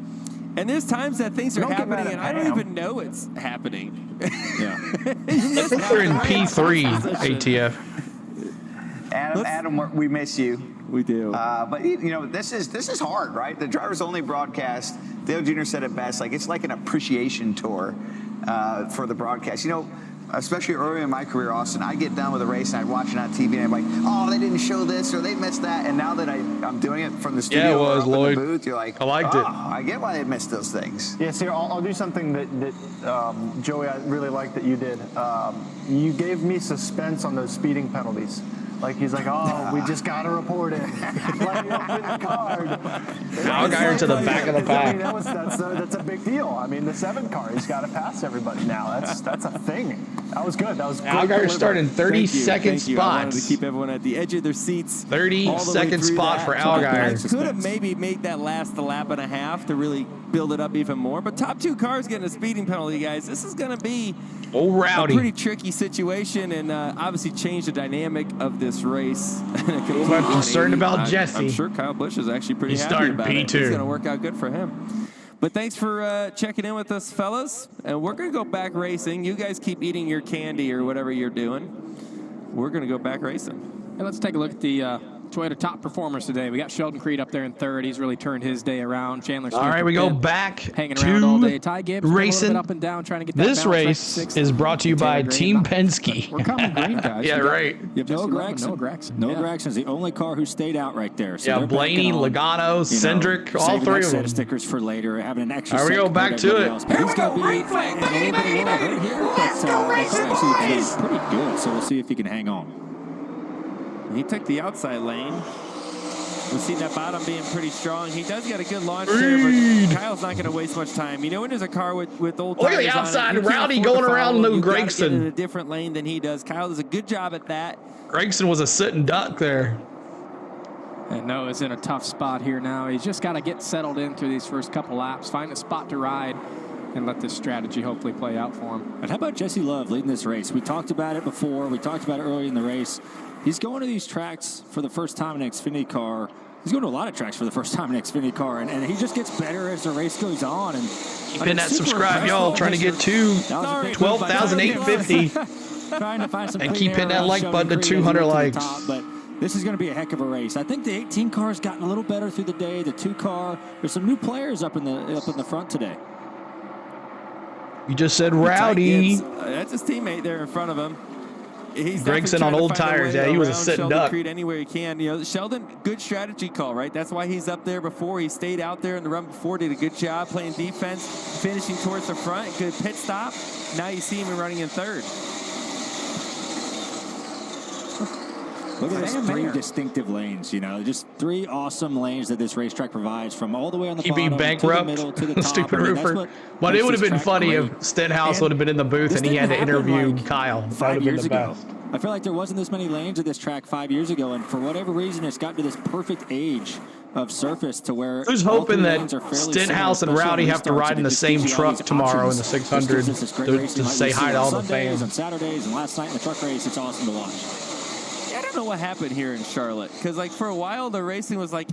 And there's times that things are happening, and I don't even know it's happening. Yeah. I think they're in P3, ATF. Adam, we miss you. We do. But this is hard, right? The drivers only broadcast. Dale Jr. said it best. It's like an appreciation tour for the broadcast. Especially early in my career, Austin, I get done with a race and I'd watch it on TV and I'm like, oh, they didn't show this or they missed that. And now that I'm doing it from the studio Yeah, it was, or up Lloyd. in the booth, you're like, I liked it. I get why they missed those things. Yeah, see, I'll do something that Joey, I really like that you did. You gave me suspense on those speeding penalties. He's like, oh, we just got to report it. Let me open the card. Allgaier to the back of the pack. That's a big deal. I mean, the 7 car, he's got to pass everybody now. That's a thing. That was good. That was good. Allgaier starting 30-second Thank you. I wanted to spots. keep everyone at the edge of their seats. 30-second spot for Allgaier. Could have maybe made that last a lap and a half to really build it up even more. But top 2 cars getting a speeding penalty, guys. This is going to be a pretty tricky situation and obviously change the dynamic of this race. I'm concerned about Jesse. I'm sure Kyle Busch is actually pretty He's happy starting about it. P2. It's going to work out good for him. But thanks for checking in with us, fellas. And we're going to go back racing. You guys keep eating your candy or whatever you're doing. We're going to go back racing. Hey, let's take a look at the Toyota top performers today. We got Sheldon Creed up there in 3rd. He's really turned his day around. Chandler Smith All right, we go back hanging around all day. to Ty Gibbs a racing. little bit up and down trying to get that This balance race back to 6th. is brought to you by Team Penske. We're coming green, guys. Yeah, right. Noah Gragson. Noah Gragson's the only car who stayed out right there. So Yeah, Blaney, Logano, Cendric, all 3 of them. Stickers for later, having an extra. All right, we go back to it. Else. But he's going to be in a little bit of a hurt here, but he's actually pretty good. So we'll see if he can hang on. He took the outside lane. We've seen that bottom being pretty strong. He does get a good launch there, but Kyle's not going to waste much time. When there's a car with old Look at tires the outside, on it, Rowdy going around Lou Get in Gregson. a different lane than he does. Kyle does a good job at that. Gregson was a sit and duck there. And Noah's in a tough spot here now. He's just got to get settled in through these first couple laps, find a spot to ride, and let this strategy hopefully play out for him. And how about Jesse Love leading this race? We talked about it before. We talked about it early in the race. He's going to these tracks for the first time in an Xfinity car. He's going to a lot of tracks for the first time in an Xfinity car, and he just gets better as the race goes on. And keep hitting that subscribe, y'all. Trying to get to 12,850. Trying to find some and keep hitting that like button to 200 likes. But this is going to be a heck of a race. I think the 18 car has gotten a little better through the day. The 2 car, there's some new players up in the front today. You just said Rowdy. That's his teammate there in front of him. He's Gregson on old tires. Yeah, he was a sitting duck. Creed anywhere he can. You know, Sheldon, good strategy call, right? That's why he's up there before. He stayed out there in the run before, did a good job playing defense, finishing towards the front. Good pit stop. Now you see him running in third. Look at these 3 distinctive lanes, you know, just 3 awesome lanes that this racetrack provides from all the way on the bottom bankrupt. to the middle to the top. Stupid roofer. But it would have been funny if Stenhouse would have been in the booth and he had to interview Kyle. That would have been the best. I feel like there wasn't this many lanes at this track 5 years ago, and for whatever reason, it's gotten to this perfect age of surface to where who's hoping that Stenhouse and Rowdy have to ride in the same truck tomorrow in the 600 to say hi to all the fans. On Saturdays and last night in the truck race, it's awesome to watch. I don't know what happened here in Charlotte, because like for a while the racing was like,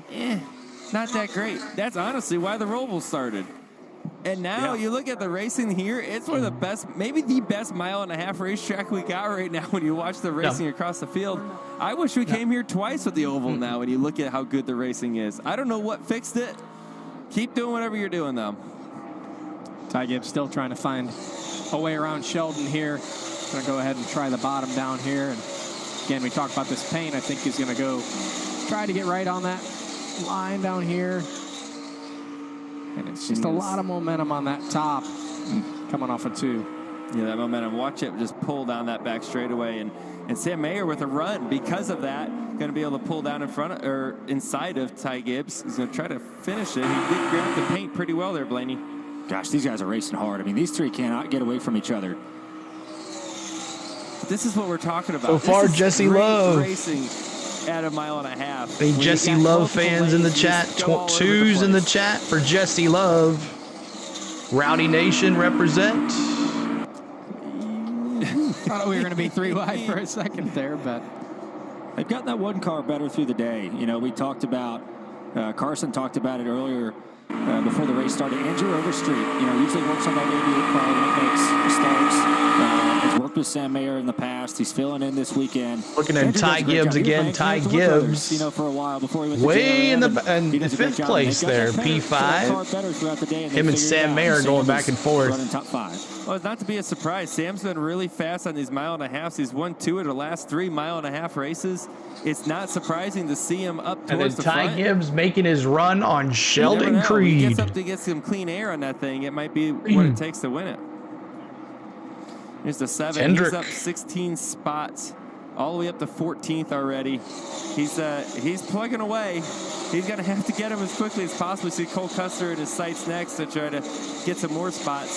not that great. That's honestly why the Roval started. And now you look at the racing here, it's one of the best, maybe the best mile-and-a-half racetrack we got right now when you watch the racing across the field. I wish we came here twice with the Oval now when you look at how good the racing is. I don't know what fixed it. Keep doing whatever you're doing, though. Ty Gibbs still trying to find a way around Sheldon here. Going to go ahead and try the bottom down here. And again, we talked about this paint. I think he's going to go try to get right on that line down here. And it's just a lot of momentum on that top coming off of 2. Yeah, that momentum. Watch it just pull down that back straightaway. And Sam Mayer with a run because of that, going to be able to pull down in front of, or inside of Ty Gibbs. He's going to try to finish it. He did grab the paint pretty well there, Blaney. Gosh, these guys are racing hard. I mean, these 3 cannot get away from each other. This is what we're talking about. So far, Jesse Love. Racing at a mile-and-a-half. Any Jesse Love fans in the chat? 2s in the chat for Jesse Love. Rowdy Nation represent. Thought we were going to be 3 wide for a second there, but they've gotten that 1 car better through the day. You know, we talked about, Carson talked about it earlier before the race started. Andrew Overstreet, you know, usually works on that 88 car when it makes starts. Has worked with Sam Mayer in the past. He's filling in this weekend. Looking at Ty Gibbs again. Ty Gibbs, you know, for a while before he went way in the 5th place there. P5. Him and Sam Mayer going back and forth. Running top 5. Well, it's not to be a surprise. Sam's been really fast on these mile-and-a-halves. He's won 2 of the last 3 mile-and-a-half races. It's not surprising to see him up towards the front. And then Ty Gibbs making his run on Sheldon Creed. He gets up to get some clean air on that thing. It might be what it takes to win it. Here's the 7. Hendrick. He's up 16 spots, all the way up to 14th already. He's plugging away. He's going to have to get him as quickly as possible. See Cole Custer in his sights next to try to get some more spots.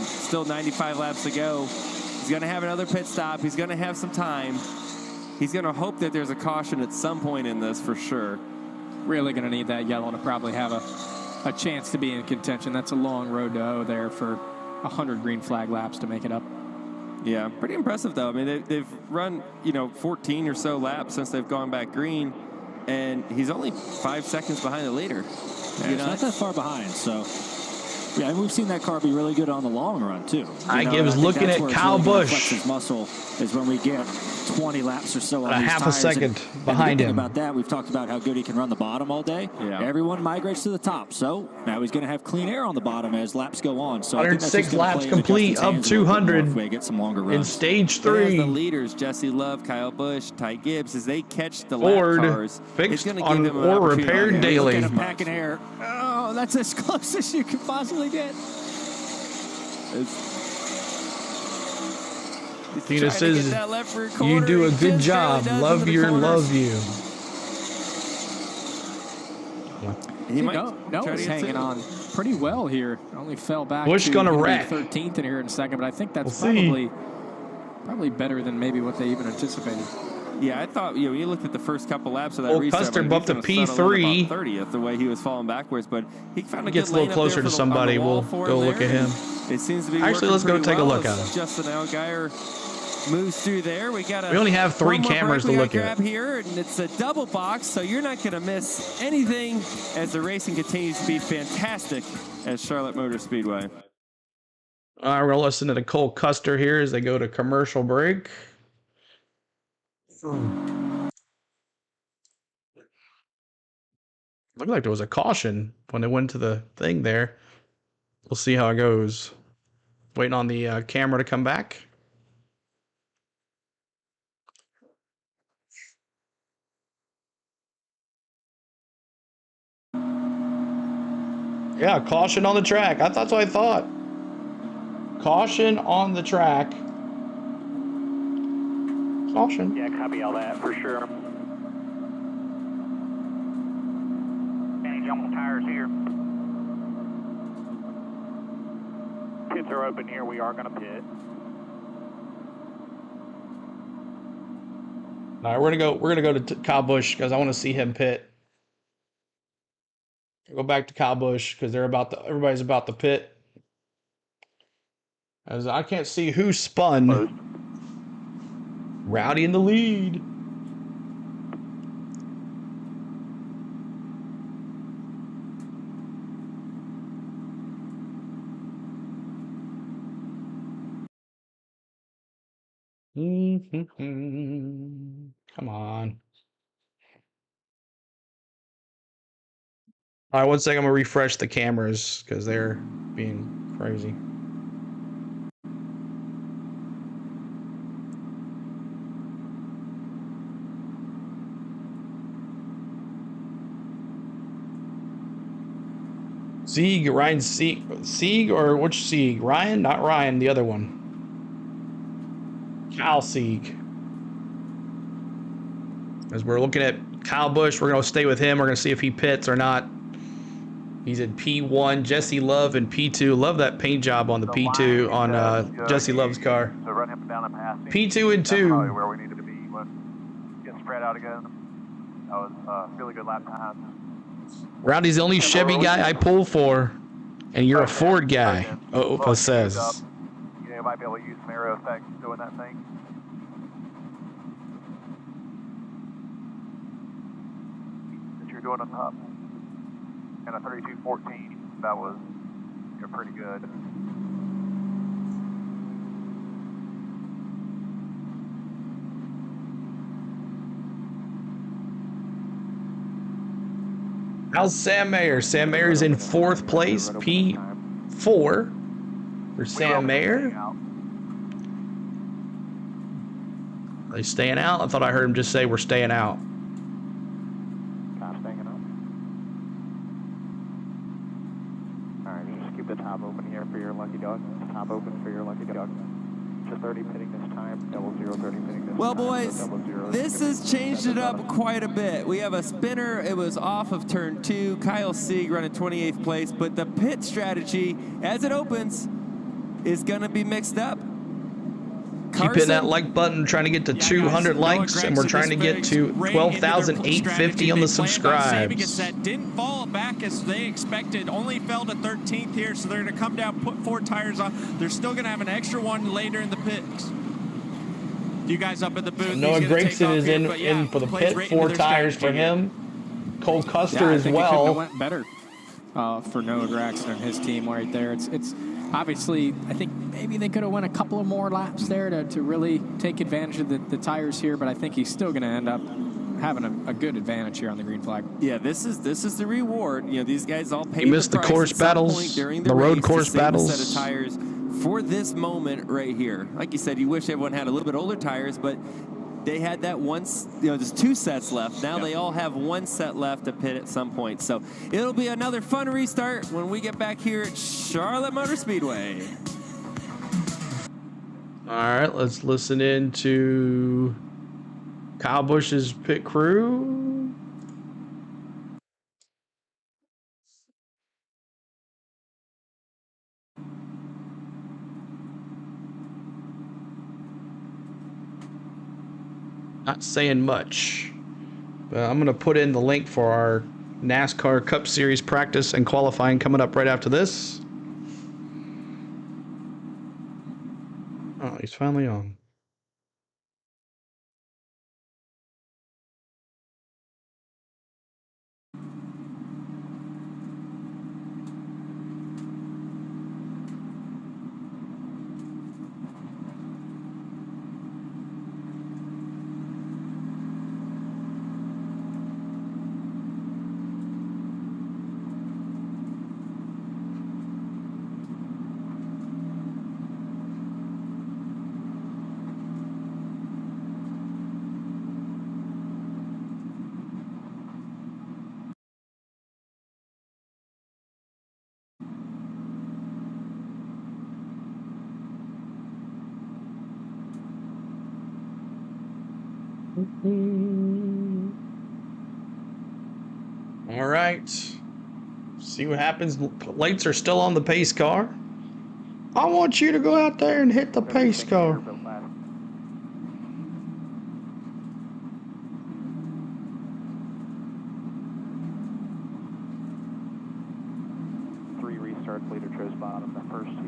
Still 95 laps to go. He's going to have another pit stop. He's going to have some time. He's going to hope that there's a caution at some point in this for sure. Really going to need that yellow to probably have a chance to be in contention. That's a long road to hoe there for 100 green flag laps to make it up. Yeah, pretty impressive though. I mean, they've run 14 or so laps since they've gone back green, and he's only 5 seconds behind the leader. Yeah, he's not that far behind, so. Yeah, and we've seen that car be really good on the long run, too. I Gibbs looking at Kyle Busch. His muscle is when we get 20 laps or so on a these half tires. A second and behind him. About that, we've talked about how good he can run the bottom all day. Yeah. Everyone migrates to the top, so now he's going to have clean air on the bottom as laps go on. So 106 laps complete, up 200 we get some longer runs. in stage 3. The leaders, Jesse Love, Kyle Busch, Ty Gibbs, as they catch the Ford lap cars, fixed it's on or repaired daily. Look at him packing air. Oh, that's as close as you can possibly get. Tina says, you do a good job. Love you. Noah's hanging on pretty well here. Only fell back Busch to gonna wreck 13th in here in a second, but I think that's probably better than maybe what they even anticipated. Yeah, I thought, you looked at the first couple laps of that Well, restart. Custer like, bumped to P3. 30th, the way he was falling backwards, but he found a Gets good a lane little closer up there to somebody. on the wall We'll for go him look at there. him. It seems to be Actually, working let's go pretty take a well look at as him. Justin Allgaier moves through there. We only have 3 cameras to look at. Grab here, and it's a double box, so you're not going to miss anything as the racing continues to be fantastic at Charlotte Motor Speedway. All right, we're going to listen to Cole Custer here as they go to commercial break. Looked like there was a caution when they went to the thing there. We'll see how it goes. Waiting on the camera to come back. Yeah, caution on the track. That's what I thought. Caution on the track. Caution. Yeah, copy all that for sure. Any jump tires here. Pits are open here. We are going to pit. All right, we're gonna go to Kyle Busch because I want to see him pit. Go back to Kyle Busch because everybody's about to pit. As I can't see who spun. Rowdy in the lead. Come on. All right, 1 second. I'm going to refresh the cameras because they're being crazy. Sieg, Ryan Sieg, or which Sieg? Ryan? Not Ryan, the other one. Kyle Sieg. As we're looking at Kyle Busch, we're going to stay with him. We're going to see if he pits or not. He's in P1. Jesse Love in P2. Love that paint job on the P2 on Jesse Love's car. So run him down and pass him. P2 and 2. That's probably where we needed to be. Getting spread out again. That was a really good lap time. Rowdy's the only Chevy guy I pull for, and you're a Ford guy. Opa says. You might be able to use some aero effects doing that thing. That you're doing on top. And a 32.14, that was pretty good. How's Sam Mayer? Sam Mayer's in 4th place, P4 for Sam Mayer. Are they staying out? I thought I heard him just say we're staying out. Kind of staying out. All right, just keep the top open here for your lucky dog. Top open for your lucky dog. To 30 pitting this time, 00 30 pitting this Well, time. boys, this has changed it up quite a bit. We have a spinner. It was off of turn 2. Kyle Sieg running 28th place, but the pit strategy, as it opens, is going to be mixed up. Keep hitting that like button, trying to get to 200 likes, and we're trying to get to 12,850 on the subscribes. That didn't fall back as they expected, only fell to 13th here, so they're going to come down, put 4 tires on. They're still going to have an extra one later in the pits. You guys up at the booth. Noah Gregson is in for the pit, 4 tires for him. Cole Custer as well. It went better for Noah Gregson and his team right there. It's obviously, I think maybe they could have went a couple of more laps there to really take advantage of the tires here, but I think he's still going to end up having a good advantage here on the green flag. Yeah, this is the reward. You know, these guys all paid. You missed the course battles, the road course battles. A set of tires for this moment right here. Like you said, you wish everyone had a little bit older tires, but they had that once, there's 2 sets left. Now they all have 1 set left to pit at some point. So it'll be another fun restart when we get back here at Charlotte Motor Speedway. All right, let's listen in to Kyle Busch's pit crew. Not saying much. But I'm going to put in the link for our NASCAR Cup Series practice and qualifying coming up right after this. Oh, he's finally on. All right. See what happens. Lights are still on the pace car. I want you to go out there and hit the pace car. Three restarts, leader chose bottom. The first two,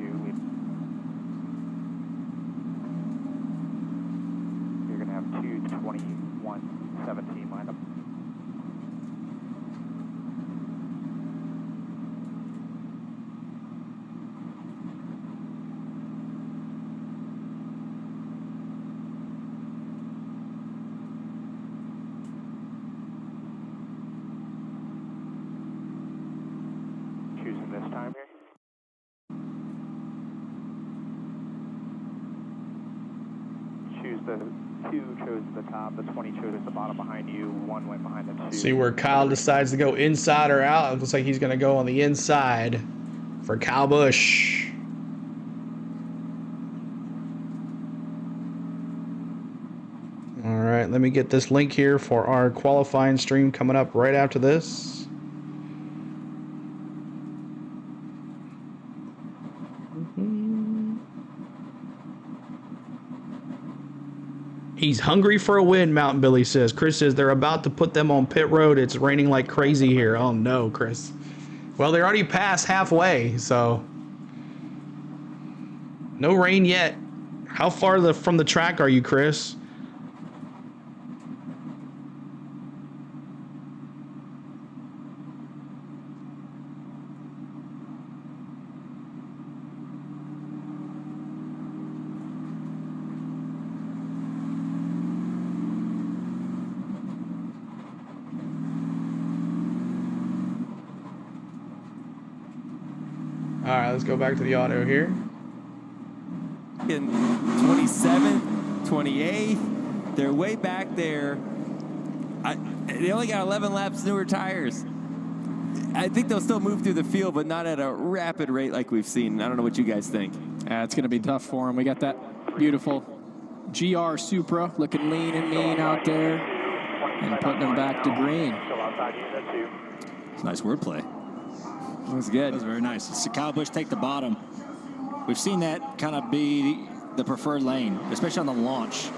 you're going to have 2:21.17 lined up. Choosing this time here. Choose the 2 chose the top, the 20 chose at the bottom behind you, 1 went behind the 2. See where Kyle decides to go inside or out. It looks like he's going to go on the inside for Kyle Busch. All right, let me get this link here for our qualifying stream coming up right after this. He's hungry for a win, Mountain Billy says. Chris says they're about to put them on pit road. It's raining like crazy here. Oh, no, Chris. Well, they're already past halfway, so no rain yet. How far from the track are you, Chris? All right, let's go back to the auto here. In 27th, 28th, they're way back there. They only got 11 laps newer tires. I think they'll still move through the field, but not at a rapid rate like we've seen. I don't know what you guys think. It's going to be tough for them. We got that beautiful GR Supra looking lean and mean out there and putting them back to green. It's nice wordplay. That was good. That was very nice. So Kyle Busch take the bottom. We've seen that kind of be the preferred lane, especially on the launch.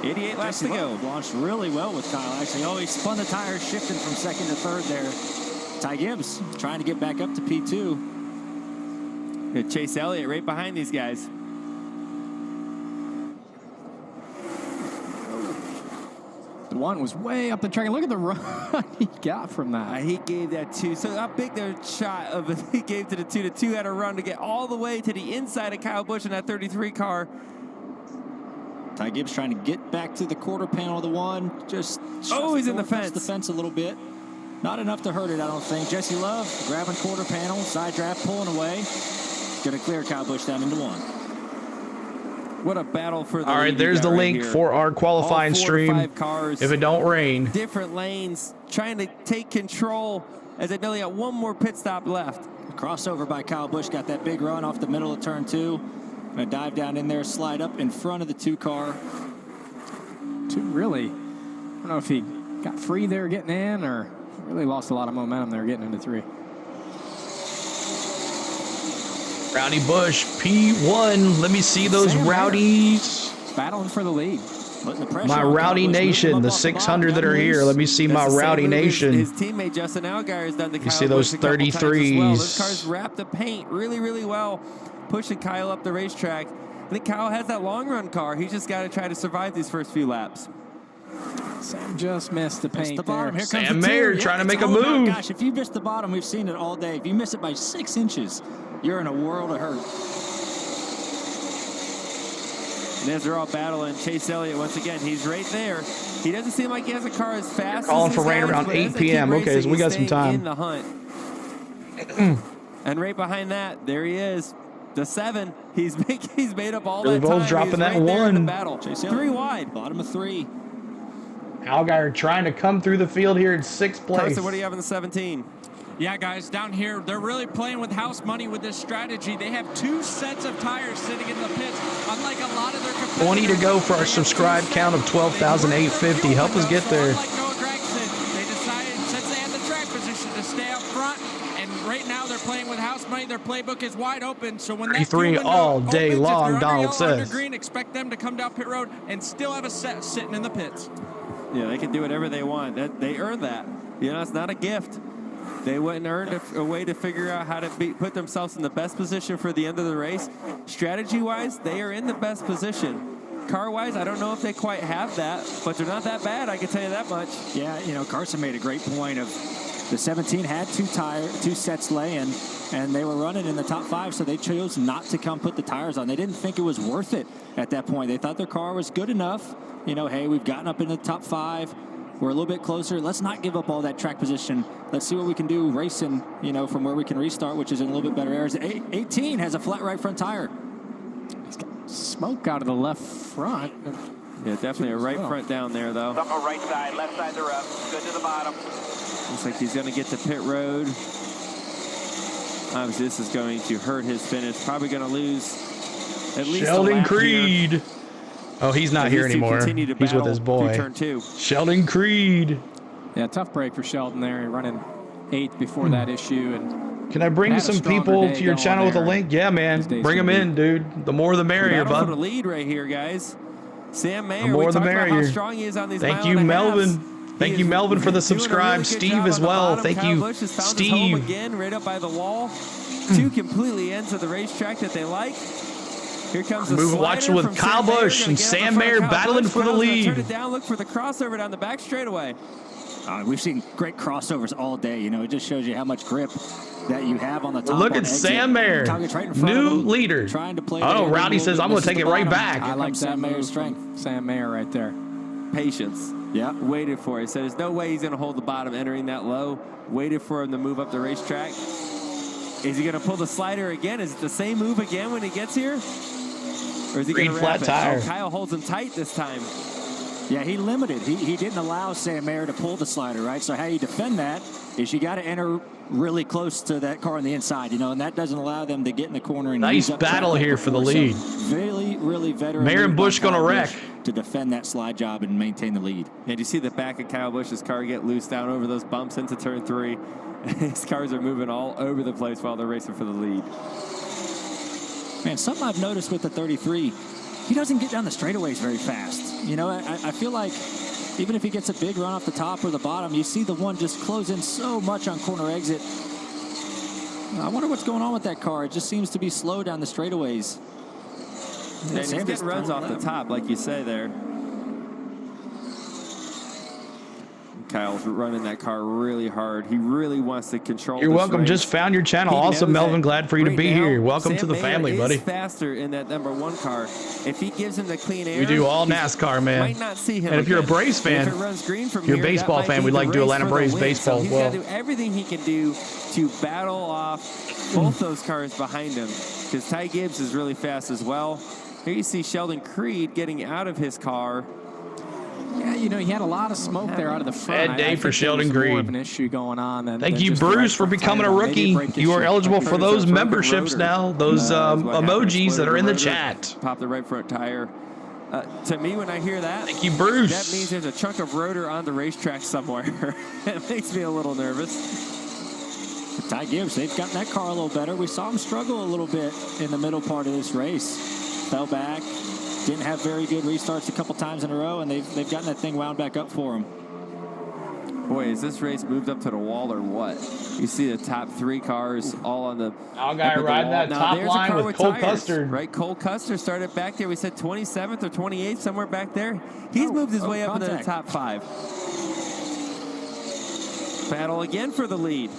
88 laps to go. Launched really well with Kyle, actually. Oh, he spun the tires, shifting from second to third there. Ty Gibbs trying to get back up to P2. Chase Elliott right behind these guys. The one was way up the track. Look at the run he got from that. He gave that 2. So how big the shot of it he gave to the 2. The 2 had a run to get all the way to the inside of Kyle Busch in that 33 car. Ty Gibbs trying to get back to the quarter panel of the 1. Just he's in the fence. The fence a little bit. Not enough to hurt it, I don't think. Jesse Love grabbing quarter panel, side draft, pulling away. Going to clear Kyle Busch down into 1. What a battle for the All right, there's the link for our qualifying stream. Cars, if it don't rain. Different lanes, trying to take control as they only got one more pit stop left. Crossover by Kyle Busch, got that big run off the middle of turn 2. Gonna dive down in there, slide up in front of the 2 car. 2 really, I don't know if he got free there getting in or really lost a lot of momentum there getting into 3. Rowdy Busch, P1. Let me see those Sam rowdies. Battling for the lead. Putting the pressure My on Rowdy Kyle Busch, Nation, moving him the up off the bottom, 600 that got are here. loose. Let me see my That's the same Rowdy move Nation. His teammate Justin Allgaier has done to Kyle see Busch those a couple times as well. 33s. Those cars wrap the paint really, really well, pushing Kyle up the racetrack. I think Kyle has that long run car. He's just got to try to survive these first few laps. Sam just missed the paint the bottom. there. Here comes Sam the Mayer two. trying to It's make a all about- move. Gosh, if you miss the bottom, we've seen it all day. If you miss it by 6 inches, you're in a world of hurt. And as they're all battling, Chase Elliott, once again, he's right there. He doesn't seem like he has a car as fast Calling as for these rain guys, around but 8 as they keep p.m. Okay, racing, so we got he's some staying time. in the hunt. And right behind that, there he is. The 7. He's made up all Billy that Bull's time. dropping He's that right there in the 1. battle. Chase 3 Elliott, wide. Bottom of 3. Allgaier trying to come through the field here in 6th place. Carson, what do you have in the 17? Yeah, guys, down here, they're really playing with house money with this strategy. They have 2 sets of tires sitting in the pits, unlike a lot of their competitors. 20 to go for our subscribe count of 12,850. Help us get there. Like Noah Gragson, they decided, since they had the track position, to stay up front. And right now, they're playing with house money. Their playbook is wide open. So when that 33 all day opens, long, if they're under Donald yellow, under says. green, expect them to come down pit road and still have a set sitting in the pits. Yeah, they can do whatever they want. They earned that. You know, it's not a gift. They went and earned a way to figure out how to put themselves in the best position for the end of the race. Strategy-wise, they are in the best position. Car-wise, I don't know if they quite have that, but they're not that bad, I can tell you that much. Yeah, you know, Carson made a great point of the 17 had 2 sets laying, and they were running in the top 5, so they chose not to come put the tires on. They didn't think it was worth it at that point. They thought their car was good enough. You know, hey, we've gotten up in the top 5. We're a little bit closer. Let's not give up all that track position. Let's see what we can do racing, you know, from where we can restart, which is in a little bit better areas. 18 has a flat right front tire. He's got smoke out of the left front. Yeah, definitely a right front down there, though. Some are right side, left side they're up. Good to the bottom. Looks like he's going to get to pit road. Obviously, this is going to hurt his finish. Probably going to lose at least Sheldon a lap Creed. Here. Oh, he's not here anymore. He's with his boy. Turn 2. Sheldon Creed. Yeah, tough break for Sheldon there. Running 8th before that issue. And can I bring some people to your channel with a link? Yeah, man. Bring them in, dude. The more the merrier, Battle bud. for the lead right here, guys. Sam Mayer. The more the about merrier. how strong he is on these Thank you, Melvin. Thank you, Melvin, for the subscribe. Really Steve as well. Thank Kyle you, Busch has found his home Steve. again, right up by the wall. 2 completely ends of the racetrack that they like. Here comes the Moving, watching with Kyle Busch and Sam Mayer battling for the lead. Turn it down, look for the crossover down the back straightaway. We've seen great crossovers all day. You know, it just shows you how much grip that you have on the top. Look on at exit. Sam Mayer, Right in front new of him, leader. Trying to play Oh, Rowdy says, I'm going to take it right back. I like Sam Mayer's strength. Sam Mayer right there. Patience. Yeah. Waited for it. He said there's no way he's going to hold the bottom entering that low. Waited for him to move up the racetrack. Is he going to pull the slider again? Is it the same move again when he gets here? Or is he going to flat tire. Oh, Kyle holds him tight this time. Yeah, he limited. He didn't allow Sam Mayer to pull the slider, right? So how you defend that is you got to enter really close to that car on the inside, you know, and that doesn't allow them to get in the corner. And Nice use up battle track here for the before. lead. So really veteran. Mayer and Busch going to wreck. To defend that slide job and maintain the lead. And you see the back of Kyle Busch's car get loose down over those bumps into turn 3. His cars are moving all over the place while they're racing for the lead. Man, something I've noticed with the 33, he doesn't get down the straightaways very fast. You know, I feel like even if he gets a big run off the top or the bottom, you see the one just close in so much on corner exit. I wonder what's going on with that car. It just seems to be slow down the straightaways. And he's getting runs off the top, like you say there. Kyle's running that car really hard. He really wants to control. You're welcome. race. Just found your channel. Awesome, Melvin. Glad for you to Right be now, here. Welcome Sam to the Mayer family, is buddy. faster in that #1 car. If he gives him the clean air, We do all NASCAR, man. Might not see him And if you're a again. Braves fan, if it runs green from you're a here, baseball that might fan, be we'd the like to do race Atlanta for the Braves win. baseball so as he's well. got to do everything he can do to battle off both those cars behind him. Because Ty Gibbs is really fast as well. Here you see Sheldon Creed getting out of his car. Yeah, you know, he had a lot of smoke there out of the front. Bad day I for think Sheldon there was more Creed. of an issue going on than Thank than you, just the Bruce, right for front becoming a tire. Maybe rookie. brake You are issue. eligible for those broken memberships rotor. now, those What happened. emojis that are in the Rotor chat. Pop the right front tire. To me, when I hear that, Thank you, Bruce. that means there's a chunk of rotor on the racetrack somewhere. It makes me a little nervous. Ty Gibbs, they've gotten that car a little better. We saw him struggle a little bit in the middle part of this race. Fell back, didn't have very good restarts a couple times in a row, and they've gotten that thing wound back up for them. Boy, has this race moved up to the wall or what? You see the top 3 cars all on the. Our guy riding that top line with Cole Custer. Right, Cole Custer started back there. We said 27th or 28th, somewhere back there. He's moved his way up into the top 5. Battle again for the lead.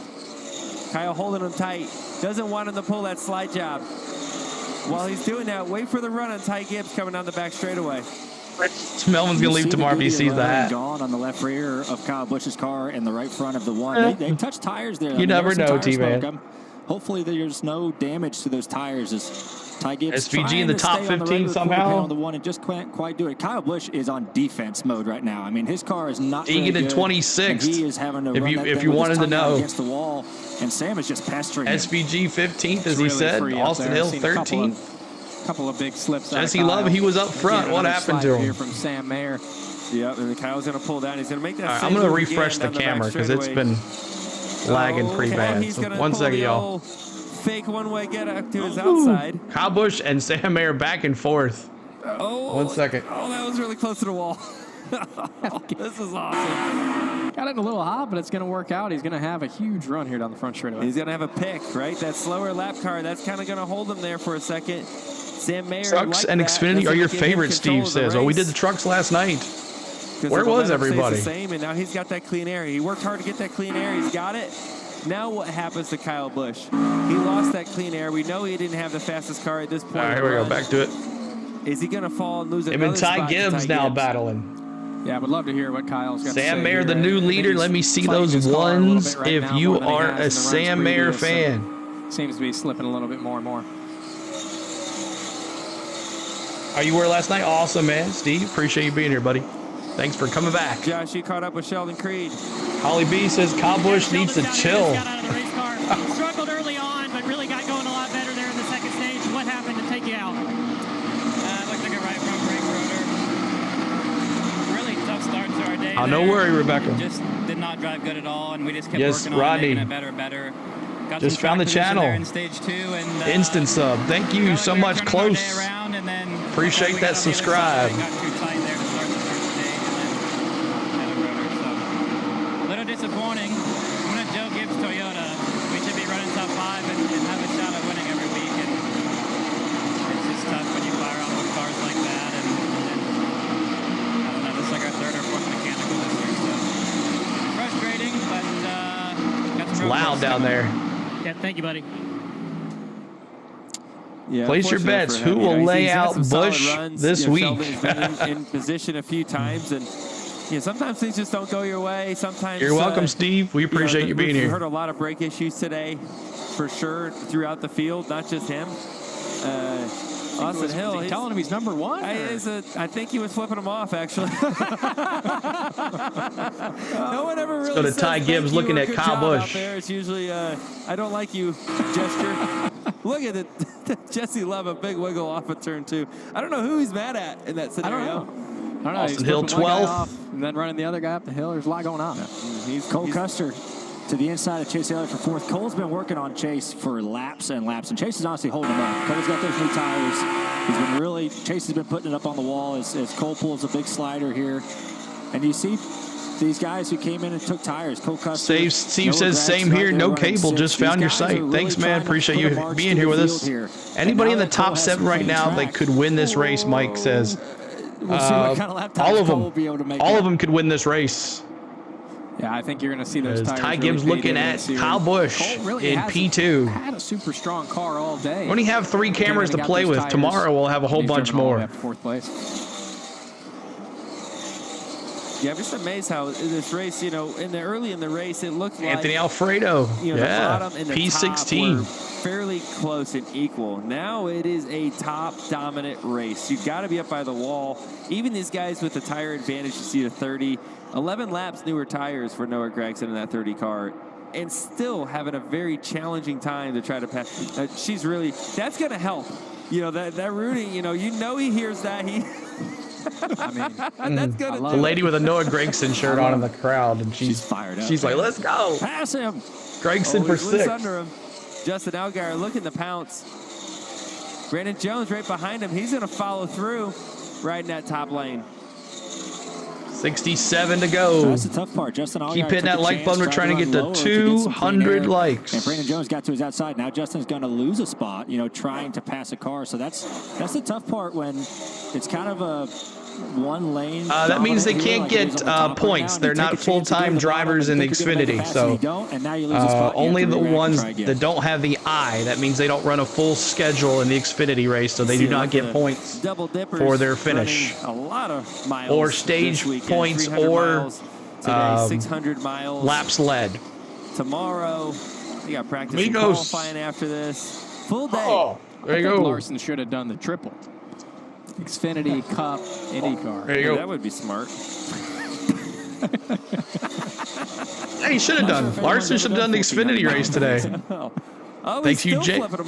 Kyle holding him tight. Doesn't want him to pull that slide job. While he's doing that, wait for the run on Ty Gibbs coming down the back straightaway. Melvin's going to leave tomorrow if he sees that. Gone on the left rear of Kyle Busch's car and the right front of the one. They touched tires there. You never know, T-Man. Hopefully there's no damage to those tires as Ty Gibbs SVG in the top 15 somehow. On the one and just can't quite do it. Kyle Busch is on defense mode right now. I mean, his car is not very good. Egan in 26th. He is having to if you wanted to know. Against the wall, and Sam is just pestering him. SVG 15th, as he said. Austin Hill 13th. Couple of big slips. Jesse Love, he was up front. What happened to him? Here from Sam Mayer. Yep, and Kyle's going to pull down. He's going to make that. Right, I'm going to refresh the camera because it's been lagging pretty bad. So 1 second, y'all. Fake one-way get up to his outside. Kyle Busch and Sam Mayer back and forth. Oh, 1 second. Oh, that was really close to the wall. This is awesome. Got it in a little hot, but it's going to work out. He's going to have a huge run here down the front straightaway. He's going to have a pick, right? That slower lap car, that's kind of going to hold him there for a second. Sam Mayer. Trucks and Xfinity are your favorite, Steve says. Oh, we did the trucks last night. Where was everybody? The same, and now he's got that clean air. He worked hard to get that clean air. He's got it. Now what happens to Kyle Busch? He lost that clean air. We know he didn't have the fastest car at this point. All right, here we go. Back to it. Is he going to fall and lose him another and Ty spot Gibbs now battling. Yeah, I would love to hear what Kyle's got to say. Sam Mayer, the new leader. Let me see those ones if you are a Sam Mayer fan. Seems to be slipping a little bit more and more. Are you were last night? Awesome, man. Steve, appreciate you being here, buddy. Thanks for coming back. Josh, you caught up with Sheldon Creed. Holly B says Kyle Busch needs to chill. Got out of the race car. Struggled early on, but really got going a lot better there in the second stage. What happened to take you out? Looks like a right front brake rotor. Really tough start to our day. Oh, no worry, Rebecca. Just did not drive good at all, and we just kept working Rodney. on making it better and better. Got just found the channel. In stage 2 and instant sub. Thank you so much, Close. Appreciate that subscribe. Got too tight there to start the first stage, and then had a rotor. So a little disappointing. I'm gonna Joe Gibbs Toyota. We should be running top 5 and have a shot at winning every week. And it's just tough when you fire off with cars like that. And I don't know. This is like our 3rd or 4th mechanical this year. So frustrating, but got some. It's loud down there. Yeah, thank you, buddy. Yeah, place your bets. Who will lay out Busch this week? Sheldon's been in position a few times, and sometimes things just don't go your way. Sometimes you're welcome, Steve. We appreciate you being here. We heard a lot of brake issues today, for sure, throughout the field, not just him. Austin Hill. Was he telling him he's number 1? I think he was flipping him off, actually. No one ever really. So to Ty Gibbs looking at Kyle Busch. There, it's usually I don't like you gesture. Look at it. Jesse Love, a big wiggle off of turn 2. I don't know who he's mad at in that scenario. I don't know. Austin Hill 12th. And then running the other guy up the hill. There's a lot going on. Cole Custer to the inside of Chase Elliott for 4th. Cole's been working on Chase for laps and laps, and Chase is honestly holding him up. Cole's got those new tires. He's been really, Chase has been putting it up on the wall as Cole pulls a big slider here. And you see these guys who came in and took tires. Cole Custer. Steve says same here. No cable. Just found your site. Thanks, man. Appreciate you being here with us. Anybody in the top 7 right now that could win this race, Mike says. All of them. All of them could win this race. Yeah, I think you're going to see those tires. Ty Gibbs looking at Kyle Busch in P2. Had a super strong car all day. We only have 3 cameras to play with. Tomorrow we'll have a whole bunch more. 4th place. Yeah, I'm just amazed how this race, early in the race, it looked like Anthony Alfredo. The bottom and the P16 top were fairly close and equal. Now it is a top dominant race. You've got to be up by the wall. Even these guys with the tire advantage, you see the 30, 11 laps newer tires for Noah Gragson in that 30 car, and still having a very challenging time to try to pass. She's really, that's going to help. That Rudy, he hears that. I mean, that's good. The lady with a Noah Gragson shirt on in the crowd, and she's fired up. She's like, "Let's go, pass him." Gragson for 6. Under him. Justin Allgaier looking to pounce. Brandon Jones right behind him. He's going to follow through. riding that top lane. 67 to go. So that's the tough part. Justin Allgaier Keep hitting that like button. We're trying to get to 200 likes. And Brandon Jones got to his outside. Now Justin's going to lose a spot, trying to pass a car. So that's the tough part when it's kind of a one lane. That means they can't get points. They're not full-time drivers in the Xfinity. So only the ones that don't have the I. That means they don't run a full schedule in the Xfinity race, so they do not get points for their finish. A lot of miles or stage points or 600 miles. laps led. Tomorrow, you got practice and Amigos. qualifying after this. Full day. Oh, there you go. Larson should have done the triple. Xfinity, Cup, IndyCar. There you go. That would be smart. Yeah, he should have done. Larson should have done the Xfinity race today. Thank you,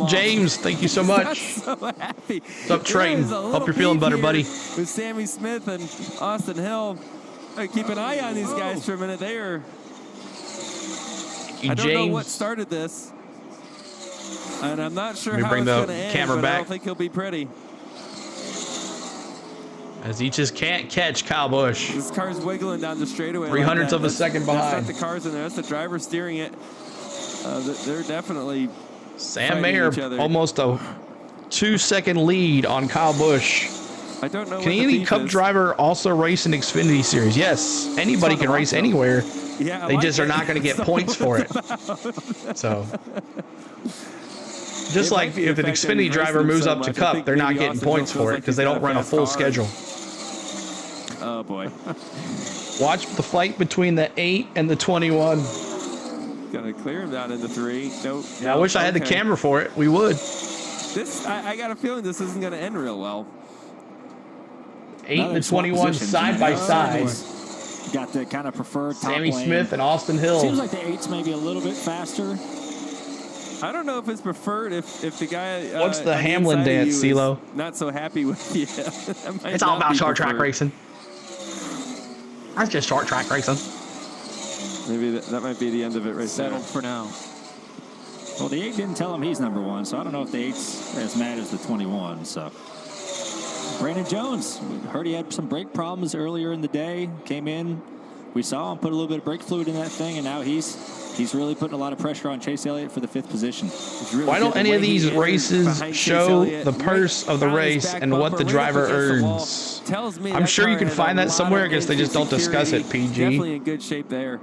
James. Thank you so much. So happy. What's up, Train? Hope you're feeling better, buddy. With Sammy Smith and Austin Hill. Keep an eye on these guys for a minute. They are. I don't know what started this. And I'm not sure how it's going to end, but I don't think he'll be pretty. As he just can't catch Kyle Busch. This car's wiggling down the straightaway. 300ths of a second behind. That's not the cars in there. That's the driver steering it. They're definitely Sam Mayer, almost a 2-second lead on Kyle Busch. I don't know. Can any Cup driver also race in Xfinity Series? Yes, anybody can race anywhere. Yeah, they just are not going to get points for it. So, just like if an Xfinity driver moves up to Cup, they're not getting points for it because they don't run a full schedule. Oh boy! Watch the fight between the 8 and the 21. Gonna clear him down into 3. Nope. Yeah, I wish I had the camera for it. We would. I got a feeling this isn't gonna end real well. 8 and the 21 side by side. Got the kind of preferred top Sammy lane. Smith and Austin Hill. Seems like the 8's maybe a little bit faster. I don't know if it's preferred if the guy. What's the Hamlin dance, CeeLo? Not so happy with you. It's all about short track racing. That's just short track racing. Maybe that might be the end of it right Settled for now. Well, the 8 didn't tell him he's number 1, so I don't know if the 8's as mad as the 21. So Brandon Jones, we heard he had some brake problems earlier in the day. Came in, we saw him put a little bit of brake fluid in that thing, and now he's really putting a lot of pressure on Chase Elliott for the 5th position. Really Why don't any of these races show the purse of the race and what the driver earns? I'm sure you can find that somewhere. I guess they just don't discuss it, PG. Definitely in good shape there.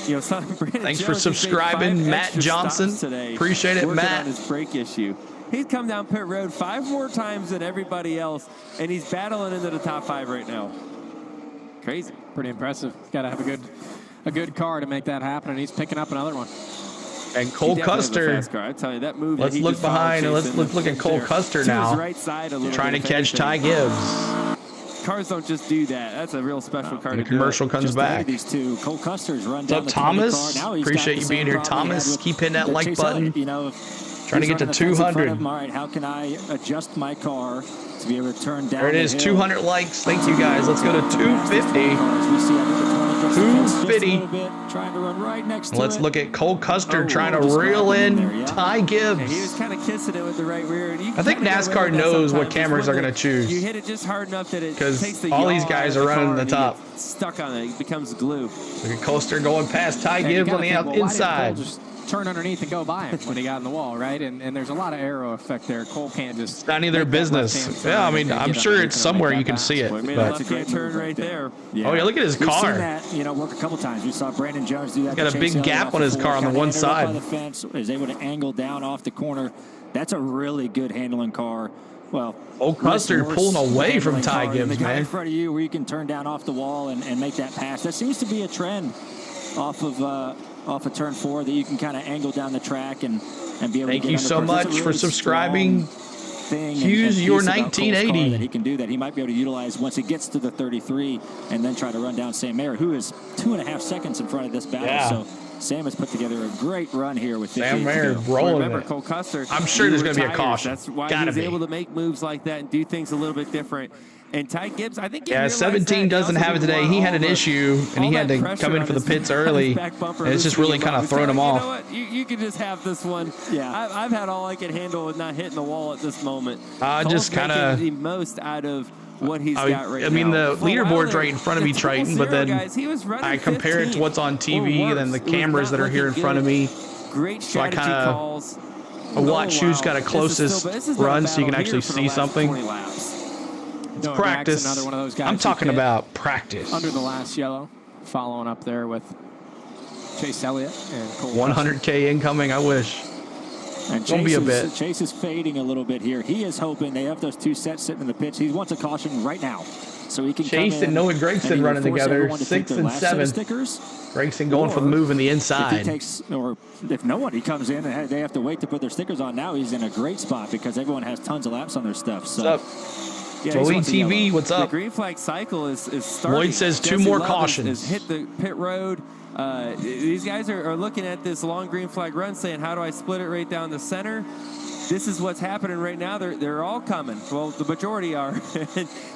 Thanks for subscribing, Matt Johnson. Appreciate it, Matt. On his brake issue. He's come down pit road 5 more times than everybody else, and he's battling into the top 5 right now. Crazy. Pretty impressive. He's got to have a good car to make that happen, and he's picking up another one. And Cole Custer. I tell you, that move. Let's look behind and let's look at Cole Custer now. Right side trying to catch Ty Gibbs. Cars don't just do that. That's a real special car. The commercial comes back. These two, Cole Custer's run down What's up, Thomas? Appreciate you being here, Thomas. Keep hitting that like button. Trying to get to 200. All right, how can I adjust my car to be able to turn down? There it is, 200 likes. Thank you guys. Let's go to 250. 250. Trying to run right next to Let's look at Cole Custer trying to reel in Ty Gibbs. Yeah, he was kind of kissing it with the right rear. And I think NASCAR knows what cameras are going to choose. You hit it just hard enough that it takes the all these guys are running the top. Stuck on it. It becomes glue. Look at Custer going past Ty Gibbs on the inside. Turn underneath and go by him when he got in the wall, right? And there's a lot of aero effect there. Cole can't just. It's not any of their business. Yeah, I mean, I'm sure it's somewhere you can see it. That's a great turn right there. Yeah. Oh yeah, look at his car. We've seen that, work a couple times. We saw Brandon Jones do that. Got a big gap on his car on the one side. The fence is able to angle down off the corner. That's a really good handling car. Well, Custer pulling away from Ty Gibbs, the guy man. in front of you, where you can turn down off the wall and make that pass. That seems to be a trend off of turn 4 that you can kind of angle down the track and be able to get Thank you so much for subscribing. Hughes, your 1980. That he can do that. He might be able to utilize once he gets to the 33 and then try to run down Sam Mayer, who is 2.5 seconds in front of this battle. Yeah. So Sam has put together a great run here with 58 Sam Mayer to go. rolling Remember, it. Cole Custer. I'm sure there's going to be a caution. That's why Gotta he's able to make moves like that and do things a little bit different. And Ty Gibbs, I think. Yeah, 17 doesn't have it today. He had an issue, and he had to come in for the pits early. And it's just really kind of thrown him off. You know what? You can just have this one. Yeah. I've had all I can handle with not hitting the wall at this moment. Just kind of the most out of what he's got right now. I mean, the leaderboard's right in front of me, Triton, but then I compare it to what's on TV and then the cameras that are here in front of me. Great strategy calls. I watch who's got a closest run so you can actually see something. It's practice. Another one of those guys I'm talking about practice. Under the last yellow, following up there with Chase Elliott and Cole 100K incoming, I wish. And Won't be a bit. Chase is fading a little bit here. He is hoping they have those 2 sets sitting in the pits. He wants a caution right now, so he can Chase and Noah Gregson running together, 6 and 7. Gregson going for the move in the inside. If he takes, or if nobody comes in and they have to wait to put their stickers on, now he's in a great spot because everyone has tons of laps on their stuff. So. What's up? Yeah, Lloyd TV, what's up? The green flag cycle is starting. Lloyd says 2 more cautions. Is hit the pit road. These guys are looking at this long green flag run saying, how do I split it right down the center? This is what's happening right now. They're all coming. Well, the majority are.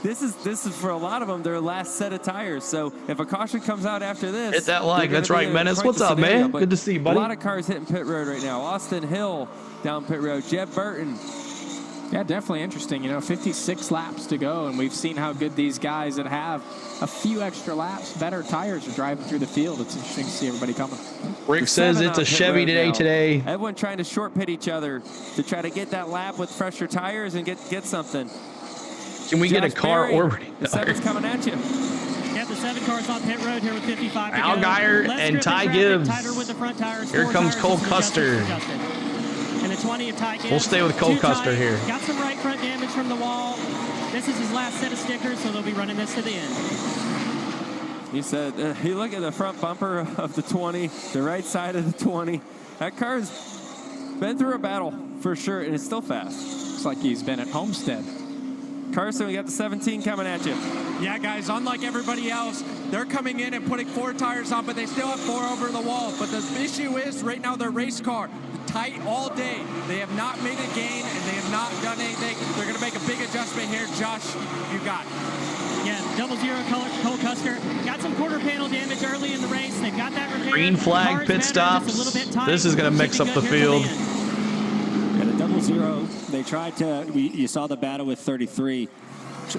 This is for a lot of them their last set of tires. So if a caution comes out after this, hit that like. That's right, Menace. What's up, man? Good to see you, buddy. A lot of cars hitting pit road right now. Austin Hill down pit road. Jeb Burton. Yeah, definitely interesting. 56 laps to go, and we've seen how good these guys that have a few extra laps, better tires, are driving through the field. It's interesting to see everybody coming. Rick says it's a Chevy today. Everyone trying to short pit each other to try to get that lap with fresher tires and get something. Can we get a car orbiting? The 7's coming at you. Yeah, the 7 cars on pit road here with 55 to go. Al Geyer and Ty Gibbs. With the front tires. Here comes Cole Custer. And the 20 of Ty Gibbs. We'll stay with Cole Custer here. Got some right front damage from the wall. This is his last set of stickers, so they'll be running this to the end. He said, you look at the front bumper of the 20, the right side of the 20. That car's been through a battle for sure, and it's still fast. Looks like he's been at Homestead. Carson, we got the 17 coming at you. Yeah, guys, unlike everybody else, they're coming in and putting 4 tires on, but they still have 4 over the wall. But the issue is, right now, their race car, tight all day. They have not made a gain, and they have not done anything. They're going to make a big adjustment here. Josh, you got it. Yeah, 00 Cole Custer. Got some quarter panel damage early in the race. They've got that repaired. Green flag pit stops. This is going to mix up the field. Yeah, the 00, they tried to, you saw the battle with 33.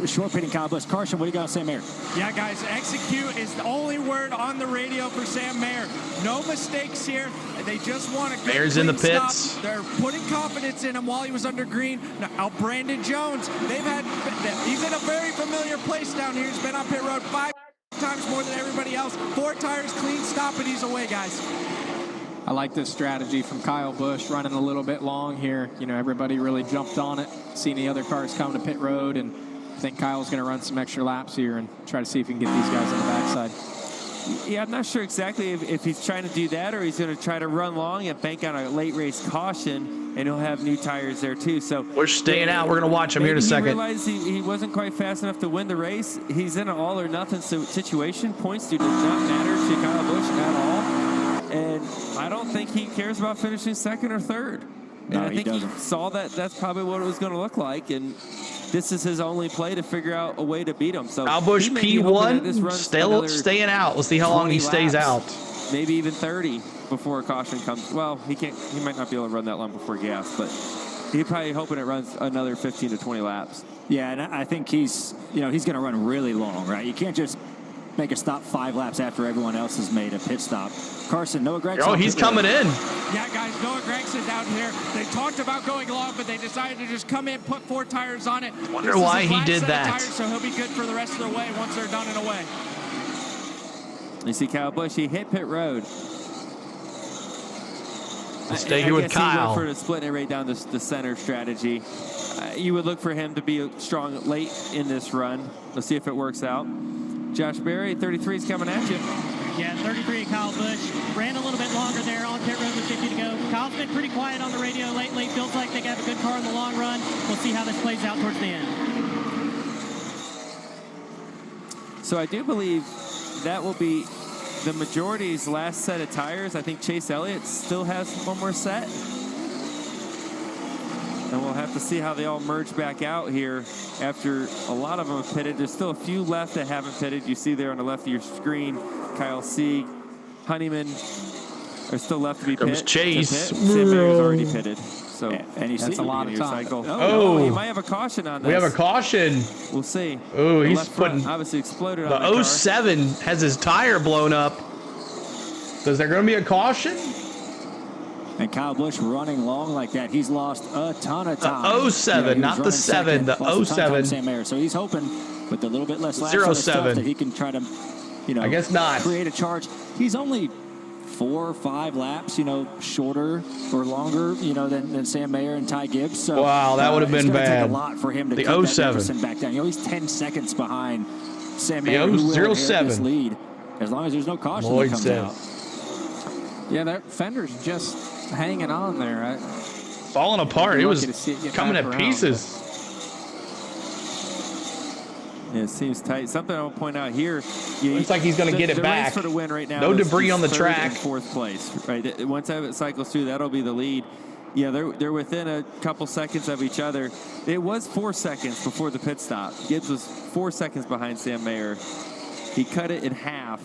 Short pitting Kyle Busch. Carson, what do you got to say, Mayer? Yeah, guys, execute is the only word on the radio for Sam Mayer. No mistakes here. They just want to get Mayer's in the pits. Stop. They're putting confidence in him while he was under green. Now, Brandon Jones, he's in a very familiar place down here. He's been on pit road 5 times more than everybody else. 4 tires, clean stop, and he's away, guys. I like this strategy from Kyle Busch, running a little bit long here. Everybody really jumped on it, seeing the other cars come to pit road, and I think Kyle's going to run some extra laps here and try to see if he can get these guys on the backside. Yeah, I'm not sure exactly if he's trying to do that or he's going to try to run long and bank on a late race caution, and he'll have new tires there too. So we're staying out. We're going to watch him here in a second. He realized he wasn't quite fast enough to win the race. He's in an all or nothing situation. Points do not matter to Kyle Busch at all. And I don't think he cares about finishing second or third. And I think he saw that that's probably what it was going to look like. And this is his only play to figure out a way to beat him. So Kyle Busch P1 still staying out. Let's see how long he stays out. Maybe even 30 before a caution comes. Well, he might not be able to run that long before gas, but he's probably hoping it runs another 15 to 20 laps. Yeah, and I think he's going to run really long, right? You can't just make a stop 5 laps after everyone else has made a pit stop. Carson, Noah Gregson. Oh, he's coming in. Yeah, guys, Noah Gregson down here. They talked about going long, but they decided to just come in, put 4 tires on it. Wonder why he did that. Tires, so he'll be good for the rest of the way once they're done and away. You see Kyle Busch, he hit pit road. Stay here with Kyle. He went for the splitting it right down the center strategy. You would look for him to be strong late in this run. Let's see if it works out. Josh Berry, 33 is coming at you. Yeah, 33 Kyle Busch. Ran a little bit longer there on pit road with 50 to go. Kyle's been pretty quiet on the radio lately. Feels like they got a good car in the long run. We'll see how this plays out towards the end. So I do believe that will be the majority's last set of tires. I think Chase Elliott still has one more set. And we'll have to see how they all merge back out here after a lot of them have pitted. There's still a few left that haven't pitted. You see there on the left of your screen, Kyle Sieg, Honeyman are still left to be pitted. Chase. Sam Mayer's already pitted. So, and you see a lot of time. cycle. Oh. No, he might have a caution on this. We have a caution. We'll see. Oh, The he's left front putting obviously exploded the on the car. 07 has his tire blown up. So is there going to be a caution? And Kyle Busch running long like that, he's lost a ton of time. The 07, not the 7, the 07. Sam Mayer. So he's hoping with a little bit less laps 07. on his stuff that he can try to, I guess not. create a charge. He's only 4 or 5 laps, shorter or longer, than Sam Mayer and Ty Gibbs. So wow, that would have been it's gonna bad. Take a lot for him to the keep that 07 deficit back down. He's 10 seconds behind Sam The Mayer, who will inherit 07. this lead as long as there's no caution Lloyd that comes said. out. Yeah, that fender's just hanging on there. Falling apart. It was coming at around, pieces. Yeah, it seems tight. Something I'll point out here. Looks like he's going to get it the back. race for the win right now. No is debris on the third track. and 4th place. Right. Once it cycles through, that'll be the lead. Yeah, they're within a couple seconds of each other. It was 4 seconds before the pit stop. Gibbs was 4 seconds behind Sam Mayer. He cut it in half.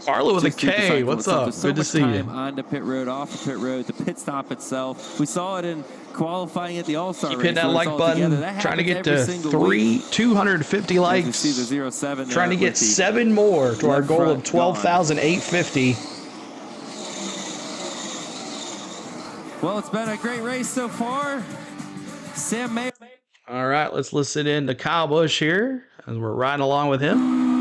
Arlo with a K. What's up? So Good to much see you. time on the pit road, off the pit road, the pit stop itself. We saw it in qualifying at the All-Star Keep race. hitting that where it's like all button. together. That Trying to happens get every to single week. 250 likes. You see the 07 there Trying to get with the 7 more to our left goal of front 12,850. Well, it's been a great race so far. Sam Mayer. All right, let's listen in to Kyle Busch here as we're riding along with him.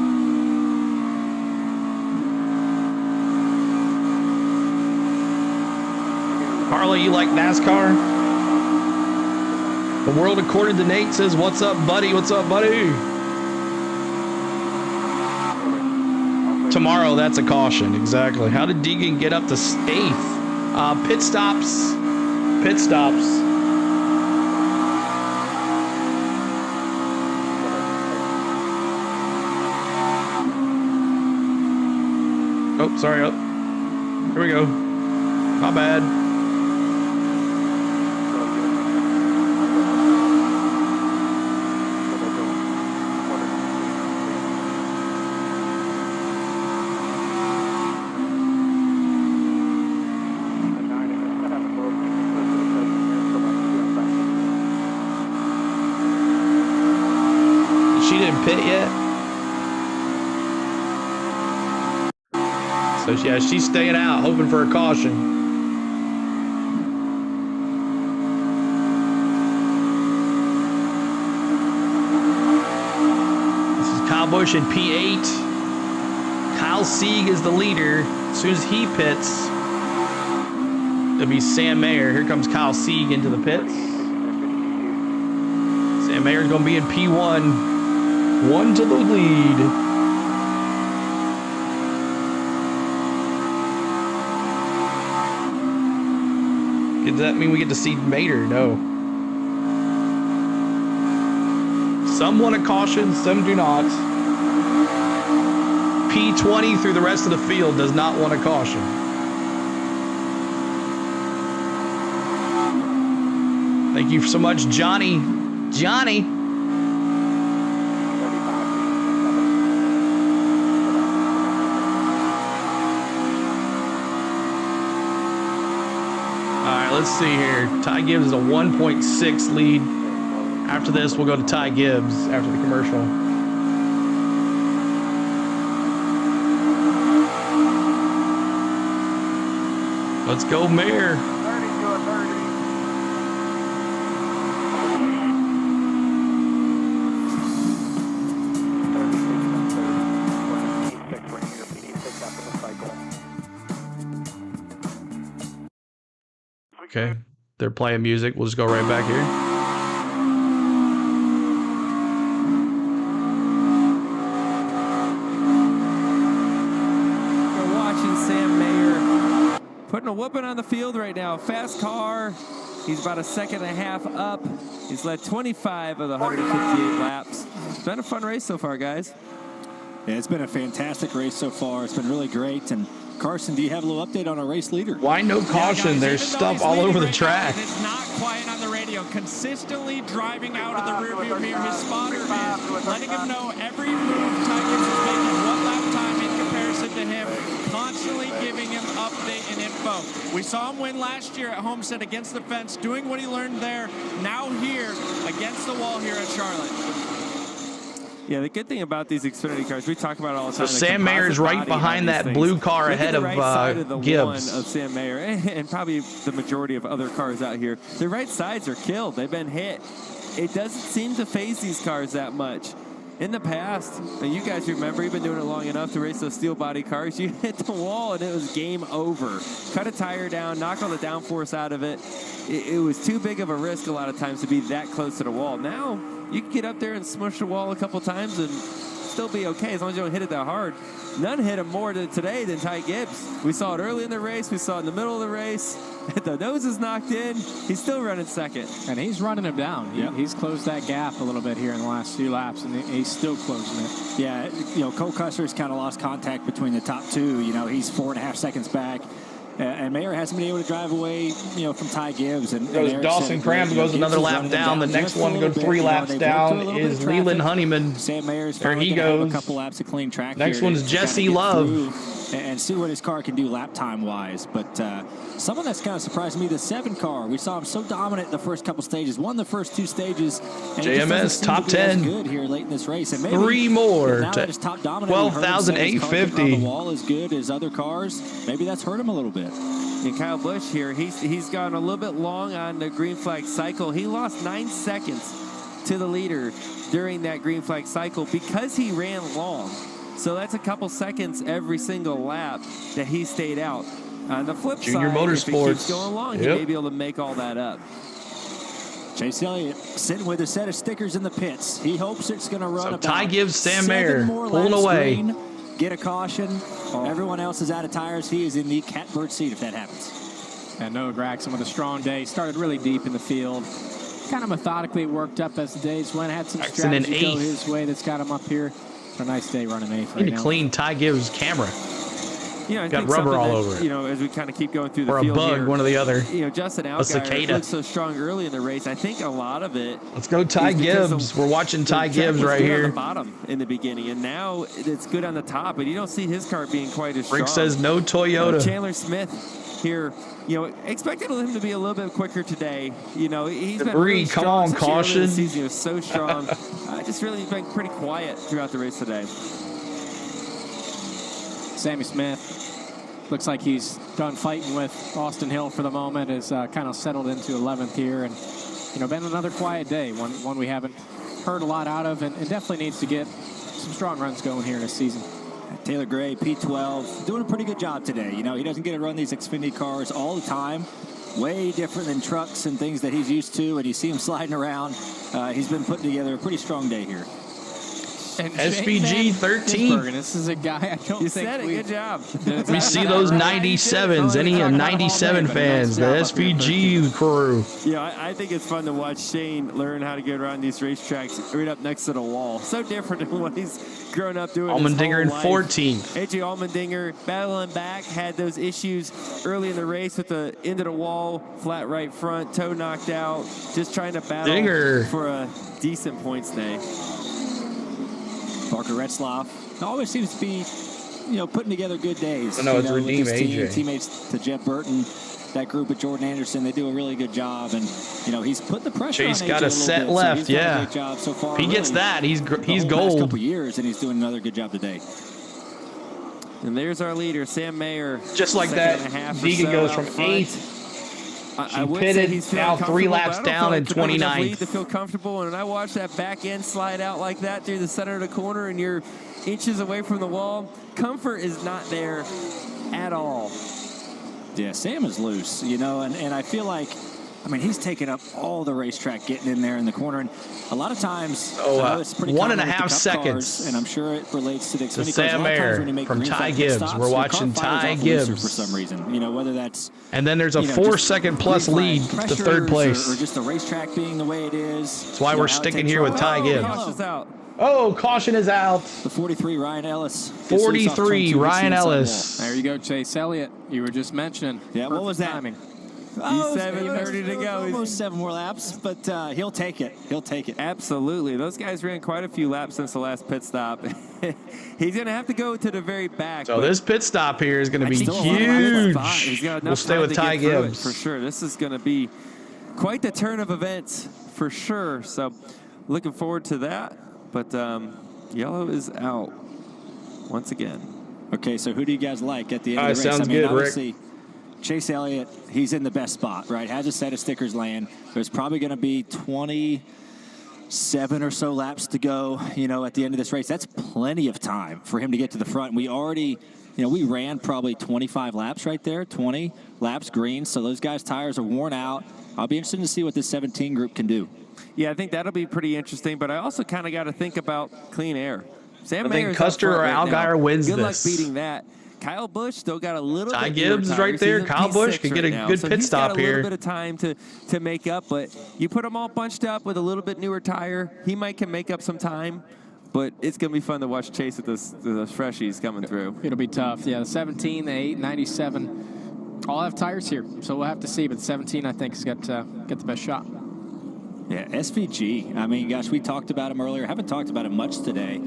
Harley, you like NASCAR? The world according to Nate says, what's up, buddy? What's up, buddy? Tomorrow, that's a caution. Exactly. How did Deegan get up to 8th? Pit stops. Pit stops. Oh, sorry. Oh. Here we go. My bad. She didn't pit yet. So yeah, she's staying out, hoping for a caution. This is Kyle Busch in P8. Kyle Sieg is the leader. As soon as he pits, it'll be Sam Mayer. Here comes Kyle Sieg into the pits. Sam Mayer's going to be in P1. 1 to the lead. Does that mean we get to see Mater? No. Some want a caution, some do not. P20 through the rest of the field does not want a caution. Thank you so much, Johnny. Johnny. Let's see here. Ty Gibbs is a 1.6 lead. After this, we'll go to Ty Gibbs after the commercial. Let's go, Mayor. 30 to a 30. Okay, they're playing music. We'll just go right back here. We're watching Sam Mayer putting a whooping on the field right now. Fast car. He's about a second and a half up. He's led 25 of the 158 laps. It's been a fun race so far, guys. Yeah, it's been a fantastic race so far. It's been really great. And Carson, do you have a little update on our race leader? Why no caution? There's stuff all over the track. It's not quiet on consistently driving out of the rearview mirror. His spotter is letting him know every move Ty Gibbs is making, what lap time in comparison to him, constantly giving him update and info. We saw him win last year at Homestead against the fence, doing what he learned there, now here against the wall here at Charlotte. Yeah, the good thing about these Xfinity cars, we talk about it all the So time. Sam Mayer's right behind that blue car ahead of Gibbs. Of Sam Mayer and probably the majority of other cars out here. The right sides are killed. They've been hit. It doesn't seem to phase these cars that much. In the past, and you guys remember, you've been doing it long enough to race those steel body cars, you hit the wall and it was game over. Cut a tire down, knock all the downforce out of it. It was too big of a risk a lot of times to be that close to the wall. Now, you can get up there and smush the wall a couple times and still be okay as long as you don't hit it that hard. None hit him more today than Ty Gibbs. We saw it early in the race. We saw it in the middle of the race. The nose is knocked in. He's still running second. And he's running him down. Yep. He's closed that gap a little bit here in the last few laps, and he's still closing it. Yeah, Cole Custer's kind of lost contact between the top two. He's 4.5 seconds back. And Mayer hasn't been able to drive away, from Ty Gibbs. And Dawson Cram goes another lap down. The next one to go 3 laps down is Leland Honeyman. Sam Mayer's there he goes. A couple laps of clean track. Next one's Jesse Love. And see what his car can do lap time wise. But someone that's kind of surprised me, the 7 car. We saw him so dominant the first couple stages. Won the first 2 stages. And JMS top 10. Good here late in this race. And maybe 3 more now to that it's top dominant. 12,850. The wall is good as other cars. Maybe that's hurt him a little bit. And Kyle Busch here, he's gone a little bit long on the green flag cycle. He lost 9 seconds to the leader during that green flag cycle because he ran long. So that's a couple seconds every single lap that he stayed out. On the flip Junior side, Motorsports. if he keeps going long, he may be able to make all that up. Chase Elliott sitting with a set of stickers in the pits. He hopes it's going to run about Ty Gibbs, Sam 7 Mayer more pulling laps away. green, get a caution. Everyone else is out of tires. He is in the catbird seat if that happens. And Noah Gragson with a strong day. Started really deep in the field. Kind of methodically worked up as the days went. Had some strategy go his way that's got him up here. It's a nice day running 8th right Need now. to clean Ty Gibbs' camera. I got think rubber all that, over it. As we kind of keep going through the or field a bug, here, one or the other. Justin A Allgaier cicada. looked so strong early in the race. I think a lot of it. Let's go Ty Gibbs. We're watching Ty Gibbs right here. On the bottom in the beginning, and now it's good on the top, but you don't see his car being quite as strong. Rick says no Toyota. Chandler Smith here, expected him to be a little bit quicker today. He's been Debris, really come strong, on, especially early in caution. the season. He was so strong. Just really been pretty quiet throughout the race today. Sammy Smith looks like he's done fighting with Austin Hill for the moment. Is kind of settled into 11th here, and been another quiet day. One we haven't heard a lot out of, and definitely needs to get some strong runs going here this season. Taylor Gray, P12, doing a pretty good job today. He doesn't get to run these Xfinity cars all the time. Way different than trucks and things that he's used to, and you see him sliding around. He's been putting together a pretty strong day here. And SPG 13. This is a guy I don't You think said it. Good job. We see those 97s. Any 97 fans, the SPG crew. I think it's fun to watch Shane learn how to get around these racetracks right up next to the wall. So different than what he's grown up doing. Allmendinger in 14th. AJ Allmendinger battling back, had those issues early in the race with the into the wall, flat right front, toe knocked out, just trying to battle for a decent points day. Parker Retzlaff always seems to be, putting together good days. I know it's Redeem with his AJ. Teammates to Jeff Burton, that group with Jordan Anderson, they do a really good job. And, he's put the pressure Chase on AJ got a set bit, left, so he's done yeah. a great job so far. If he gets that, he's the whole gold. Last couple years, and he's doing another good job today. And there's our leader, Sam Mayer. Just like that, Deegan goes from 8th. I would say pitted, he's now 3 laps down in 29th. 29th. To feel comfortable, and I watched that back end slide out like that through the center of the corner, and you're inches away from the wall. Comfort is not there at all. Yeah, Sam is loose, and I feel like, he's taking up all the racetrack, getting in there in the corner, and a lot of times, it's pretty 1.5 seconds. Cars, and I'm sure it relates to the Xfinity cars. Sam Mayer from Ty Gibbs. We're watching Ty Gibbs for some reason. Whether that's and then there's a 4-second plus lead to 3rd place. Or just the racetrack being the way it is. That's why we're sticking here with Ty Gibbs. Caution is out. The 43, Ryan Ellis. 43, Ryan Ellis. There you go, Chase Elliott. You were just mentioning. Yeah, what was that? Timing. Oh, 7:30 to go. Almost 7 more laps, but he'll take it. He'll take it. Absolutely. Those guys ran quite a few laps since the last pit stop. He's going to have to go to the very back. So this pit stop here is going to be huge. We'll stay with Ty Gibbs. For sure. This is going to be quite the turn of events for sure. So looking forward to that. But yellow is out once again. Okay, so who do you guys like at the end of the race? Sounds good, obviously, Chase Elliott, he's in the best spot, right? Has a set of stickers laying. There's probably going to be 27 or so laps to go, you know, at the end of this race. That's plenty of time for him to get to the front. We already, you know, we ran probably 25 laps right there, 20 laps green. So those guys' tires are worn out. I'll be interested to see what this 17 group can do. Yeah, I think that'll be pretty interesting. But I also kind of got to think about clean air. I think Custer or Allgaier wins this. Good luck beating that. Kyle Busch still got a little Ty bit Gibbs is right there. Kyle Busch could get a good pit stop here. He's got a little bit of time to make up, but you put them all bunched up with a little bit newer tire, he can make up some time, but it's going to be fun to watch Chase with those freshies coming through. It'll be tough. Yeah, the 17, the 8, 97, all have tires here, so we'll have to see, but the 17, I think, has got the best shot. Yeah, SVG. I mean, gosh, we talked about him earlier. Haven't talked about him much today.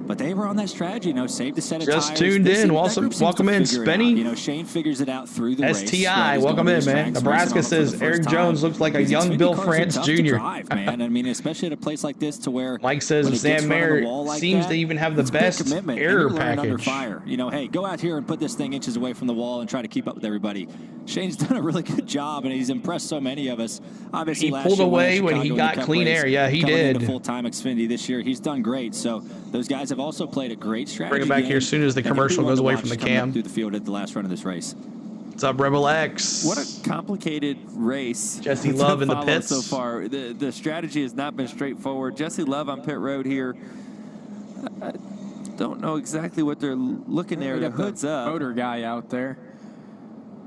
But they were on that strategy, you know, saved a set of tires. Just tuned in. Welcome in, Spenny. You know, Shane figures it out through the race. STI, welcome in, man. Nebraska says Eric Jones looks like a young Bill France Jr. Man, I mean, especially at a place like this to where Mike says Sam Mayer seems to even have the best error package. Under fire. You know, hey, go out here and put this thing inches away from the wall and try to keep up with everybody. Shane's done a really good job, and he's impressed so many of us. Obviously, he pulled away when he got clean air. Yeah, he did. Into full-time Xfinity this year, he's done great. So those guys have also played a great strategy. Bring it back here as soon as the commercial goes away from the cam. Through the field at the last run of this race. What's up, Rebel X? What a complicated race. Jesse Love in the pits so far. The strategy has not been straightforward. Jesse Love on pit road here. I don't know exactly what they're looking there. The hood's up. Motor guy out there.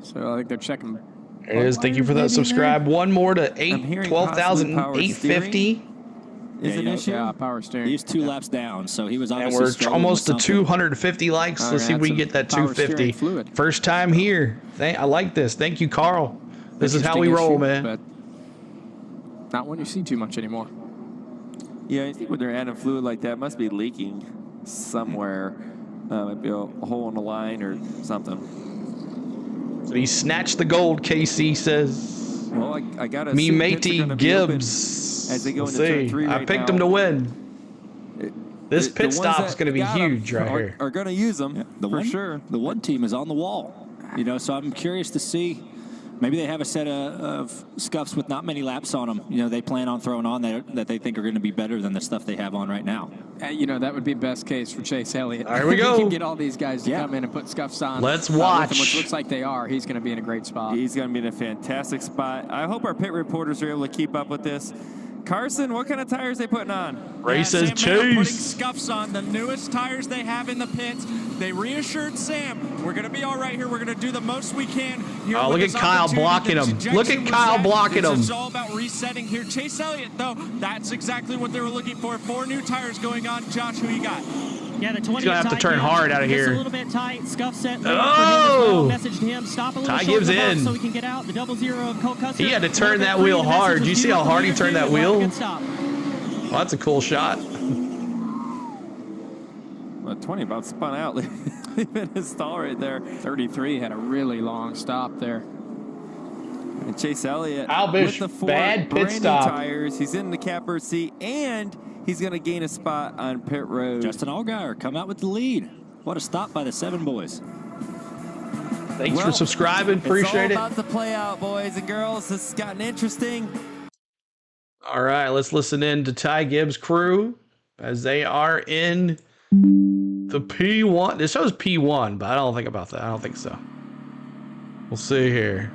So I think they're checking. There it is. Thank you for that subscribe. One more to 12,850. Is an issue? Yeah, power steering. He's 2 laps down, so he was obviously. And we're almost to 250 likes. Let's see if we can get that 250. First time here. I like this. Thank you, Carl. This is how we roll, man. But not when you see too much anymore. Yeah, I think when they're adding fluid like that, it must be leaking somewhere. Might be a hole in the line or something. So he snatched the gold, KC says. Well, I got to me matey Gibbs. As they go into turn 3 right I picked now. him to win. This pit stop is going to be huge right here. Are going to use them for sure. The one team is on the wall, you know. So I'm curious to see. Maybe they have a set of scuffs with not many laps on them. You know, they plan on throwing on that they think are going to be better than the stuff they have on right now. You know, that would be best case for Chase Elliott. There we go. He can get all these guys to come in and put scuffs on. Let's watch. Which looks like they are. He's going to be in a great spot. He's going to be in a fantastic spot. I hope our pit reporters are able to keep up with this. Carson, what kind of tires are they putting on? Ray says Putting Chase. scuffs on the newest tires they have in the pits. They reassured Sam, we're going to be all right here. We're going to do the most we can. Oh, look at Kyle blocking him. Look at Kyle blocking him. It's all about resetting here. Chase Elliott, though, that's exactly what they were looking for. 4 new tires going on. Josh, who you got? Yeah, the 20 He's going to have to turn hard out of here. A little bit tight. Scuff set. Oh! Messaged him. Stop a little Ty short Gibbs of the box in. so we can get out. The 00 of Cole Custer. He had to turn that wheel hard. Do you see how hard he turned that wheel? Good stop. Oh, that's a cool shot. Well, 20 about spun out. Leaving his stall right there. 33 had a really long stop there. And Chase Elliott with the 4 bad pit brand new stop. tires. He's in the capper seat, and he's going to gain a spot on pit road. Justin Allgaier come out with the lead. What a stop by the 7 boys. Thanks for subscribing. Appreciate it's all it. about the play out, boys and girls. This has gotten interesting. All right, let's listen in to Ty Gibbs' crew as they are in the P1. This shows P1, but I don't think about that. I don't think so. We'll see here.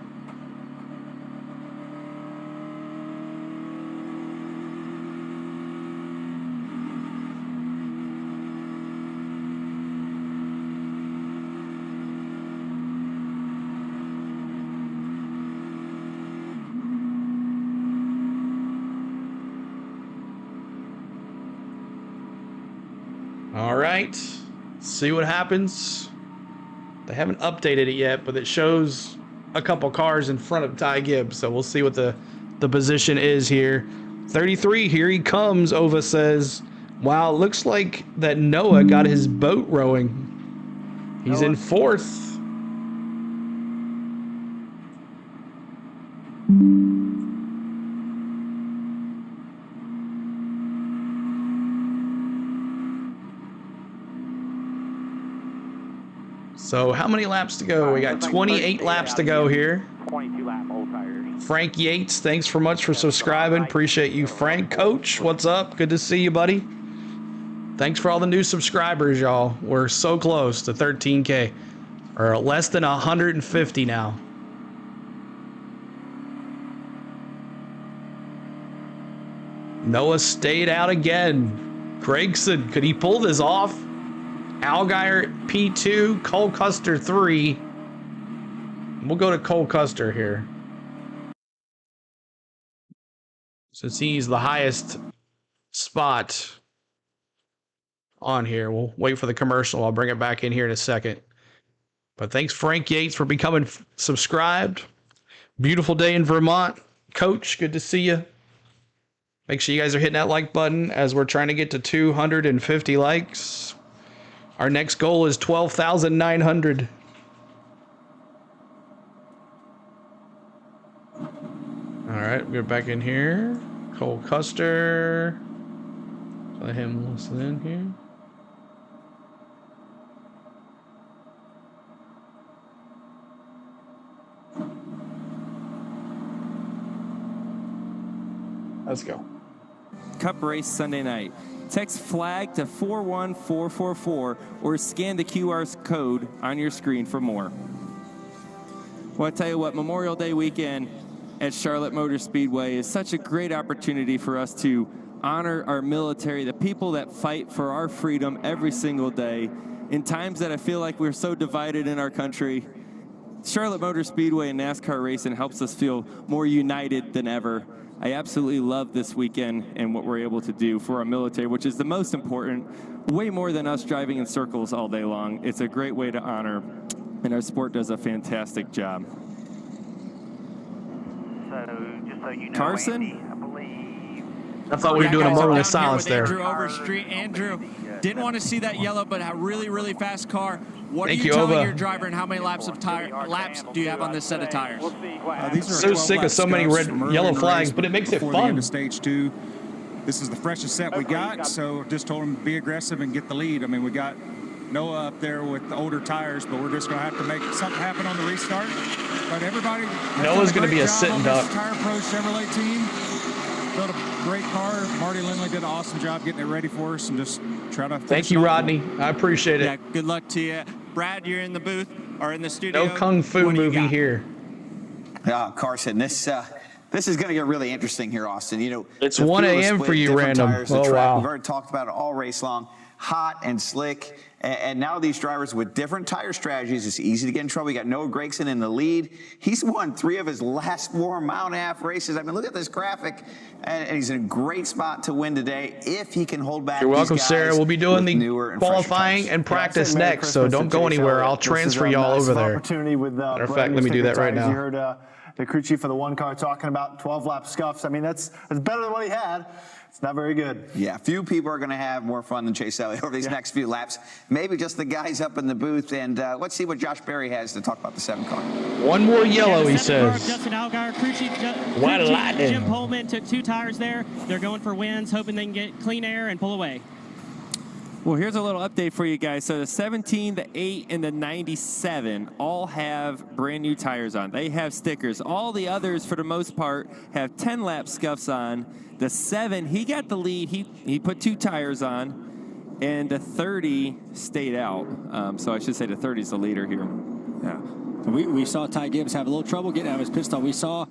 All right, see what happens. They haven't updated it yet, but it shows a couple cars in front of Ty Gibbs, so we'll see what the position is here. 33, here he comes, Ova says. Wow, it looks like that Noah got his boat rowing. He's in 4th. So how many laps to go? We got 28 laps to go here. 22 lap old tires. Frank Yates, thanks for much for subscribing. Appreciate you, Frank. Coach, what's up? Good to see you, buddy. Thanks for all the new subscribers, y'all. We're so close to 13K. Or less than 150 now. Noah stayed out again. Gregson, could he pull this off? Allgaier P2, Cole Custer 3. We'll go to Cole Custer here. Since he's the highest spot on here. We'll wait for the commercial. I'll bring it back in here in a second. But thanks, Frank Yates, for becoming subscribed. Beautiful day in Vermont. Coach, good to see you. Make sure you guys are hitting that like button as we're trying to get to 250 likes. Our next goal is 12,900. All right, we're back in here. Cole Custer. Let him listen in here. Let's go. Cup race Sunday night. Text flag to 41444 or scan the QR code on your screen for more. Well, I tell you what, Memorial Day weekend at Charlotte Motor Speedway is such a great opportunity for us to honor our military, the people that fight for our freedom every single day. In times that I feel like we're so divided in our country, Charlotte Motor Speedway and NASCAR racing helps us feel more united than ever. I absolutely love this weekend and what we're able to do for our military, which is the most important, way more than us driving in circles all day long. It's a great way to honor, and our sport does a fantastic job. So, just so you know, Carson? Andy, I believe... I thought we were doing a moment of silence there. Andrew Overstreet. Andrew, didn't want to see that yellow, but a really, really fast car. What Thank are you you, telling Ova. your driver, and how many laps do you have on this set of tires? These are So sick of so many red, yellow flags, but it makes it before the end fun. of stage 2. This is the freshest set we got, so just told him to be aggressive and get the lead. I mean, we got Noah up there with the older tires, but we're just going to have to make something happen on the restart. But everybody, Noah's going to be a sitting duck. Tire Pro Chevrolet team built a great car. Marty Lindley did an awesome job getting it ready for us, and just try to. Thank you, Rodney. I appreciate it. Yeah, good luck to you. Brad, you're in the booth or in the studio. No kung fu movie here. Carson, this is going to get really interesting here, Austin. You know, It's the 1 field is a.m. split, for you, different random. tires, the Oh, track. wow. We've already talked about it all race long. Hot and slick. And now these drivers with different tire strategies, it's easy to get in trouble. You got Noah Gragson in the lead. He's won 3 of his last 4 mile-and-a-half races. I mean, look at this graphic. And he's in a great spot to win today if he can hold back. You're welcome, these guys Sarah. We'll be doing the newer and fresher qualifying tires. and practice Merry next, so Christmas don't to go Jay anywhere. Elliott. I'll This is transfer a y'all massive over there. Opportunity with Matter of brand fact, new let me do that sticker right tires. now. You heard the crew chief of the one car talking about 12-lap scuffs. I mean, that's better than what he had. It's not very good. Yeah, few people are going to have more fun than Chase Elliott over these next few laps. Maybe just the guys up in the booth. And let's see what Josh Berry has to talk about the 7 car. One more yellow, he says. Justin Allgaier, crew chief, What crew chief lightning. Jim Pullman took 2 tires there. They're going for wins, hoping they can get clean air and pull away. Well, here's a little update for you guys. So the 17, the 8, and the 97 all have brand new tires on. They have stickers. All the others, for the most part, have 10-lap scuffs on. The 7, he got the lead. He put 2 tires on, and the 30 stayed out. So I should say the 30 is the leader here. Yeah. We saw Ty Gibbs have a little trouble getting out of his pit stall.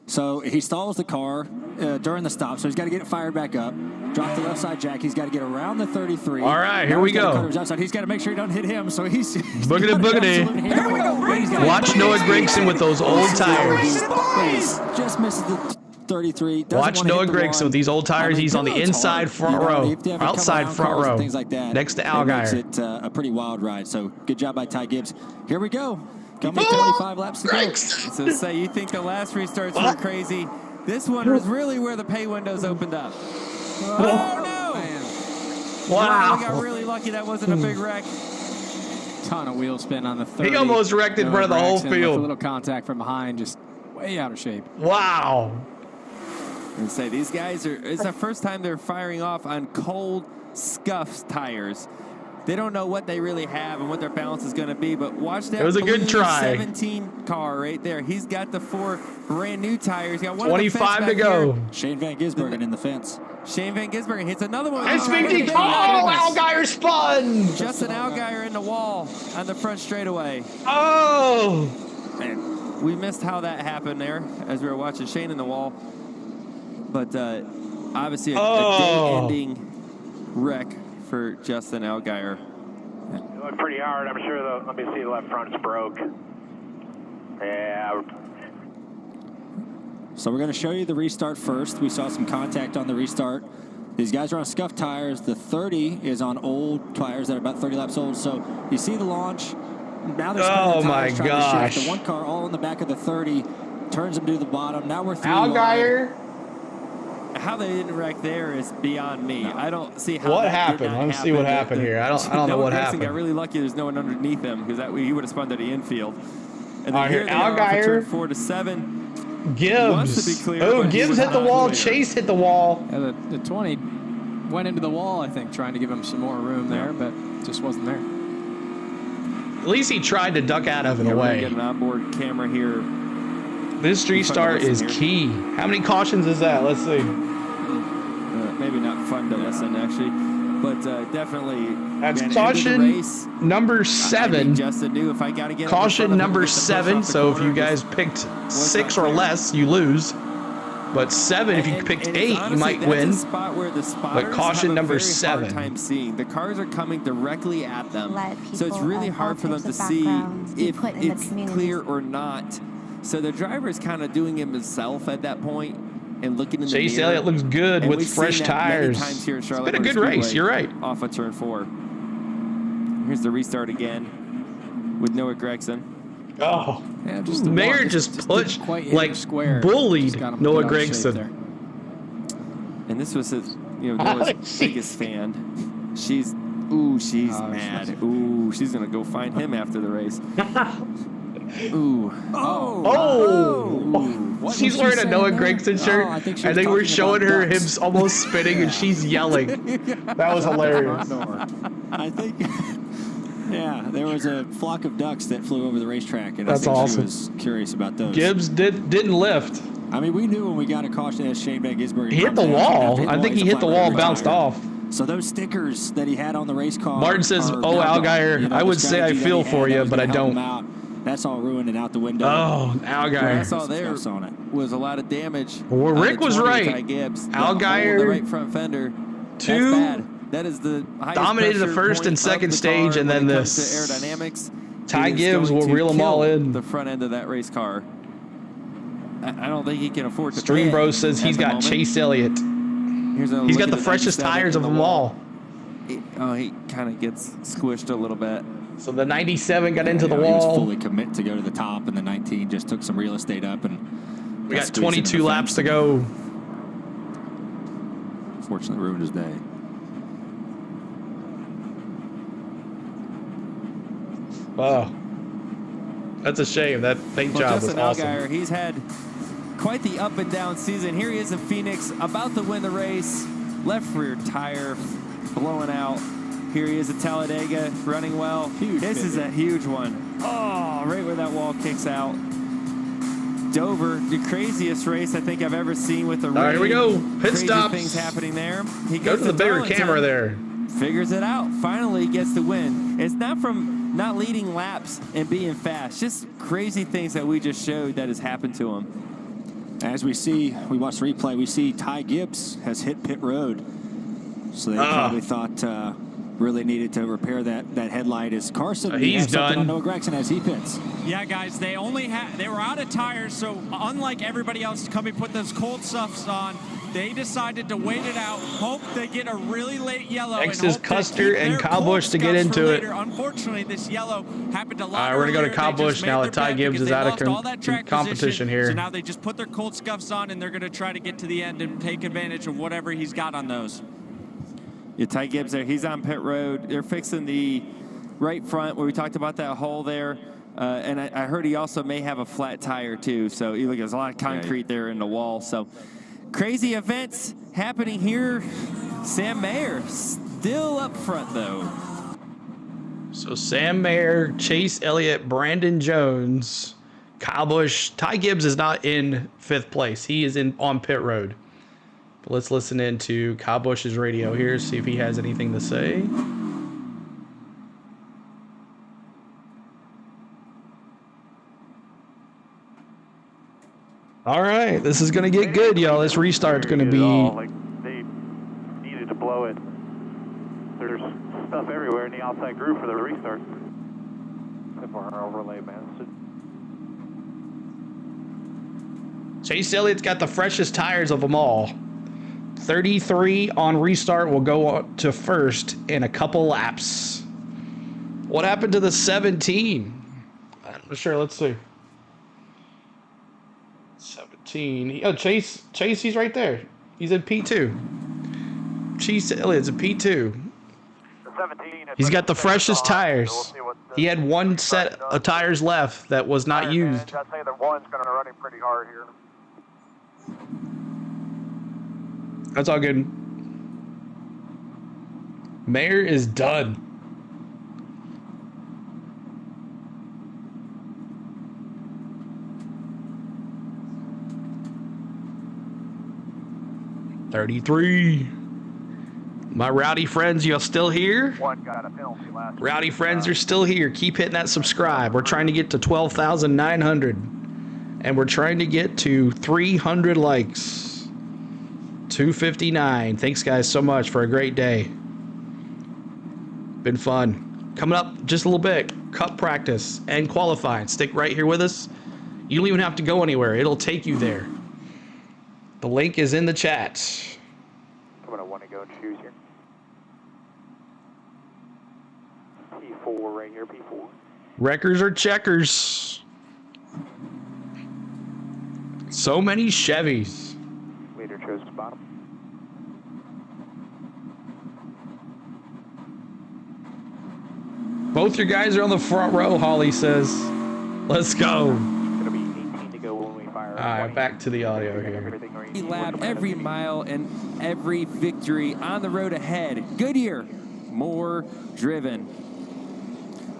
So he stalls the car during the stop, so he's got to get it fired back up. Drop the left side jack. He's got to get around the 33. All right, here we go. He's got to make sure he doesn't hit him, so he's Boogity, boogity. Here we go. Watch Noah Gragson with those old tires. Just misses the 33. Watch Noah Gragson with these old tires. He's on the inside front row, outside front row, things like that. next to It makes Allgaier. it a pretty wild ride. So good job by Ty Gibbs. Here we go. Coming 25 laps to go. So say you think the last restarts were crazy. This one was really where the pay windows opened up. Oh, no! Man. Wow. We got really lucky that wasn't a big wreck. Ton of wheel spin on the 30. He almost wrecked in front of the whole field. A little contact from behind, just way out of shape. Wow. And say these guys it's the first time they're firing off on cold, scuffed tires. They don't know what they really have and what their balance is going to be, but watch that. It was a good try. 17 car right there. He's got the 4 brand new tires. He got one 25 to go. Here. Shane Van Gisbergen in the fence. Shane Van Gisbergen hits another one. Allgaier spun. Justin Allgaier in the wall on the front straightaway. Oh. Man, we missed how that happened there as we were watching Shane in the wall. But obviously a day-ending wreck for Justin Allgaier. You look pretty hard. I'm sure let me see, the left front's broke. Yeah. So we're going to show you the restart first. We saw some contact on the restart. These guys are on scuffed tires. The 30 is on old tires that are about 30 laps old. So you see the launch. Now they're spinning the tires trying to shift. The one car all in the back of the 30 turns them to the bottom. Now we're through. Allgaier. How they didn't wreck there is beyond me. No. I don't see how what that happened. Let me see what happened here. I don't know what happened. Got really lucky. There's no one underneath him because he would have spun to the infield. And then here Allgaier 4 to 7. Gibbs. Gibbs hit the wall. Chase hit the wall. Yeah, the 20 went into the wall, I think, trying to give him some more room there, but just wasn't there. At least he tried to duck out of it We're away. get an onboard camera here. This restart is key. How many cautions is that? Let's see. Maybe not fun to listen, actually, but definitely. That's caution number 7. Justin knew if I got to get caution number 7. So if you guys picked 6 or less, you lose. But 7, if you picked 8, honestly, you might win. A spot where the But caution number very 7. Hard time seeing. The cars are coming directly at them, so it's really hard for them to see if it's clear or not. So the driver is kind of doing himself at that point and looking in the mirror. Chase Elliott looks good with fresh tires. Times here at Charlotte It's been a Motor good race. Speedway, You're right. Off of turn 4. Here's the restart again with Noah Gregson. Oh, yeah, just Mayer just pushed, like, bullied Noah Gregson. And this was his, Noah's biggest fan. She's mad. Ooh, she's gonna go find him after the race. Ooh. Oh. She's wearing a Noah Gregson shirt. I think we're showing her him almost spinning, and she's yelling. That was hilarious. I think. Yeah, there was a flock of ducks that flew over the racetrack, and that's I think awesome. She was curious about those. Gibbs didn't lift. I mean, we knew when we got a caution as Shane Van Gisbergen. He hit the wall. I think he hit the wall, bounced off. So those stickers that he had on the race car. Martin says, Allgaier, I would say I feel for you, but I don't. That's all ruined and out the window. Oh, Allgaier. I saw there was a lot of damage. Well, Rick was right. Gibbs. Allgaier. The right front fender. 2. That's bad. That is the dominated the first and second stage, and then this. Aerodynamics. Ty Gibbs will reel them all in. The front end of that race car. I don't think he can afford to. Stream Bro says he's got Chase Elliott. He's got the freshest tires of them all. He kind of gets squished a little bit. So the 97 got into the He wall. was fully commit to go to the top, and the 19 just took some real estate up, and we got 22 laps to go. Fortunately, ruined his day. Oh, that's a shame. That paint job was Justin awesome. Allgaier, he's had quite the up and down season. Here he is in Phoenix, about to win the race. Left rear tire blowing out. Here he is at Talladega, running well. This is a huge one. Oh, right where that wall kicks out. Dover, the craziest race I think I've ever seen with the rain. All right, here we go. Pit Crazy stops. things happening there. He Go to the bigger camera there. Figures it out. Finally gets the win. It's not from not leading laps and being fast. Just crazy things that we just showed that has happened to him. As we see, we watch the replay, we see Ty Gibbs has hit pit road. So they probably thought really needed to repair that headlight. Is Carson? He's done. On Noah Gragson as he pits. Yeah, guys, they were out of tires, so unlike everybody else coming put those cold stuffs on, they decided to wait it out, hope they get a really late yellow. Next is Custer and Kyle Busch to get into it. Unfortunately, this yellow happened to lot we're going to go to Kyle earlier. Busch now that Ty Gibbs is out of competition here. So now they just put their cold scuffs on, and they're going to try to get to the end and take advantage of whatever he's got on those. Yeah, Ty Gibbs there. He's on pit road. They're fixing the right front where we talked about that hole there. And I heard he also may have a flat tire, too. So you look, there's a lot of concrete there in the wall. So crazy events happening here. Sam Mayer still up front, though. So Sam Mayer, Chase Elliott, Brandon Jones, Kyle Busch. Ty Gibbs is not in 5th place. He is on pit road. But let's listen in to Kyle Busch's radio here, see if he has anything to say. All right, this is going to get good, y'all. This restart's going to be... Like they needed to blow it. There's stuff everywhere in the outside groove for the restart. For our overlay, man. Chase Elliott's got the freshest tires of them all. 33 on restart will go to 1st in a couple laps. What happened to the 17? I'm not sure. Let's see. 17. Oh, Chase, he's right there. He's in P2. Chase Elliott's in P2. He's got the freshest tires. He had one set of tires left that was not used. I'd say the one's going to run him pretty hard here. That's all good. Mayer is done. $33. My rowdy friends, y'all still here? One got a penalty last week. Rowdy friends are still here. Keep hitting that subscribe. We're trying to get to 12,900. And we're trying to get to 300 likes. 259. Thanks, guys, so much for a great day. Been fun. Coming up just a little bit, cup practice and qualifying. Stick right here with us. You don't even have to go anywhere. It'll take you there. The link is in the chat. I'm going to want to go and choose here. P4 right here, P4. Wreckers or checkers? So many Chevys. Leader chose bottom. Both your guys are on the front row, Holly says. Let's go. It's going to be 18 to go when we fire. All right, back to the audio here. Every lap, every mile, and every victory on the road ahead. Goodyear, more driven.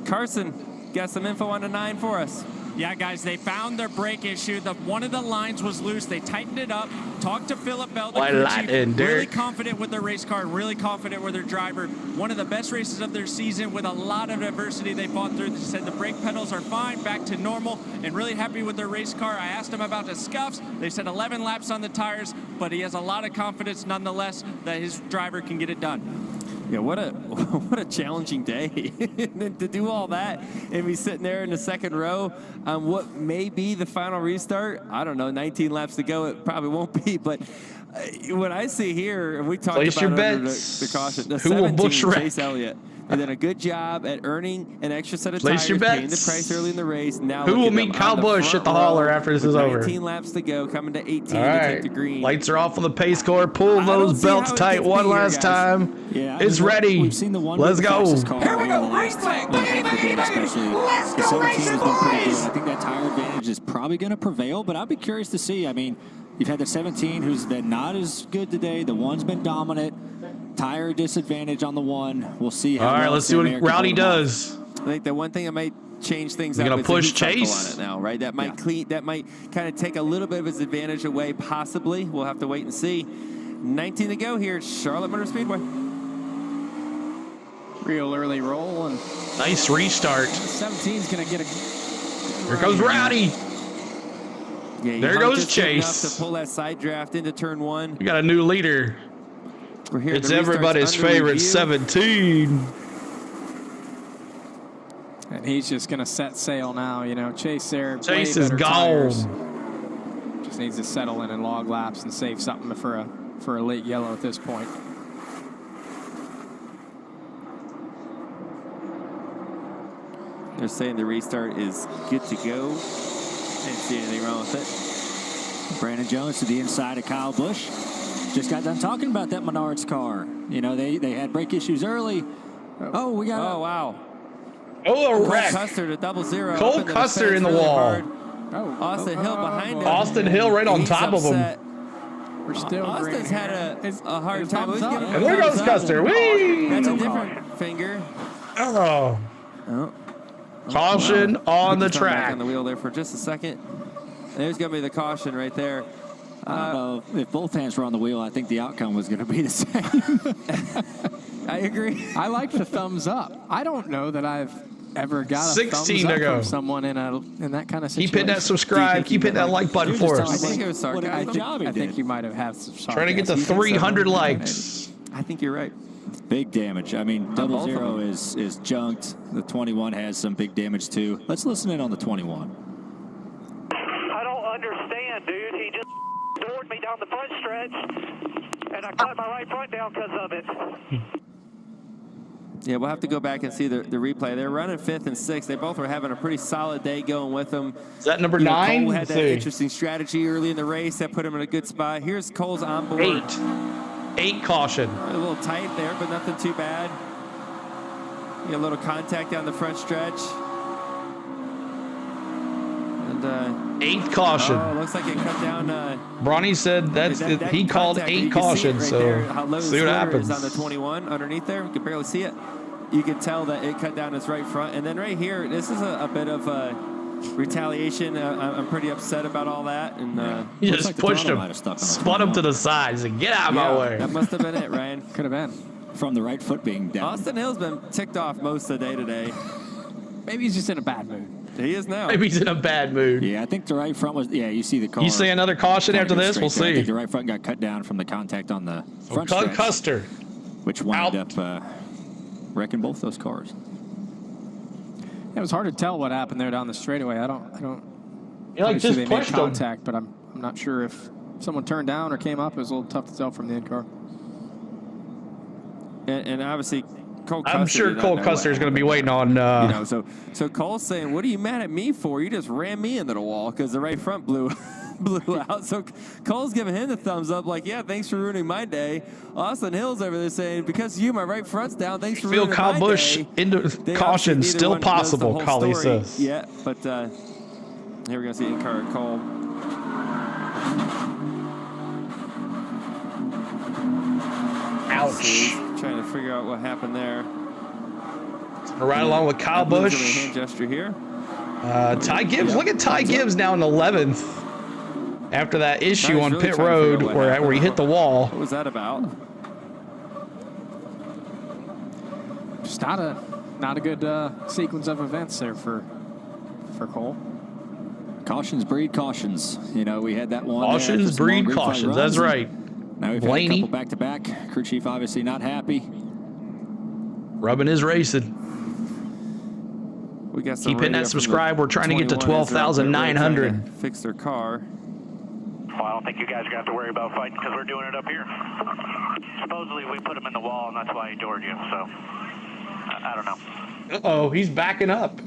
Carson, got some info on the 9 for us. Yeah, guys, they found their brake issue. One of the lines was loose. They tightened it up. Talked to Philip Bell, the crew chief. Really confident with their race car, really confident with their driver. One of the best races of their season with a lot of adversity they fought through. They said the brake pedals are fine, back to normal, and really happy with their race car. I asked him about the scuffs. They said 11 laps on the tires, but he has a lot of confidence nonetheless that his driver can get it done. Yeah, what a challenging day. And then to do all that and be sitting there in the second row on what may be the final restart. I don't know, 19 laps to go. It probably won't be, but what I see here, and we talked Place about your it under bets. the caution. The Who will 17, bush wreck? Chase Elliott. And then a good job at earning an extra set of Place tires, your paying the bets. price early in the race. Now Who look will at meet them Kyle on the Busch front at the hauler row after this with is over? 19 laps to go, coming to 18 All to right. take the green. Lights are off on the pace car. Pull I those don't see belts how it tight gets one me here, last guys. time. Yeah, It's ready. We've seen the one. Let's go. Here we go. Race flag, baby. Let's The 17 has been go pretty good. race. I think that tire advantage is probably going to prevail, but I'd be curious to see. I mean, you've had the 17 who's been not as good today. The one's been dominant. Tire disadvantage on the one. We'll see how. All right, well let's see what Sam Mayer can Rowdy hold him off. does. I think the one thing that might change things You up gonna is push the heat cycle Chase? on it now, right? That might that might kind of take a little bit of his advantage away, possibly. We'll have to wait and see. 19 to go here at Charlotte Motor Speedway. Real early roll, and Nice restart. 17's going to get a... Here comes Rowdy. Yeah, he There hung goes just good enough Chase. to pull that side draft into turn one. We got a new leader. We're here. It's everybody's favorite 17. And he's just going to set sail now. You know, Chase there. Chase is gone. Just needs to settle in and log laps and save something for a late yellow at this point. They're saying the restart is good to go. Didn't see anything wrong with it. Brandon Jones to the inside of Kyle Busch. Just got done talking about that Menards car. You know, they had brake issues early. Oh, we got. Oh, wow. Oh, a wreck. Cole Custer to 0-0. Cole Custer in the wall. Austin Hill behind him. Austin Hill right on top of him. We're still Austin's had a hard time. And there goes Custer. Whee! That's a different finger. Oh. Caution on the track. Back on the wheel there for just a second. There's going to be the caution right there. I don't know. If both hands were on the wheel, I think the outcome was going to be the same. I agree. I like the thumbs up. I don't know that I've ever got a 16 thumbs to up go. From someone in that kind of situation. Keep hitting that subscribe. Keep hitting that like button for us. I think it was sarcasm. I think you might have had some sarcasm. Trying to get to 300 likes. I think you're right. Big damage. I mean, 0-0 is junked. The 21 has some big damage too. Let's listen in on the 21. I don't understand, dude. He just doored me down the front stretch, and I cut my right front down because of it. Yeah, we'll have to go back and see the replay. They're running 5th and 6th. They both were having a pretty solid day going with them. Is that number 9? Cole had that interesting strategy early in the race that put him in a good spot. Here's Cole's onboard. 8 caution. A little tight there, but nothing too bad. A little contact down the front stretch. And 8th caution. Oh, looks like it cut down. Bronny said he called 8 cautions. So see what happens. On the 21 underneath there, you can barely see it. You can tell that it cut down his right front, and then right here, this is a bit of retaliation. I'm pretty upset about all that, and he just pushed him, spun him to the side. He said, "Get out of my way." That must have been it, Ryan. Could have been from the right foot being down. Austin Hill's been ticked off most of the day today. Maybe he's just in a bad mood. He is now. Maybe he's in a bad mood. Yeah, I think the right front was. Yeah, you see the car. You see another caution after this? We'll see. I think the right front got cut down from the contact on the front stretch, Custer, which wound up wrecking both those cars. It was hard to tell what happened there down the straightaway. I don't. You like just they pushed made contact, but I'm not sure if someone turned down or came up. It was a little tough to tell from the in car. And obviously, Cole Custer, I'm sure Cole Custer is going to be waiting on. So Cole's saying, "What are you mad at me for? You just ran me into the wall because the right front blew out." So Cole's giving him the thumbs up, like, "Yeah, thanks for ruining my day." Austin Hill's over there saying, "Because of you, my right front's down. Thanks for ruining my day." Kyle Busch into caution, still possible. Collie says. Yeah, but here we're going to see in-car Cole. Ouch. Trying to figure out what happened there. Right along with Kyle Busch. Hand gesture here. Ty Gibbs. Look at Ty Gibbs now in 11th. After that issue on pit road where he hit the wall. What was that about? Just not a good sequence of events there for Cole. Cautions breed cautions. You know, we had that one. Cautions breed cautions. That's right. Now we've had a couple back-to-back. Crew chief obviously not happy. Rubbing his racing. We got some Keep hitting that subscribe. We're trying to get to 12,900. Fix their car. Well, I don't think you guys are going to have to worry about fighting because we're doing it up here. Supposedly we put him in the wall, and that's why he doored you, so I don't know. Uh-oh, he's backing up.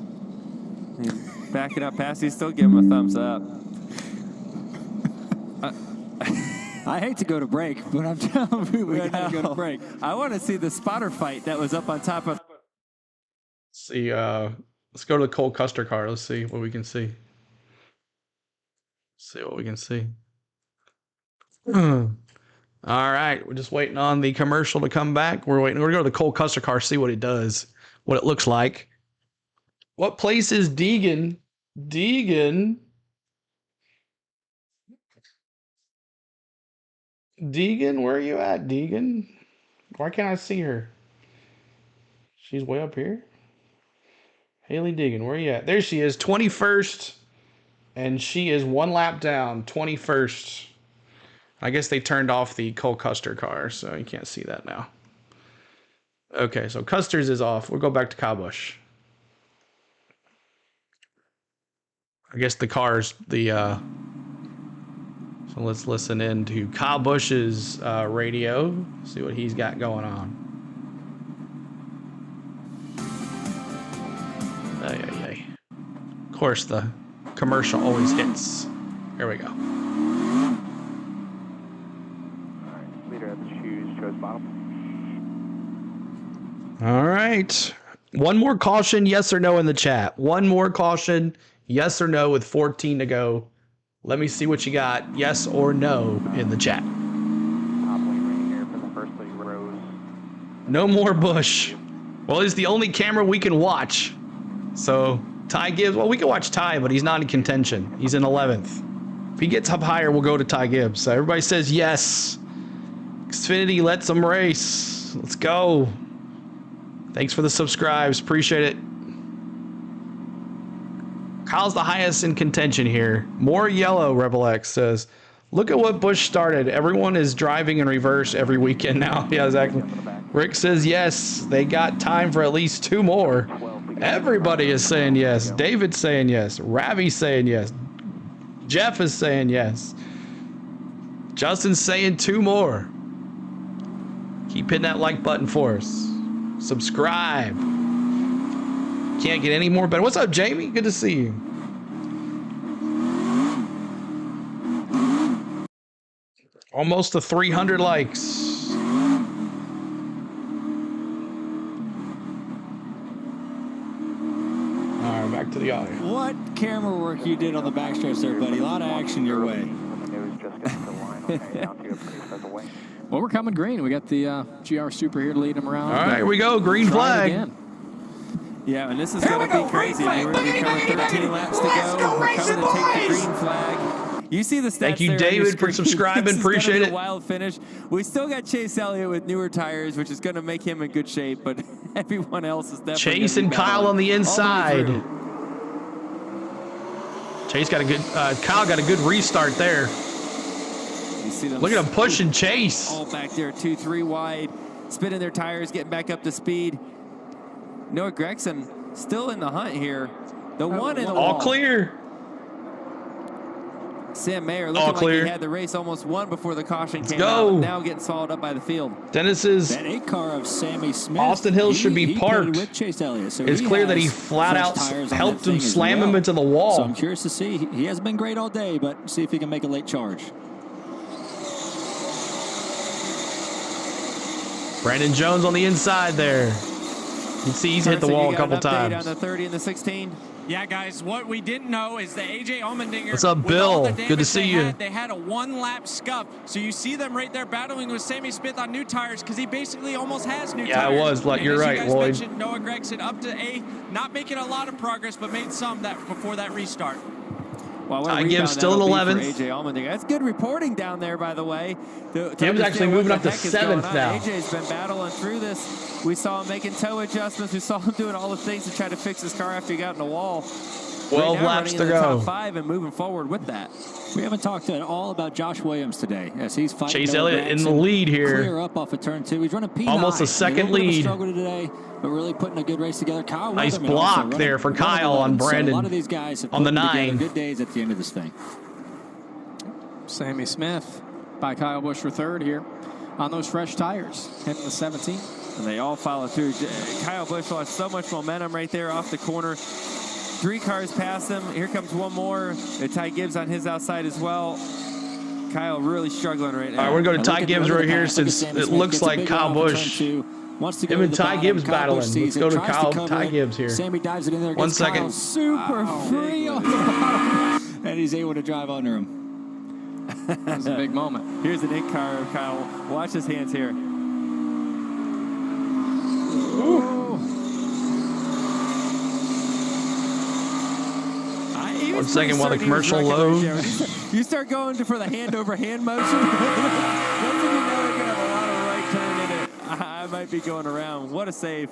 He's backing up past. He's still giving him a thumbs up. I hate to go to break, but I'm telling you, we got to go to break. I want to see the spotter fight that was up on top of. See, let's go to the Cole Custer car. Let's see what we can see. All right, we're just waiting on the commercial to come back. We're going to go to the Cole Custer car, see what it does, what it looks like. What place is Deegan? Deegan, where are you at, Deegan? Why can't I see her? She's way up here. Haley Deegan, where are you at? There she is, 21st, and she is one lap down, 21st. I guess they turned off the Cole Custer car, so you can't see that now. Okay, so Custer's is off. We'll go back to Kyle Busch. I guess the car's the... So let's listen in to Kyle Busch's radio, see what he's got going on. Of course, the commercial always hits. Here we go. Leader at the shoes, chose bottom. All right. One more caution, yes or no in the chat. One more caution, yes or no with 14 to go. Let me see what you got, yes or no in the chat. Top lane right here for the first 30 rows. No more Busch. Well, he's the only camera we can watch. So Ty Gibbs, well, we can watch Ty, but he's not in contention. He's in 11th. If he gets up higher, we'll go to Ty Gibbs. So everybody says yes. Xfinity, let some race. Let's go. Thanks for the subscribes. Appreciate it. Kyle's the highest in contention here. More yellow, Rebel X says. Look at what Busch started. Everyone is driving in reverse every weekend now. Yeah, exactly. Rick says yes. They got time for at least 2 more. Everybody is saying yes. David's saying yes. Ravi's saying yes. Jeff is saying yes. Justin's saying 2 more. Keep hitting that like button for us. Subscribe. Can't get any more better. What's up, Jamie? Good to see you. Almost to 300 likes. All right, back to the audio. What camera work you did on the backstretch there, buddy. A lot of action your way. Well, we're coming green. We got the GR Super here to lead them around. All right, here we go. Green flag. Again. Yeah, and this is going to be crazy. We're coming 13 laps to go. We're coming to take the green flag. You see the stats. Thank you, David, for subscribing. Appreciate it. A wild finish. We still got Chase Elliott with newer tires, which is going to make him in good shape, but everyone else is definitely Chase and Kyle on the inside. Chase got a good. Kyle got a good restart there. You see them. Look at him pushing Chase. All back there, 2-3 wide, spinning their tires, getting back up to speed. Noah Gregson still in the hunt here. The one in the wall. All clear. Sam Mayer looking like he had the race almost won before the caution came go. out. Now getting swallowed up by the field. Dennis's that 8 car of Sammy Smith. Austin Hill should be parked. With Chase Elliott, so it's clear that he flat out helped him slam him into the wall. So I'm curious to see. He hasn't been great all day, but see if he can make a late charge. Brandon Jones on the inside there. You can see he's hit the wall a couple times. On the 30 and the 16. Yeah, guys, what we didn't know is that AJ Allmendinger. What's up, Bill? Good to see you. They had a 1-lap scuff. So you see them right there battling with Sammy Smith on new tires because he basically almost has new tires. Yeah, it was. Like, you're right, Lloyd. Mentioned, Noah Gregson up to A, not making a lot of progress, but made some before that restart. Well, Ty Gibbs still in 11th. AJ Allmendinger. That's good reporting down there, by the way. Gibbs actually moving up to 7th now. AJ's been battling through this. We saw him making toe adjustments. We saw him doing all the things to try to fix his car after he got in the wall. 12 laps to go. Top 5 and moving forward with that. We haven't talked at all about Josh Williams today as he's fighting. Chase Elliott in the lead here. Clear up off of turn 2. He's running P9. Almost a second lead. Struggled today, but really putting a good race together. Kyle nice Weatherman block there for Kyle on Brandon. So a lot of these guys have on the 9. Good days at the end of this thing. Sammy Smith by Kyle Busch for 3rd here on those fresh tires, hitting the 17. And they all follow through. Kyle Busch lost so much momentum right there off the corner. 3 cars past him. Here comes one more. Ty Gibbs on his outside as well. Kyle really struggling right now. All right, we're going to Ty Gibbs right here since it looks like Kyle Busch. Him and Ty Gibbs battling. Let's go to Ty Gibbs here. Sammy dives it in there. 1 second. Super free on the bottom. And he's able to drive under him. That's a big moment. Here's an 8 car of Kyle. Watch his hands here. Ooh. 1 second while the commercial loads. You start going for the hand-over-hand motion. Once you know you're going to have a lot of right turn in it. I might be going around. What a save.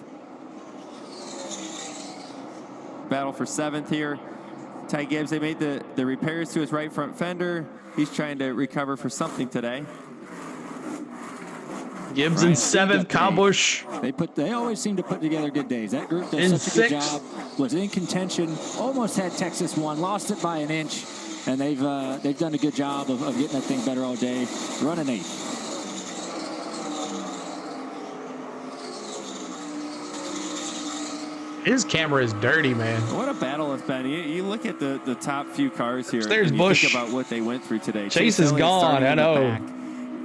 Battle for 7th here. Ty Gibbs, they made the repairs to his right front fender. He's trying to recover for something today. Gibbs in 7th, Kyle Busch. They always seem to put together good days. That group does such a good job. Was in contention, almost had Texas won, lost it by an inch, and they've done a good job of getting that thing better all day. Running 8th. His camera is dirty, man. What a battle it's been. You look at the top few cars here. There's and Busch. Think about what they went through today. Chase is gone. I know.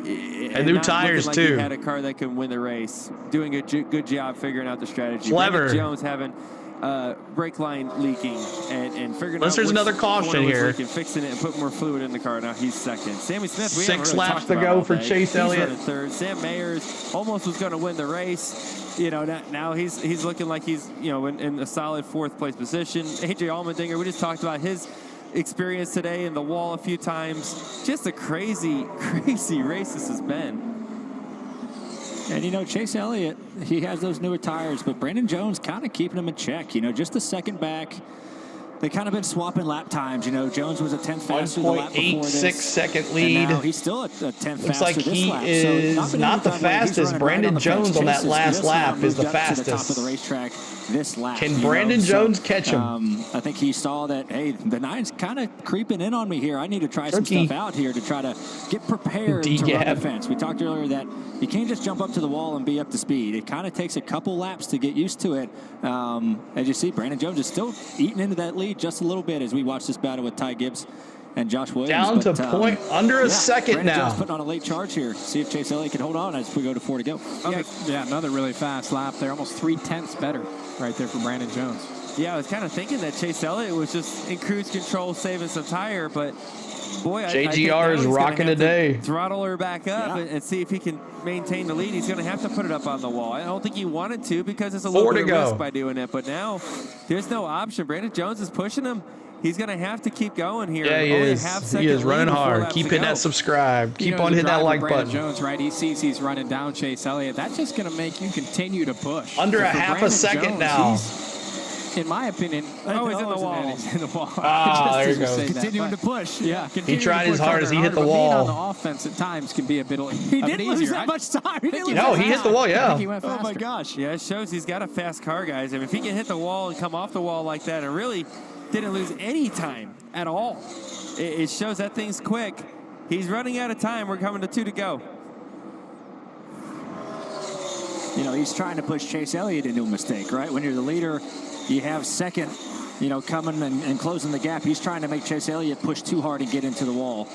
And new tires, like too. He had a car that could win the race. Doing a good job figuring out the strategy. Clever. Brandon Jones having brake line leaking and figuring Unless out there's which another caution corner was here. leaking, fixing it and putting more fluid in the car. Now he's second. Sammy Smith, we 6 haven't really laps talked to about go all for day. Chase He's Elliott. running third. Sam Mayers almost was going to win the race. You know, now he's looking like he's, you know, in a solid 4th place position. AJ Allmendinger, we just talked about his experience today in the wall a few times. Just a crazy race this has been. And, you know, Chase Elliott, he has those newer tires, but Brandon Jones kind of keeping him in check. You know, just a second back. They kind of been swapping lap times. You know, Jones was a 10th faster the lap before this. 1.86-second lead. And now he's still a 10th Looks faster like this he lap. is So not the fastest. Brandon Jones on that last lap is the fastest. To the top of the racetrack this lap. Can Brandon Jones catch him? I think he saw that, hey, the 9's kind of creeping in on me here. I need to try some stuff out here to try to get prepared to run the fence. We talked earlier that you can't just jump up to the wall and be up to speed. It kind of takes a couple laps to get used to it. As you see, Brandon Jones is still eating into that lead just a little bit as we watch this battle with Ty Gibbs and Josh Williams. Down to point under a second Brandon now. Jones putting on a late charge here. See if Chase Elliott can hold on as we go to 4 to go. Yeah, another really fast lap there. Almost 0.3 better right there for Brandon Jones. Yeah, I was kind of thinking that Chase Elliott was just in cruise control saving some tire, but boy, JGR is rocking today. Throttle her back up and see if he can maintain the lead. He's going to have to put it up on the wall. I don't think he wanted to because it's a little bit of risk by doing it, but now there's no option. Brandon Jones is pushing him. He's going to have to keep going here. Yeah, he is. He is running hard. Keep hitting that subscribe. Keep on hitting that like button. Jones, right? He sees he's running down Chase Elliott. That's just going to make you continue to push. Under a half a second now. In my opinion, he's in the wall. He's in the wall. Ah, there you go. Continuing to push. Yeah, he tried his hardest. He hit the wall. Being on the offense at times can be a bit easier. He didn't lose that much time. He hit the wall. Yeah. He went faster. Oh my gosh. Yeah, it shows he's got a fast car, guys. I mean, if he can hit the wall and come off the wall like that and really didn't lose any time at all, it shows that thing's quick. He's running out of time. We're coming to 2 to go. You know, he's trying to push Chase Elliott into a mistake, right? When you're the leader, you have second, you know, coming and closing the gap. He's trying to make Chase Elliott push too hard and get into the wall.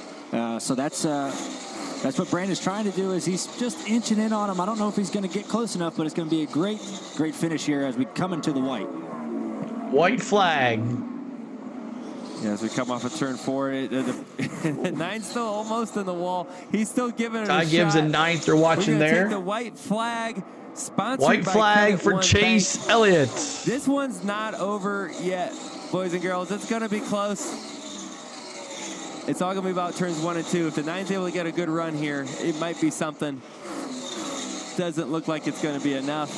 So that's what Brandon's trying to do, is he's just inching in on him. I don't know if he's going to get close enough, but it's going to be a great finish here as we come into the white. White flag. Yeah, as we come off of turn 4, the 9's still almost in the wall. He's still giving it a shot. Ty Gibbs and 9th are watching there. Take the white flag. Sponsored White by flag Credit for One Chase Bank. Elliott. This one's not over yet, boys and girls. It's going to be close. It's all going to be about turns 1 and 2. If the 9's able to get a good run here, it might be something. Doesn't look like it's going to be enough.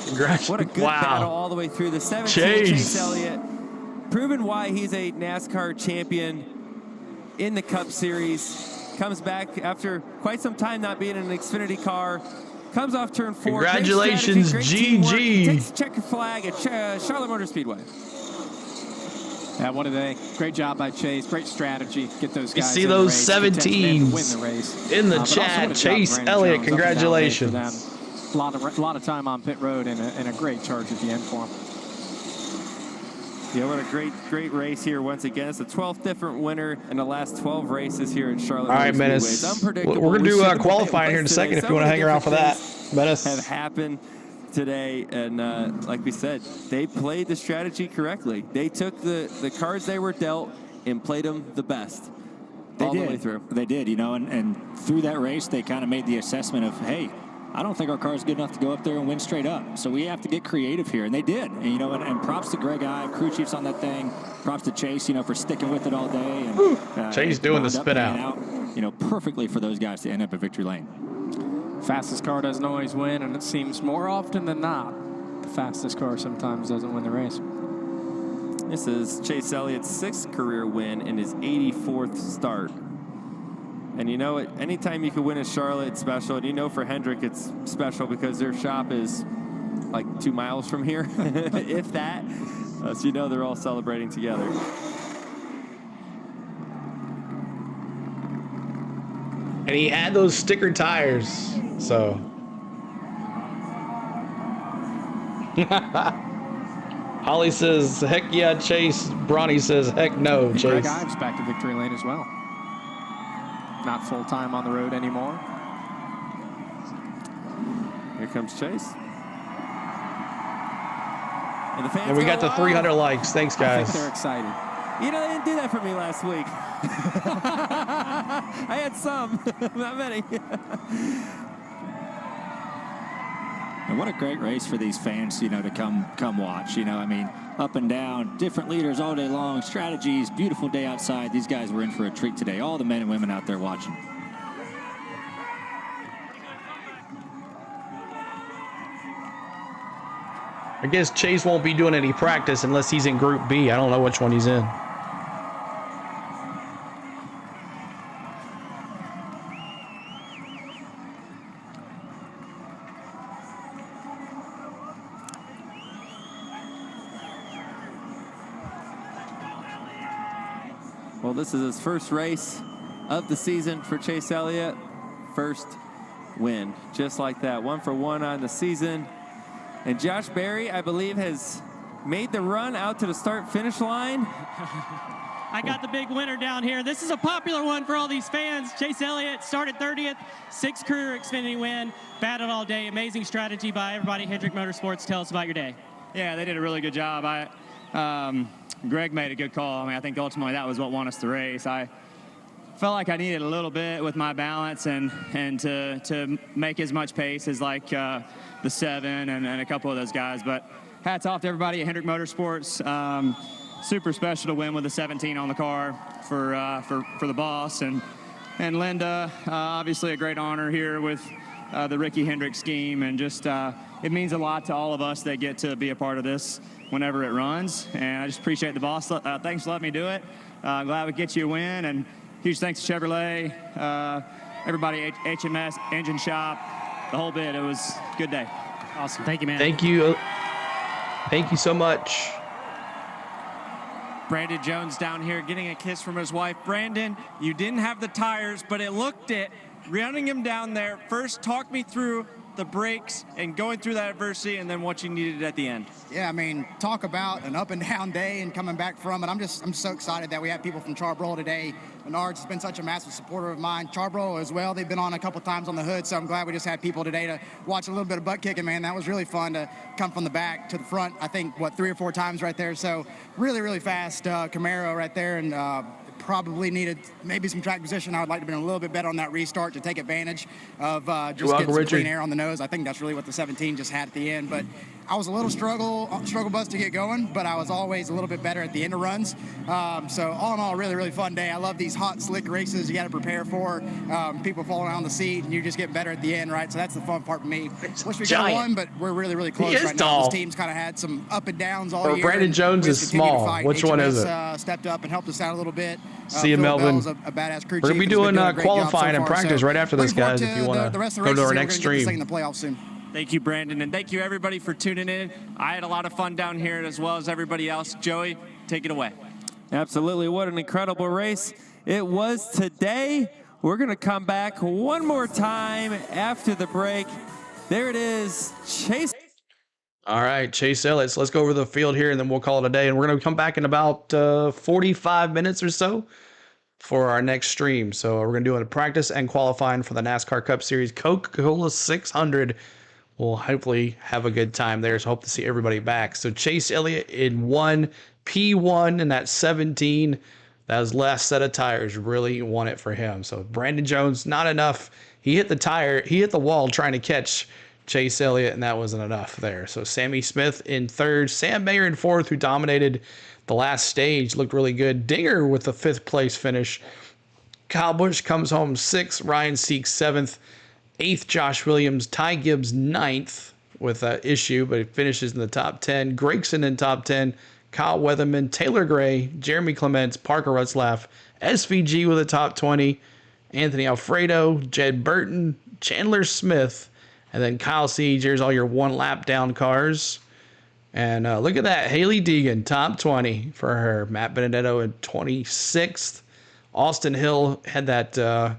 Congrats. What a good battle all the way through. The 17, Chase Elliott, proven why he's a NASCAR champion in the Cup Series. Comes back after quite some time not being in an Xfinity car. Comes off turn 4. Congratulations, GG. Takes checker flag at Charlotte Motor Speedway. Yeah, what a day. Great job by Chase. Great strategy. Get those guys. You see those 17s win the race. in the chat. Chase Elliott, congratulations. A lot of time on pit road and a great charge at the end for him. Yeah, what a great race here once again. It's the 12th different winner in the last 12 races here at Charlotte. All right, Menace. We're going to do qualifying here in a second if you want to hang around for that. Menace. Have happened today, and like we said, they played the strategy correctly. They took the cards they were dealt and played them the best. They all did. The way through. They did, you know, and through that race, they kind of made the assessment of, hey, I don't think our car's good enough to go up there and win straight up. So we have to get creative here. And they did. And, you know, and props to Greg Ive, crew chiefs on that thing. Props to Chase, you know, for sticking with it all day. And, Chase doing the spit out. You know, perfectly for those guys to end up at victory lane. Fastest car doesn't always win, and it seems more often than not, the fastest car sometimes doesn't win the race. This is Chase Elliott's 6th career win and his 84th start. And you know, anytime you can win at Charlotte, it's special. And you know, for Hendrick, it's special because their shop is like 2 miles from here, if that. So you know they're all celebrating together. And he had those sticker tires, so. Holly says, heck yeah, Chase. Bronny says, heck no, Chase. Greg Ives back to victory lane as well. Not full-time on the road anymore. Here comes Chase. And the fans And we got the 300 likes. Thanks, guys. I think they're excited. You know, they didn't do that for me last week. I had some, not many. And what a great race for these fans, you know, to come watch. You know, I mean, up and down, different leaders all day long, strategies, beautiful day outside. These guys were in for a treat today. All the men and women out there watching. I guess Chase won't be doing any practice unless he's in Group B. I don't know which one he's in. Well, this is his first race of the season for Chase Elliott. First win, just like that. 1 for 1 on the season. And Josh Berry, I believe, has made the run out to the start-finish line. I got the big winner down here. This is a popular one for all these fans. Chase Elliott started 30th, 6th career Xfinity win, battled all day. Amazing strategy by everybody. Hendrick Motorsports, tell us about your day. Yeah, they did a really good job. Greg made a good call. I mean, I think ultimately that was what won us the race. I felt like I needed a little bit with my balance and to make as much pace as like the 7 and a couple of those guys. But hats off to everybody at Hendrick Motorsports. Super special to win with the 17 on the car for the boss and Linda. Obviously a great honor here with the Ricky Hendrick scheme, and just it means a lot to all of us that get to be a part of this whenever it runs. And I just appreciate the boss. Thanks for letting me do it. Glad we get you a win, and huge thanks to Chevrolet, everybody at HMS Engine Shop, the whole bit. It was a good day. Awesome. Thank you, man. Thank you. Thank you so much. Brandon Jones down here getting a kiss from his wife. Brandon, you didn't have the tires, but it looked it. Running him down there, first talk me through the brakes and going through that adversity, and then what you needed at the end. Yeah, I mean, talk about an up and down day and coming back from it. I'm so excited that we have people from Charbroil today. Menards has been such a massive supporter of mine. Charbroil as well. They've been on a couple times on the hood, so I'm glad we just had people today to watch a little bit of butt kicking, man. That was really fun to come from the back to the front, I think, 3 or 4 times right there. So really, really fast Camaro right there, and probably needed maybe some track position. I would like to have been a little bit better on that restart to take advantage of just getting some clean air on the nose. I think that's really what the 17 just had at the end. But I was a little struggle bus to get going, but I was always a little bit better at the end of runs. So all in all, really, really fun day. I love these hot, slick races you got to prepare for. People falling around the seat, and you just get better at the end, right? So that's the fun part for me. Wish we could have won, but we're really, really close right now. This team's kind of had some up and downs all year. Brandon Jones is small. Which one is it? Stepped up and helped us out a little bit. See you, Melvin. A badass crew We're going to be doing qualifying and practice right after this, guys, to if you want to go to our next stream. In the playoffs soon. Thank you, Brandon, and thank you, everybody, for tuning in. I had a lot of fun down here, as well as everybody else. Joey, take it away. Absolutely. What an incredible race it was today. We're going to come back one more time after the break. There it is, Chase. All right, Chase Elliott. So let's go over the field here, and then we'll call it a day. And we're going to come back in about 45 minutes or so for our next stream. So we're going to do a practice and qualifying for the NASCAR Cup Series Coca-Cola 600. We'll hopefully have a good time there. So hope to see everybody back. So Chase Elliott in P1 and that 17. That was last set of tires. Really won it for him. So Brandon Jones, not enough. He hit the wall trying to catch Chase Elliott, and that wasn't enough there. So Sammy Smith in 3rd, Sam Mayer in 4th, who dominated the last stage, looked really good. Dinger with the 5th place finish. Kyle Busch comes home 6th, Ryan Seek 7th, 8th Josh Williams, Ty Gibbs 9th with an issue, but he finishes in the top 10. Gregson in top 10, Kyle Weatherman, Taylor Gray, Jeremy Clements, Parker Rutzlaff, SVG with a top 20, Anthony Alfredo, Jed Burton, Chandler Smith, and then Kyle Siege. Here's all your one lap down cars. And look at that. Haley Deegan, top 20 for her. Matt Benedetto in 26th. Austin Hill had that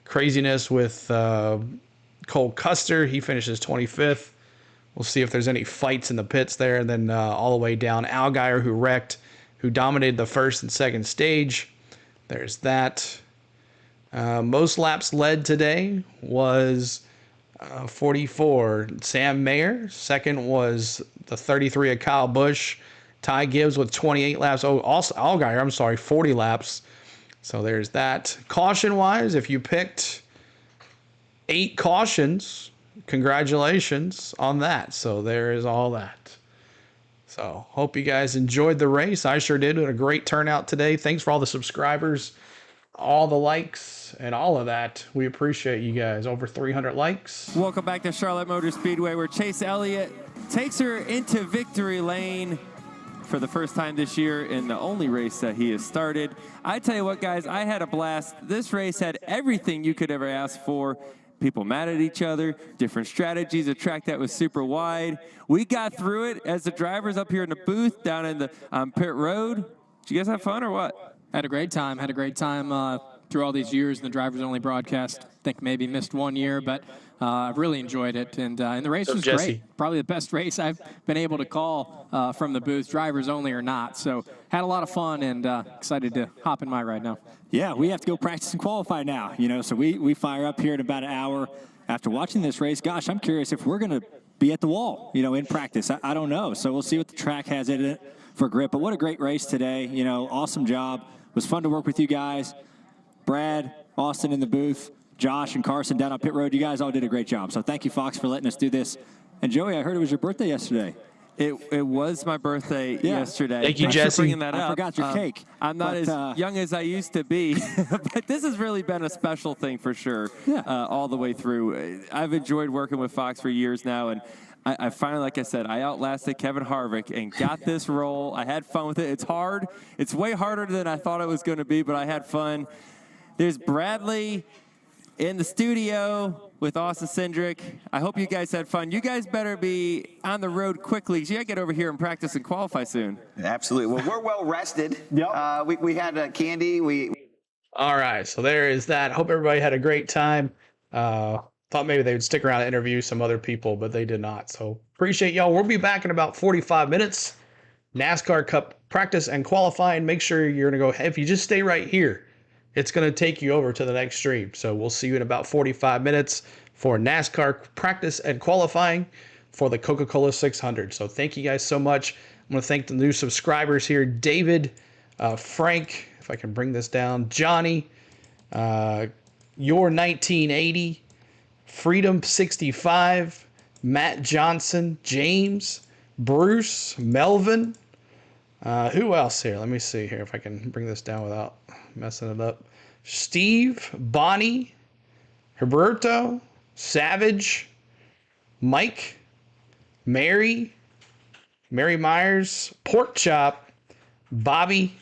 craziness with Cole Custer. He finishes 25th. We'll see if there's any fights in the pits there. And then all the way down, Al Geyer, who wrecked, who dominated the first and second stage. There's that. Most laps led today was 44. Sam Mayer. Second was the 33 of Kyle Busch. Ty Gibbs with 28 laps. Oh, also Al Geyer, I'm sorry, 40 laps. So there's that. Caution-wise, if you picked 8 cautions, congratulations on that. So there is all that. So hope you guys enjoyed the race. I sure did. We had a great turnout today. Thanks for all the subscribers, all the likes, and all of that. We appreciate you guys. Over 300 likes. Welcome back to Charlotte Motor Speedway, where Chase Elliott takes her into victory lane for the first time this year in the only race that he has started. I tell you what, guys, I had a blast. This race had everything you could ever ask for. People mad at each other, different strategies, a track that was super wide. We got through it as the drivers up here in the booth down in the pit road. Did you guys have fun or what? Had a great time. Had a great time through all these years in the drivers only broadcast. I think maybe missed one year, but I've really enjoyed it. And the race was great. Probably the best race I've been able to call from the booth, drivers only or not. So had a lot of fun and excited to hop in my ride now. Yeah, we have to go practice and qualify now, so we fire up here in about an hour after watching this race. Gosh, I'm curious if we're going to be at the wall, in practice. I don't know. So we'll see what the track has in it for grip. But what a great race today. Awesome job. It was fun to work with you guys. Brad, Austin in the booth, Josh and Carson down on pit road. You guys all did a great job. So thank you, Fox, for letting us do this. And Joey, I heard it was your birthday yesterday. It was my birthday yesterday. Thank you, Jesse. Bringing that up. I forgot your cake. I'm not as young as I used to be, but this has really been a special thing for sure. Yeah. All the way through. I've enjoyed working with Fox for years now, and I finally, like I said, I outlasted Kevin Harvick and got this role. I had fun with it. It's hard. It's way harder than I thought it was going to be, but I had fun. There's Bradley in the studio with Austin Cindric. I hope you guys had fun. You guys better be on the road quickly, because you got to get over here and practice and qualify soon. Absolutely. Well, we're well rested. Yep. We had candy. All right, so there is that. Hope everybody had a great time. Thought maybe they would stick around and interview some other people, but they did not. So appreciate y'all. We'll be back in about 45 minutes. NASCAR Cup practice and qualifying. Make sure you're going to go. If you just stay right here, it's going to take you over to the next stream. So we'll see you in about 45 minutes for NASCAR practice and qualifying for the Coca-Cola 600. So thank you guys so much. I'm going to thank the new subscribers here. David, Frank, if I can bring this down, Johnny, Your 1980, Freedom 65, Matt Johnson, James, Bruce, Melvin. Who else here? Let me see here if I can bring this down without messing it up. Steve, Bonnie, Herberto, Savage, Mike, Mary Myers, Pork Chop, Bobby,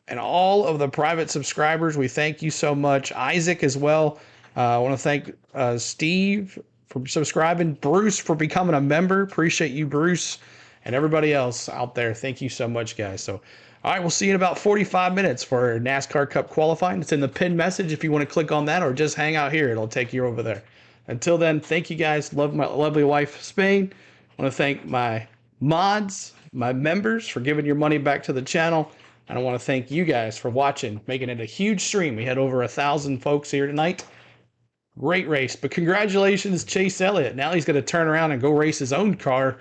and all of the private subscribers. We thank you so much. Isaac as well. I want to thank Steve for subscribing, Bruce for becoming a member. Appreciate you, Bruce, and everybody else out there. Thank you so much, guys. So, all right, we'll see you in about 45 minutes for NASCAR Cup qualifying. It's in the pinned message if you want to click on that, or just hang out here. It'll take you over there. Until then, thank you guys. Love my lovely wife, Spain. I want to thank my mods, my members for giving your money back to the channel. And I want to thank you guys for watching, making it a huge stream. We had over 1,000 folks here tonight. Great race. But congratulations, Chase Elliott. Now he's going to turn around and go race his own car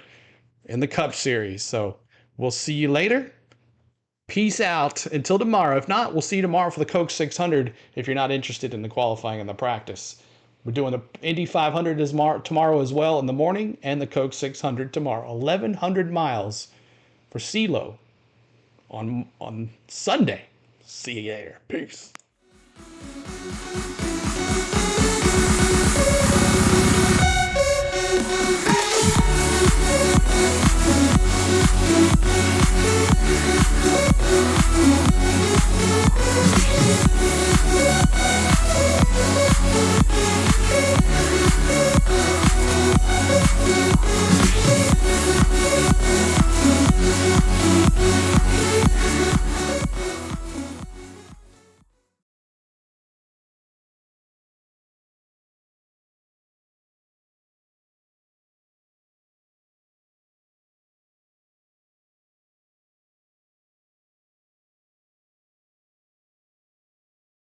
in the Cup Series. So we'll see you later. Peace out until tomorrow. If not, we'll see you tomorrow for the Coke 600 if you're not interested in the qualifying and the practice. We're doing the Indy 500 tomorrow as well in the morning, and the Coke 600 tomorrow. 1,100 miles for CeeLo on Sunday. See you later. Peace.